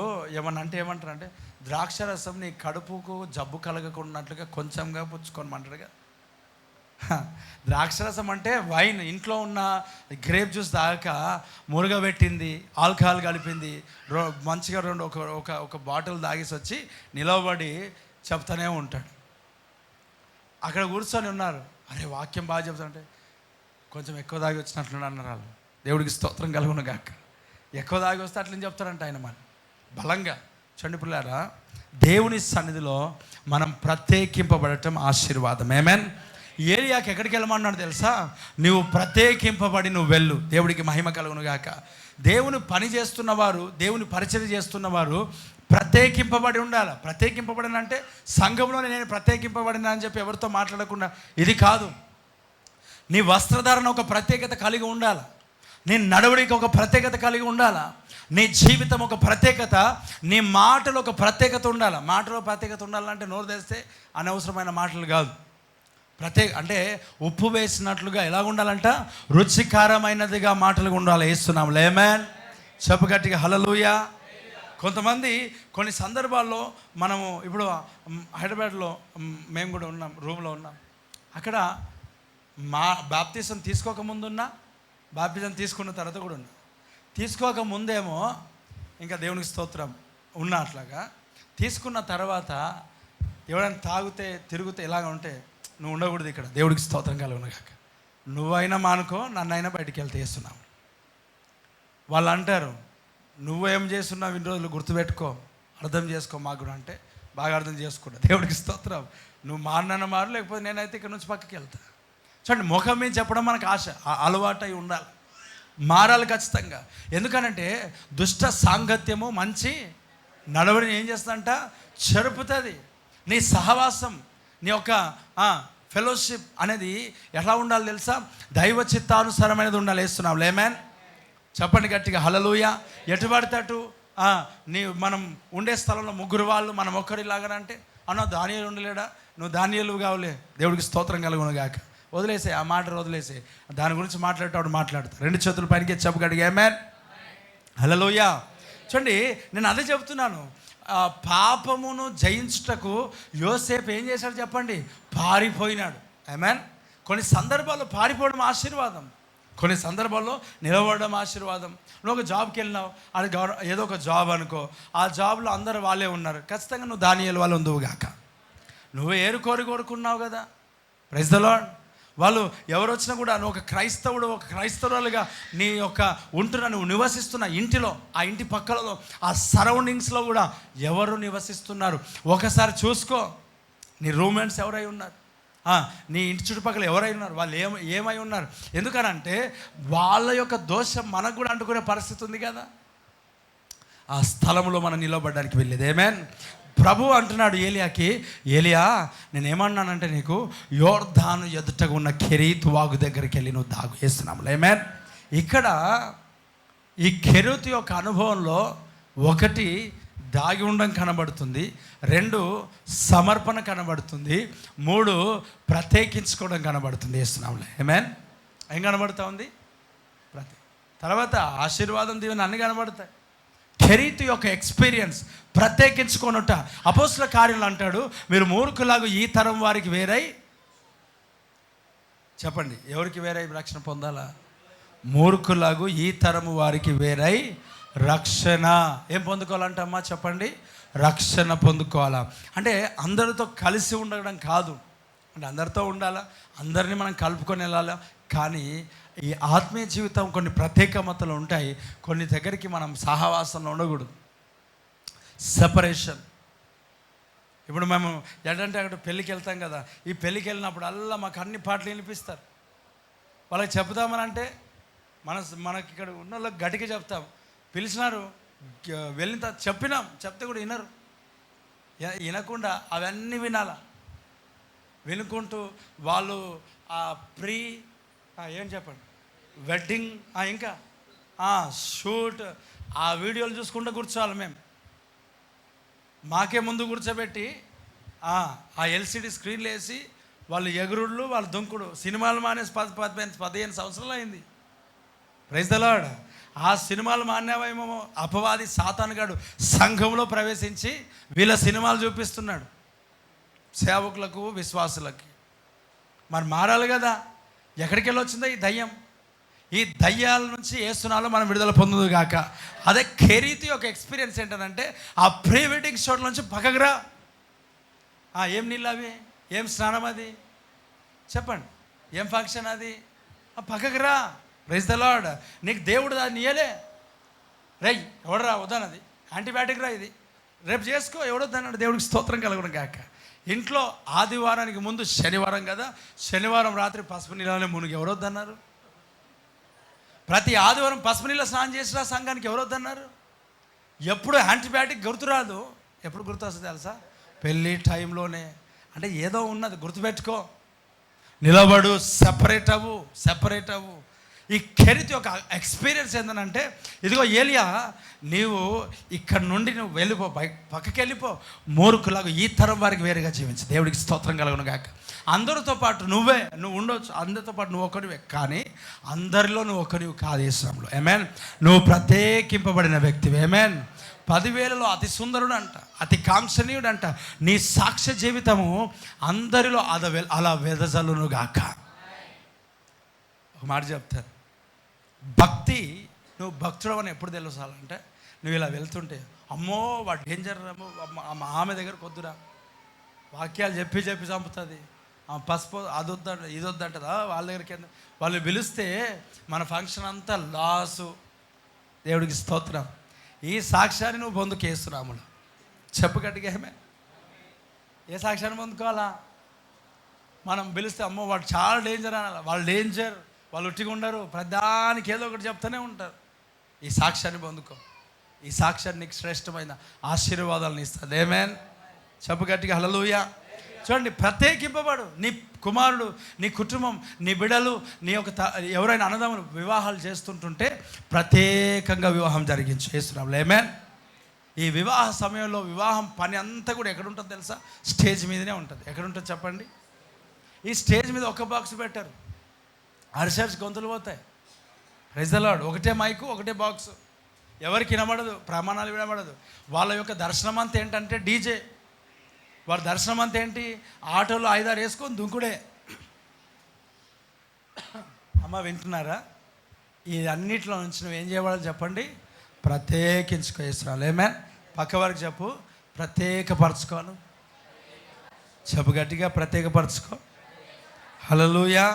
ఏమంటారంటే ద్రాక్షరసం నీ కడుపుకు జబ్బు కలగకున్నట్లుగా కొంచెంగా పుచ్చుకోనమంటాడుగా. ద్రాక్షరసం అంటే వైన్, ఇంట్లో ఉన్న గ్రేప్ జ్యూస్ దాకా మురుగబెట్టింది, ఆల్కహాల్ కలిపింది, మంచిగా ఒక బాటిల్ తాగేసి వచ్చి నిలవబడి చెప్తానే ఉంటాడు. అక్కడ కూర్చొని ఉన్నారు. అరే వాక్యం బాగా చెప్తానంటే కొంచెం ఎక్కువ తాగి వచ్చినట్లు అన్నారు వాళ్ళు. దేవుడికి స్తోత్రం కలుగును గాక. ఎక్కువ తాగి వస్తే అట్లని చెప్తారంట ఆయన మన బలంగా. చండి పిల్లారా, దేవుని సన్నిధిలో మనం ప్రత్యేకింపబడటం ఆశీర్వాదం. ఆమేన్. ఏలియాకి ఎక్కడికి వెళ్ళమన్నాడు తెలుసా? నువ్వు ప్రత్యేకింపబడి నువ్వు వెళ్ళు. దేవుడికి మహిమ కలుగును గాక. దేవుని పని చేస్తున్నవారు, దేవుని పరిచయం చేస్తున్నవారు ప్రత్యేకింపబడి ఉండాలి. ప్రత్యేకింపబడిన అంటే సంఘంలో నేను ప్రత్యేకింపబడిన అని చెప్పి ఎవరితో మాట్లాడకుండా ఇది కాదు. నీ వస్త్రధారణ ఒక ప్రత్యేకత కలిగి ఉండాలి. నీ నడవడికి ఒక ప్రత్యేకత కలిగి ఉండాలా. నీ జీవితం ఒక ప్రత్యేకత, నీ మాటలు ఒక ప్రత్యేకత ఉండాలి. మాటలో ప్రత్యేకత ఉండాలంటే నోరు తెస్తే అనవసరమైన మాటలు కాదు. అంటే ఉప్పు వేసినట్లుగా ఎలా ఉండాలంట? రుచికరమైనదిగా మాటలుగా ఉండాలి. వేస్తున్నాం లేమన్. చెప్పు గట్టిగా హల్లెలూయా. కొంతమంది కొన్ని సందర్భాల్లో మనము ఇప్పుడు హైదరాబాద్లో మేము కూడా ఉన్నాం, రూమ్లో ఉన్నాం. అక్కడ మా బాప్తిజం తీసుకోకముందున్నా, బాప్తిజం తీసుకున్న తర్వాత కూడా ఉన్నా. తీసుకోకముందేమో ఇంకా దేవునికి స్తోత్రం ఉన్నా, అట్లాగా తీసుకున్న తర్వాత ఎవరైనా తాగితే తిరిగితే ఇలాగ ఉంటే నువ్వు ఉండకూడదు ఇక్కడ. దేవుడికి స్తోత్రం కలుగును కాక. నువ్వైనా మానుకో, నన్నైనా బయటికి వెళ్తే చేస్తున్నావు. వాళ్ళు అంటారు నువ్వేం చేస్తున్నావు ఇన్ని రోజులు, గుర్తుపెట్టుకో, అర్థం చేసుకో మాకు కూడా అంటే బాగా అర్థం చేసుకుంటా. దేవుడికి స్తోత్రం. నువ్వు మారినన్న మారు, లేకపోతే నేనైతే ఇక్కడ నుంచి పక్కకి వెళ్తా. చూడండి, ముఖం మీద చెప్పడం మనకు ఆశ, అలవాటు అయి ఉండాలి. మారాలి ఖచ్చితంగా. ఎందుకనంటే దుష్ట సాంగత్యము మంచి నడవడిని ఏం చేస్తుందంట? చెరుపుతుంది. నీ సహవాసం, నీ యొక్క ఫెలోషిప్ అనేది ఎలా ఉండాలి తెలుసా? దైవ చిత్తానుసారమైనది ఉండాలి. వేస్తున్నాం లేమన్. చెప్పండి గట్టిగా హల్లెలూయా. ఎటు పడితే అటు మనం ఉండే స్థలంలో ముగ్గురు వాళ్ళు మనం ఒక్కరిలాగానంటే అన్న దానియేలు ఉండలేడా? నువ్వు దానియేలు కావులే. దేవుడికి స్తోత్రం కలుగును గాక. వదిలేసే ఆ మాట, వదిలేసే. దాని గురించి మాట్లాడేటప్పుడు మాట్లాడతా. 2 చేతుల పైనకి చెప్పగలిగా ఆమేన్ హల్లెలూయా. చూడండి, నేను అదే చెప్తున్నాను. పాపమును జయించుటకు యోసేపు ఏం చేశాడు చెప్పండి? పారిపోయినాడు. ఆమేన్. కొన్ని సందర్భాల్లో పారిపోవడం ఆశీర్వాదం, కొన్ని సందర్భాల్లో నిలబడడం ఆశీర్వాదం. నువ్వు ఒక జాబ్కి వెళ్ళినావు, అది ఏదో ఒక జాబ్ అనుకో, ఆ జాబ్లో అందరు వాళ్ళే ఉన్నారు, ఖచ్చితంగా నువ్వు దానియేలు వాళ్ళు ఉందువుగాక. నువ్వు కోరుకున్నావు కదా. Praise the Lord. వాళ్ళు ఎవరు వచ్చినా కూడా నువ్వు ఒక క్రైస్తవుడు, ఒక క్రైస్తవులుగా నీ యొక్క నువ్వు నివసిస్తున్న ఇంటిలో, ఆ ఇంటి పక్కలలో, ఆ సరౌండింగ్స్లో కూడా ఎవరు నివసిస్తున్నారు ఒకసారి చూసుకో. నీ రూమ్మేట్స్ ఎవరై ఉన్నారు, నీ ఇంటి చుట్టుపక్కల ఎవరై ఉన్నారు, వాళ్ళు ఏమై ఉన్నారు. ఎందుకనంటే వాళ్ళ యొక్క దోషం మనకు కూడా అంటుకునే పరిస్థితి ఉంది కదా. ఆ స్థలంలో మనం నిలబడడానికి వెళ్ళేది. ఆమేన్. ప్రభు అంటున్నాడు ఏలియాకి, ఏలియా నేనేమన్నానంటే నీకు యోర్దాను ఎదుటగా ఉన్న కెరీతు వాగు దగ్గరికి వెళ్ళి నువ్వు దాగు. వేస్తున్నాము ఆమేన్. ఇక్కడ ఈ కెరీతు యొక్క అనుభవంలో 1 దాగి ఉండడం కనబడుతుంది, 2 సమర్పణ కనబడుతుంది, 3 ప్రత్యేకించుకోవడం కనబడుతుంది. వేస్తున్నాము ఆమేన్. ఏం కనబడుతూ ఉంది? తర్వాత ఆశీర్వాదం, దీవెన అన్నీ కనబడతాయి. కెరీతు యొక్క ఎక్స్పీరియన్స్ ప్రత్యేకించుకొనుట. అపోస్తుల కార్యాలు అంటాడు, మీరు మూర్ఖులాగు ఈ తరం వారికి వేరై. చెప్పండి, ఎవరికి వేరై రక్షణ పొందాలా? మూర్ఖులాగు ఈ తరము వారికి వేరై రక్షణ ఏం పొందుకోవాలంటమ్మా? చెప్పండి, రక్షణ పొందుకోవాలా. అంటే అందరితో కలిసి ఉండడం కాదు, అంటే అందరితో ఉండాలా, అందరినీ మనం కలుపుకొని వెళ్ళాలా. కానీ ఈ ఆత్మీయ జీవితం కొన్ని ప్రత్యేకమతలు ఉంటాయి. కొన్ని దగ్గరికి మనం సహవాసంలో ఉండకూడదు, సెపరేషన్. ఇప్పుడు మేము ఏంటంటే అక్కడ పెళ్ళికి వెళ్తాం కదా, ఈ పెళ్ళికి వెళ్ళినప్పుడు అల్లా మాకు అన్ని పాటలు వినిపిస్తారు. వాళ్ళకి చెప్తామని అంటే మనకి ఇక్కడ ఉన్న వాళ్ళకి గట్టిగా చెప్తాం. పిలిచినారు, వెళ్ళిన తర్వాత చెప్తే కూడా వినరు. వినకుండా అవన్నీ వినాలా. వినుకుంటూ వాళ్ళు ఆ ప్రీ ఏం చెప్పండి వెడ్డింగ్ ఇంకా షూట్ ఆ వీడియోలు చూసుకుంటూ కూర్చోవాలి మేము. మాకే ముందు కూర్చోబెట్టి ఆ ఎల్సిడి స్క్రీన్లు వేసి వాళ్ళు ఎగురుళ్ళు వాళ్ళు దుంకుడు. సినిమాలు మానేసి 15 సంవత్సరాలు అయింది. Praise the Lord. ఆ సినిమాలు మానేవేమో అపవాది సాతానుగాడు సంఘంలో ప్రవేశించి వీళ్ళ సినిమాలు చూపిస్తున్నాడు సేవకులకు విశ్వాసులకి. మరి మారాలి కదా. ఎక్కడికి వెళ్ళి వచ్చిందో ఈ దయ్యం. ఈ దయ్యాల నుంచి ఏసునాలో మనం విడుదల పొందుదు గాక. అదే కెరీతి యొక్క ఎక్స్పీరియన్స్ ఏంటంటే ఆ ప్రీ వెడ్డింగ్ షూట్ నుంచి పక్కకురా. ఏం నీళ్ళు అవి, ఏం స్నానం అది చెప్పండి, ఏం ఫంక్షన్ అది, పక్కకురా. Praise the lord. నీకు దేవుడు దాన్ని ఇయ్యలే. రై ఎవడరా వద్దన్నది, యాంటీబయాటిక్ రా ఇది, రేపు చేసుకో ఎవడొద్దన్నాడు. దేవుడికి స్తోత్రం కలగడం కాక. ఇంట్లో ఆదివారానికి ముందు శనివారం కదా, శనివారం రాత్రి పసుపు నీళ్ళనే మునిగి ఎవరొద్దన్నారు. ప్రతి ఆదివారం పసుపు నీళ్ళ స్నానం చేసినా సంఘానికి ఎవరొద్దన్నారు. ఎప్పుడు యాంటీబయాటిక్ గుర్తురాదు. ఎప్పుడు గుర్తు వస్తుంది తెలుసా? పెళ్ళి టైంలోనే. అంటే ఏదో ఉన్నది గుర్తుపెట్టుకో. నిలబడు, సెపరేట్ అవ్వు. ఈ కెరీతి యొక్క ఎక్స్పీరియన్స్ ఏంటంటే, ఇదిగో ఏలియా నీవు ఇక్కడ నుండి నువ్వు వెళ్ళిపో, పక్కకి వెళ్ళిపో, మూర్ఖులాగా ఈ తరం వారికి వేరుగా జీవించు. దేవుడికి స్తోత్రం కలుగును గాక. అందరితో పాటు నువ్వు ఉండొచ్చు, అందరితో పాటు నువ్వు ఒకనివే, కానీ అందరిలో నువ్వు ఒకనివి కాదు. యేసునామములో ఆమేన్. నువ్వు ప్రత్యేకింపబడిన వ్యక్తివి. ఆమేన్. 10,000లో అతి సుందరుడు అంట, అతి కాంక్షణీయుడు అంట. నీ సాక్ష్య జీవితము అందరిలో అలా వెదజల్లును గాక. ఒక మాట చెప్తాను, భక్తి నువ్వు భక్తుడు అని ఎప్పుడు తెలుసాలంటే, నువ్వు ఇలా వెళ్తుంటే అమ్మో వాడు డేంజర్, ఆమె దగ్గరకు వద్దురా, వాక్యాలు చెప్పి చంపుతుంది, పసుపు అది వద్దంట ఇది వద్దంటదా, వాళ్ళ దగ్గరికి వాళ్ళు పిలిస్తే మన ఫంక్షన్ అంతా లాసు. దేవుడికి స్తోత్రం. ఈ సాక్ష్యాన్ని నువ్వు పొందుకేస్తున్నాములు చెప్పు గట్టిగా. ఏ సాక్ష్యాన్ని పొందుకోవాలా? మనం పిలిస్తే అమ్మో వాడు చాలా డేంజర్ అనాలి. వాళ్ళు డేంజర్, వాళ్ళు ఉట్టిగా ఉండరు, ప్రధానికి ఏదో ఒకటి చెప్తూనే ఉంటారు. ఈ సాక్ష్యాన్ని పొందుకో. ఈ సాక్ష్యాన్ని నీకు శ్రేష్టమైన ఆశీర్వాదాలను ఇస్తుంది. ఆమేన్. చెప్పు గట్టిగా హల్లెలూయా. చూడండి, ప్రత్యేకింపబడు. నీ కుమారుడు, నీ కుటుంబం, నీ బిడ్డలు, నీ యొక్క ఎవరైనా అన్నదమ్ములు వివాహాలు చేస్తుంటుంటే ప్రత్యేకంగా వివాహం జరిగించు యేసునామములో. ఆమేన్. ఈ వివాహ సమయంలో వివాహం పని అంతా కూడా ఎక్కడ ఉంటుంది తెలుసా? స్టేజ్ మీదనే ఉంటుంది. ఎక్కడ ఉంటుంది చెప్పండి? ఈ స్టేజ్ మీద ఒక బాక్స్ పెట్టారు, అరిసెర్స్ గొంతులు పోతాయి. Praise the Lord. ఒకటే మైకు, ఒకటే బాక్స్, ఎవరికి వినబడదు, ప్రమాణాలు వినబడదు. వాళ్ళ యొక్క దర్శనం అంతా ఏంటంటే డీజే. వాళ్ళ దర్శనం అంతా ఏంటి? ఆటోలో 5-6 వేసుకొని దుంకుడే. అమ్మ వింటున్నారా? ఈ అన్నిట్లో నుంచి నువ్వు ఏం చేయబడాలి చెప్పండి? ప్రత్యేకించుకో యేసునామములో. ఆమేన్. పక్క వారికి చెప్పు, ప్రత్యేకపరచుకోను. చెప్పు గట్టిగా, ప్రత్యేకపరచుకో. హల్లెలూయా.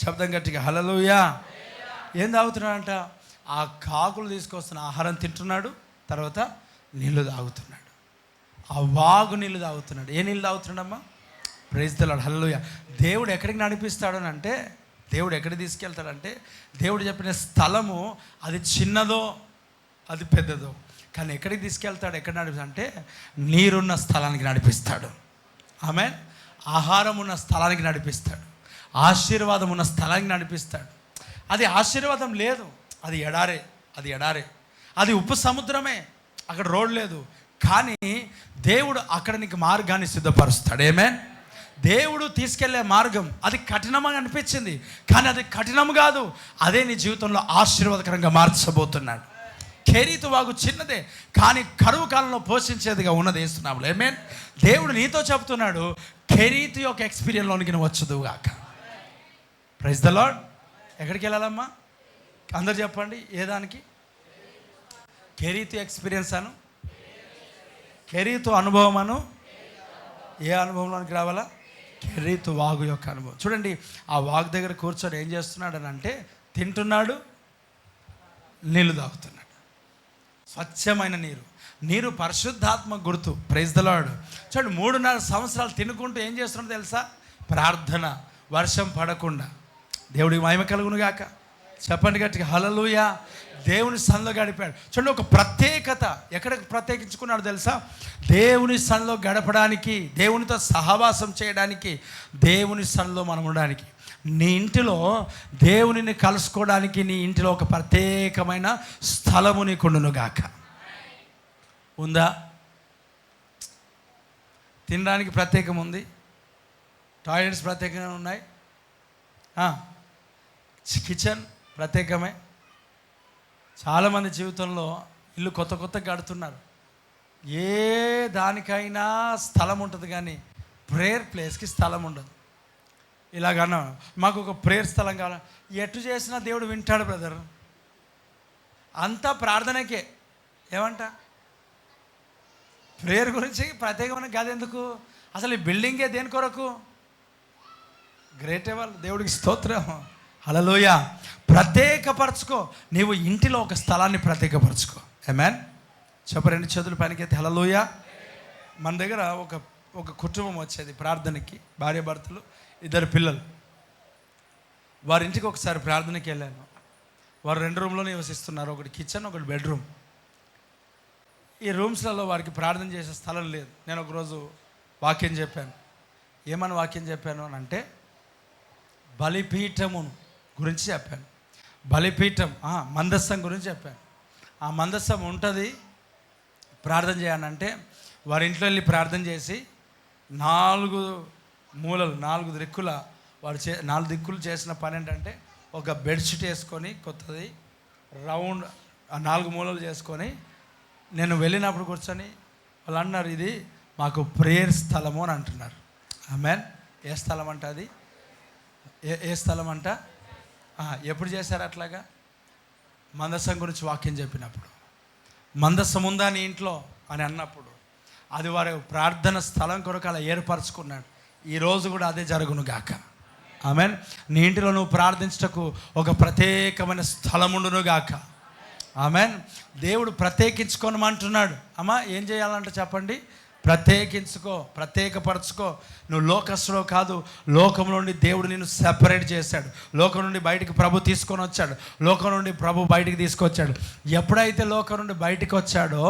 శబ్దం గట్టిగా హల్లెలూయా. ఏం తాగుతున్నాడంట? ఆ కాకులు తీసుకొస్తున్న ఆహారం తింటున్నాడు, తర్వాత నీళ్ళు తాగుతున్నాడు. ఆ వాగు నీళ్ళు తాగుతున్నాడు. ఏ నీళ్ళు తాగుతున్నాడమ్మా? Praise the Lord. హల్లెలూయా. దేవుడు ఎక్కడికి నడిపిస్తాడు అంటే, దేవుడు ఎక్కడికి తీసుకెళ్తాడంటే, దేవుడు చెప్పిన స్థలము అది చిన్నదో అది పెద్దదో, కానీ ఎక్కడికి తీసుకెళ్తాడు, ఎక్కడ నడిపిస్తాడు అంటే నీరున్న స్థలానికి నడిపిస్తాడు. ఆమేన్. ఆహారం ఉన్న స్థలానికి నడిపిస్తాడు, ఆశీర్వాదం ఉన్న స్థలానికి నడిపిస్తాడు. అది ఆశీర్వాదం లేదు, అది ఎడారే, అది ఉప్పు సముద్రమే, అక్కడ రోడ్ లేదు, కానీ దేవుడు అక్కడ నీకు మార్గాన్ని సిద్ధపరుస్తాడు. ఆమేన్. దేవుడు తీసుకెళ్లే మార్గం అది కఠినంగా అనిపించింది, కానీ అది కఠినం కాదు, అదే నీ జీవితంలో ఆశీర్వాదకరంగా మార్చబోతున్నాడు. కెరీతు వాగు చిన్నదే, కానీ కరువు కాలంలో పోషించేదిగా ఉన్నది యేసునామములో. ఆమేన్. దేవుడు నీతో చెప్తున్నాడు, కెరీతు యొక్క ఎక్స్పీరియన్స్లోనికి నువ్వు వచ్చుదువుగాక. Praise the lord. ఎక్కడికి వెళ్ళాలమ్మా? అందరు చెప్పండి. ఏ దానికి? కెరీతు ఎక్స్పీరియన్స్ అను, కెరీతు అనుభవం అను. ఏ అనుభవంలోనికి రావాలా? కెరీతు వాగు యొక్క అనుభవం. చూడండి, ఆ వాగు దగ్గర కూర్చొని ఏం చేస్తున్నాడు అని అంటే, తింటున్నాడు, నీళ్ళు తాగుతున్నాడు. స్వచ్ఛమైన నీరు పరిశుద్ధాత్మ గుర్తు. Praise the lord. చూడండి, 3.5 సంవత్సరాలు తినుకుంటూ ఏం చేస్తున్నాడో తెలుసా? ప్రార్థన. వర్షం పడకుండా. దేవుడికి మహిమ కలుగును గాక. చెప్పండి గట్టిగా హల్లెలూయా. దేవుని సన్నిధిలో గడిపాడు. చూడండి, ఒక ప్రత్యేకత ఎక్కడ ప్రత్యేకించుకున్నాడు తెలుసా? దేవుని సన్నిధిలో గడపడానికి, దేవునితో సహవాసం చేయడానికి, దేవుని సన్నిధిలో మనం ఉండడానికి. నీ ఇంటిలో దేవునిని కలుసుకోవడానికి నీ ఇంటిలో ఒక ప్రత్యేకమైన స్థలము నీకుండును గాక. ఉందా? తినడానికి ప్రత్యేకం ఉంది, టాయిలెట్స్ ప్రత్యేకంగా ఉన్నాయి, కిచెన్ ప్రత్యేకమే. చాలామంది జీవితంలో ఇల్లు కొత్త కొత్త కడుతున్నారు. ఏ దానికైనా స్థలం ఉంటుంది కానీ ప్రేయర్ ప్లేస్కి స్థలం ఉండదు. ఇలాగన్నా మాకు ఒక ప్రేయర్ స్థలం కావాలి, ఎటు చేసినా దేవుడు వింటాడు బ్రదర్. అంతా ప్రార్థనకే. ఏమంట ప్రేయర్ గురించి ప్రత్యేకమైన కాదు. ఎందుకు అసలు ఈ బిల్డింగే దేని కొరకు? గ్రేట్ వాళ్ళు, దేవుడికి స్తోత్రం, హల్లెలూయా. ప్రత్యేకపరచుకో. నీవు ఇంటిలో ఒక స్థలాన్ని ప్రత్యేకపరచుకో. ఆమేన్. చెప్ప, రెండు చేతులు పైనకైతే హల్లెలూయా. మన దగ్గర ఒక కుటుంబం వచ్చేది ప్రార్థనకి, భార్య భర్తలు, 2 పిల్లలు. వారి ఇంటికి ఒకసారి ప్రార్థనకి వెళ్ళాను. వారు 2 రూమ్లో నివసిస్తున్నారు, ఒకటి కిచెన్, ఒకటి బెడ్రూమ్. ఈ రూమ్స్లలో వారికి ప్రార్థన చేసే స్థలం లేదు. నేను ఒకరోజు వాక్యం చెప్పాను. ఏమని వాక్యం చెప్పాను అని అంటే, బలిపీఠము గురించి చెప్పాను. బలిపీఠం, మందస్థం గురించి చెప్పాను. ఆ మందస్థం ఉంటుంది, ప్రార్థన చేయాలంటే వారి ఇంట్లో వెళ్ళి ప్రార్థన చేసి 4 మూలలు, 4 దిక్కుల వారు 4 దిక్కులు చేసిన పని ఏంటంటే, ఒక బెడ్షీట్ వేసుకొని కొత్తది రౌండ్ 4 మూలలు చేసుకొని, నేను వెళ్ళినప్పుడు కూర్చొని వాళ్ళు అన్నారు, ఇది మాకు ప్రేయర్ స్థలము అని అంటున్నారు. ఆమేన్. ఏ స్థలం అంట అది? ఏ స్థలం అంట? ఎప్పుడు చేశారు అట్లాగా? మందసం గురించి వాక్యం చెప్పినప్పుడు, మందసం ఉందా నీ ఇంట్లో అని అన్నప్పుడు, అది వారి ప్రార్థన స్థలం కొరకు అలా ఏర్పరచుకున్నాడు. ఈరోజు కూడా అదే జరుగును గాక. ఆమేన్. నీ ఇంటిలో నువ్వు ప్రార్థించటకు ఒక ప్రత్యేకమైన స్థలం ఉండును గాక. ఆమేన్. దేవుడు ప్రత్యేకించుకోనమంటున్నాడు. అమ్మా ఏం చేయాలంటే చెప్పండి, ప్రత్యేకించుకో, ప్రత్యేకపరచుకో. నువ్వు లోకస్తులో కాదు, లోకం నుండి దేవుడు నిన్ను సెపరేట్ చేశాడు. లోకం నుండి బయటికి ప్రభు తీసుకొని వచ్చాడు. లోకం నుండి ప్రభు బయటికి తీసుకొచ్చాడు. ఎప్పుడైతే లోకం నుండి బయటికి వచ్చాడో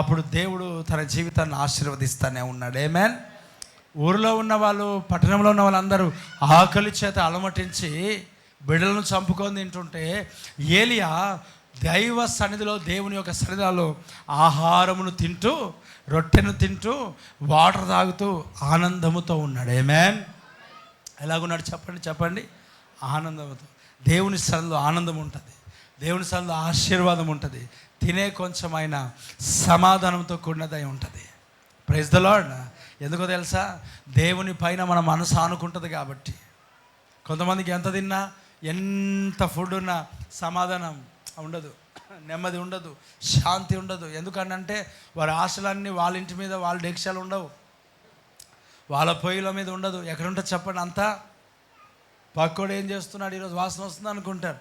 అప్పుడు దేవుడు తన జీవితాన్ని ఆశీర్వదిస్తూనే ఉన్నాడు. ఆమేన్. ఊరిలో ఉన్న వాళ్ళు, పట్టణంలో ఉన్న వాళ్ళందరూ ఆకలి చేత అలమటించి బిడ్డలను చంపుకొని తింటుంటే, ఏలియా దైవ సన్నిధిలో, దేవుని యొక్క సన్నిధిలో ఆహారమును తింటూ, రొట్టెను తింటూ, వాటర్ తాగుతూ ఆనందముతో ఉన్నాడు. ఆమేన్. ఎలాగున్నాడు చెప్పండి. ఆనందముతో. దేవుని సన్నిధిలో ఆనందం ఉంటుంది, దేవుని సన్నిధిలో ఆశీర్వాదం ఉంటుంది, తినే కొంచెమైనా సమాధానంతో కూడినదై ఉంటుంది. Praise the Lord. ఎందుకో తెలుసా? దేవుని పైన మన మనసు ఆనుకుంటుంది కాబట్టి. కొంతమందికి ఎంత తిన్నా, ఎంత ఫుడ్ ఉన్నా సమాధానం ఉండదు, నెమ్మది ఉండదు, శాంతి ఉండదు. ఎందుకంటే వారి ఆశలన్నీ వాళ్ళ ఇంటి మీద, వాళ్ళ డెక్షలు ఉండవు, వాళ్ళ పొయ్యిల మీద ఉండదు. ఎక్కడుంటుంది చెప్పండి? అంతా పక్కోడు ఏం చేస్తున్నాడు, ఈరోజు వాసన వస్తుంది అనుకుంటారు.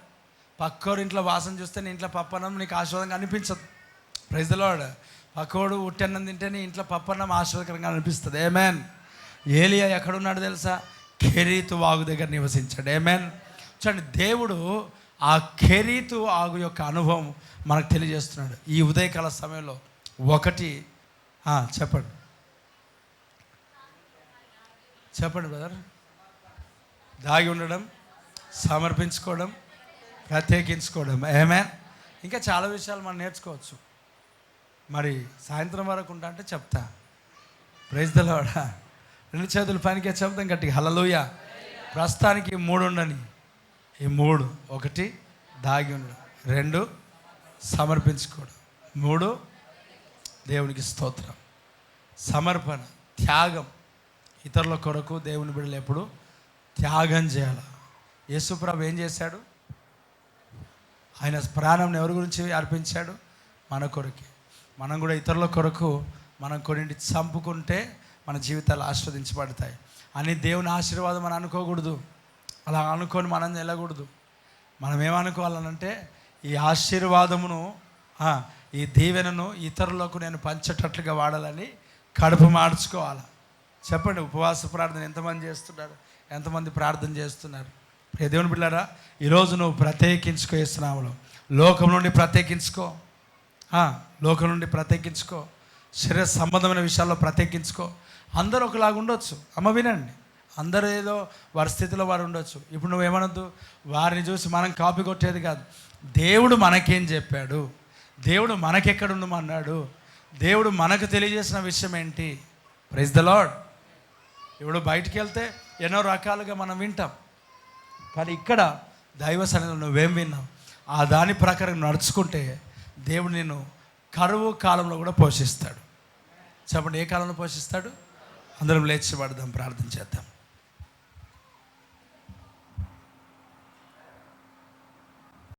పక్కోడు ఇంట్లో వాసన చూస్తే నీ ఇంట్లో పప్పన్నం నీకు ఆశీర్వాదంగా అనిపించదు. Praise the Lord. పక్కోడు ఉట్టన్నం తింటే నీ ఇంట్లో పప్పన్నం ఆశీర్వాదకరంగా అనిపిస్తుంది. ఆమేన్. ఏలియా ఎక్కడున్నాడు తెలుసా? కెరీతు వాగు దగ్గర నివసించాడు. ఆమేన్. చూడండి, దేవుడు ఆ కెరీతు ఆగు యొక్క అనుభవం మనకు తెలియజేస్తున్నాడు ఈ ఉదయకాల సమయంలో. ఒకటి చెప్పండి బ్రదర్. దాగి ఉండడం, సమర్పించుకోవడం, ప్రత్యేకించుకోవడం. ఆమేన్. ఇంకా చాలా విషయాలు మనం నేర్చుకోవచ్చు. మరి సాయంత్రం వరకు ఉంటా అంటే చెప్తా. Praise the lord. 2 చేతులు పైనకే చెప్తాం గట్టిగా హల్లెలూయా. ప్రస్తుతానికి 3 ఉండని. ఈ 3: 1 దాగి ఉండడం, 2 సమర్పించుకోవడం, 3 దేవునికి స్తోత్రం. సమర్పణ, త్యాగం. ఇతరుల కొరకు దేవుని బిడ్డలు ఎప్పుడు త్యాగం చేయాలి. యేసుప్రభు ఏం చేశాడు? ఆయన ప్రాణం ఎవరి గురించి అర్పించాడు? మన కొరకే. మనం కూడా ఇతరుల కొరకు మనం కొన్నింటి చంపుకుంటే మన జీవితాలు ఆస్వాదించబడతాయి అని దేవుని ఆశీర్వాదం మనం అనుకోకూడదు. అలా అనుకొని మనం వెళ్ళకూడదు. మనం ఏమనుకోవాలనంటే, ఈ ఆశీర్వాదమును, ఈ దీవెనను ఇతరులకు నేను పంచేటట్లుగా వాడాలని కడుపు మార్చుకోవాలి. చెప్పండి, ఉపవాస ప్రార్థన ఎంతమంది చేస్తున్నారు? ఎంతమంది ప్రార్థన చేస్తున్నారు? దేవుని బిడ్డారా, ఈరోజు నువ్వు ప్రత్యేకించుకో యేసునామములో. లోకం నుండి ప్రత్యేకించుకో, లోకం నుండి ప్రత్యేకించుకో, శరీర సంబంధమైన విషయాల్లో ప్రత్యేకించుకో. అందరూ ఒకలాగా ఉండొచ్చు. అమ్మ వినండి, అందరూ ఏదో వారి స్థితిలో వారు ఉండొచ్చు. ఇప్పుడు నువ్వేమనొద్దు, వారిని చూసి మనం కాపీ కొట్టేది కాదు. దేవుడు మనకేం చెప్పాడు, దేవుడు మనకెక్కడ ఉండమన్నాడు, దేవుడు మనకు తెలియజేసిన విషయం ఏంటి. Praise the Lord. ఇప్పుడు బయటికి వెళ్తే ఎన్నో రకాలుగా మనం వింటాం, కానీ ఇక్కడ దైవ సన్నిధిలో నువ్వేం విన్నావు, ఆ దాని ప్రకారం నడుచుకుంటే దేవుడు నిన్ను కరువు కాలంలో కూడా పోషిస్తాడు. చెప్పండి, ఏ కాలంలో పోషిస్తాడు? అందరం లేచి పడదాం, ప్రార్థన చేద్దాం.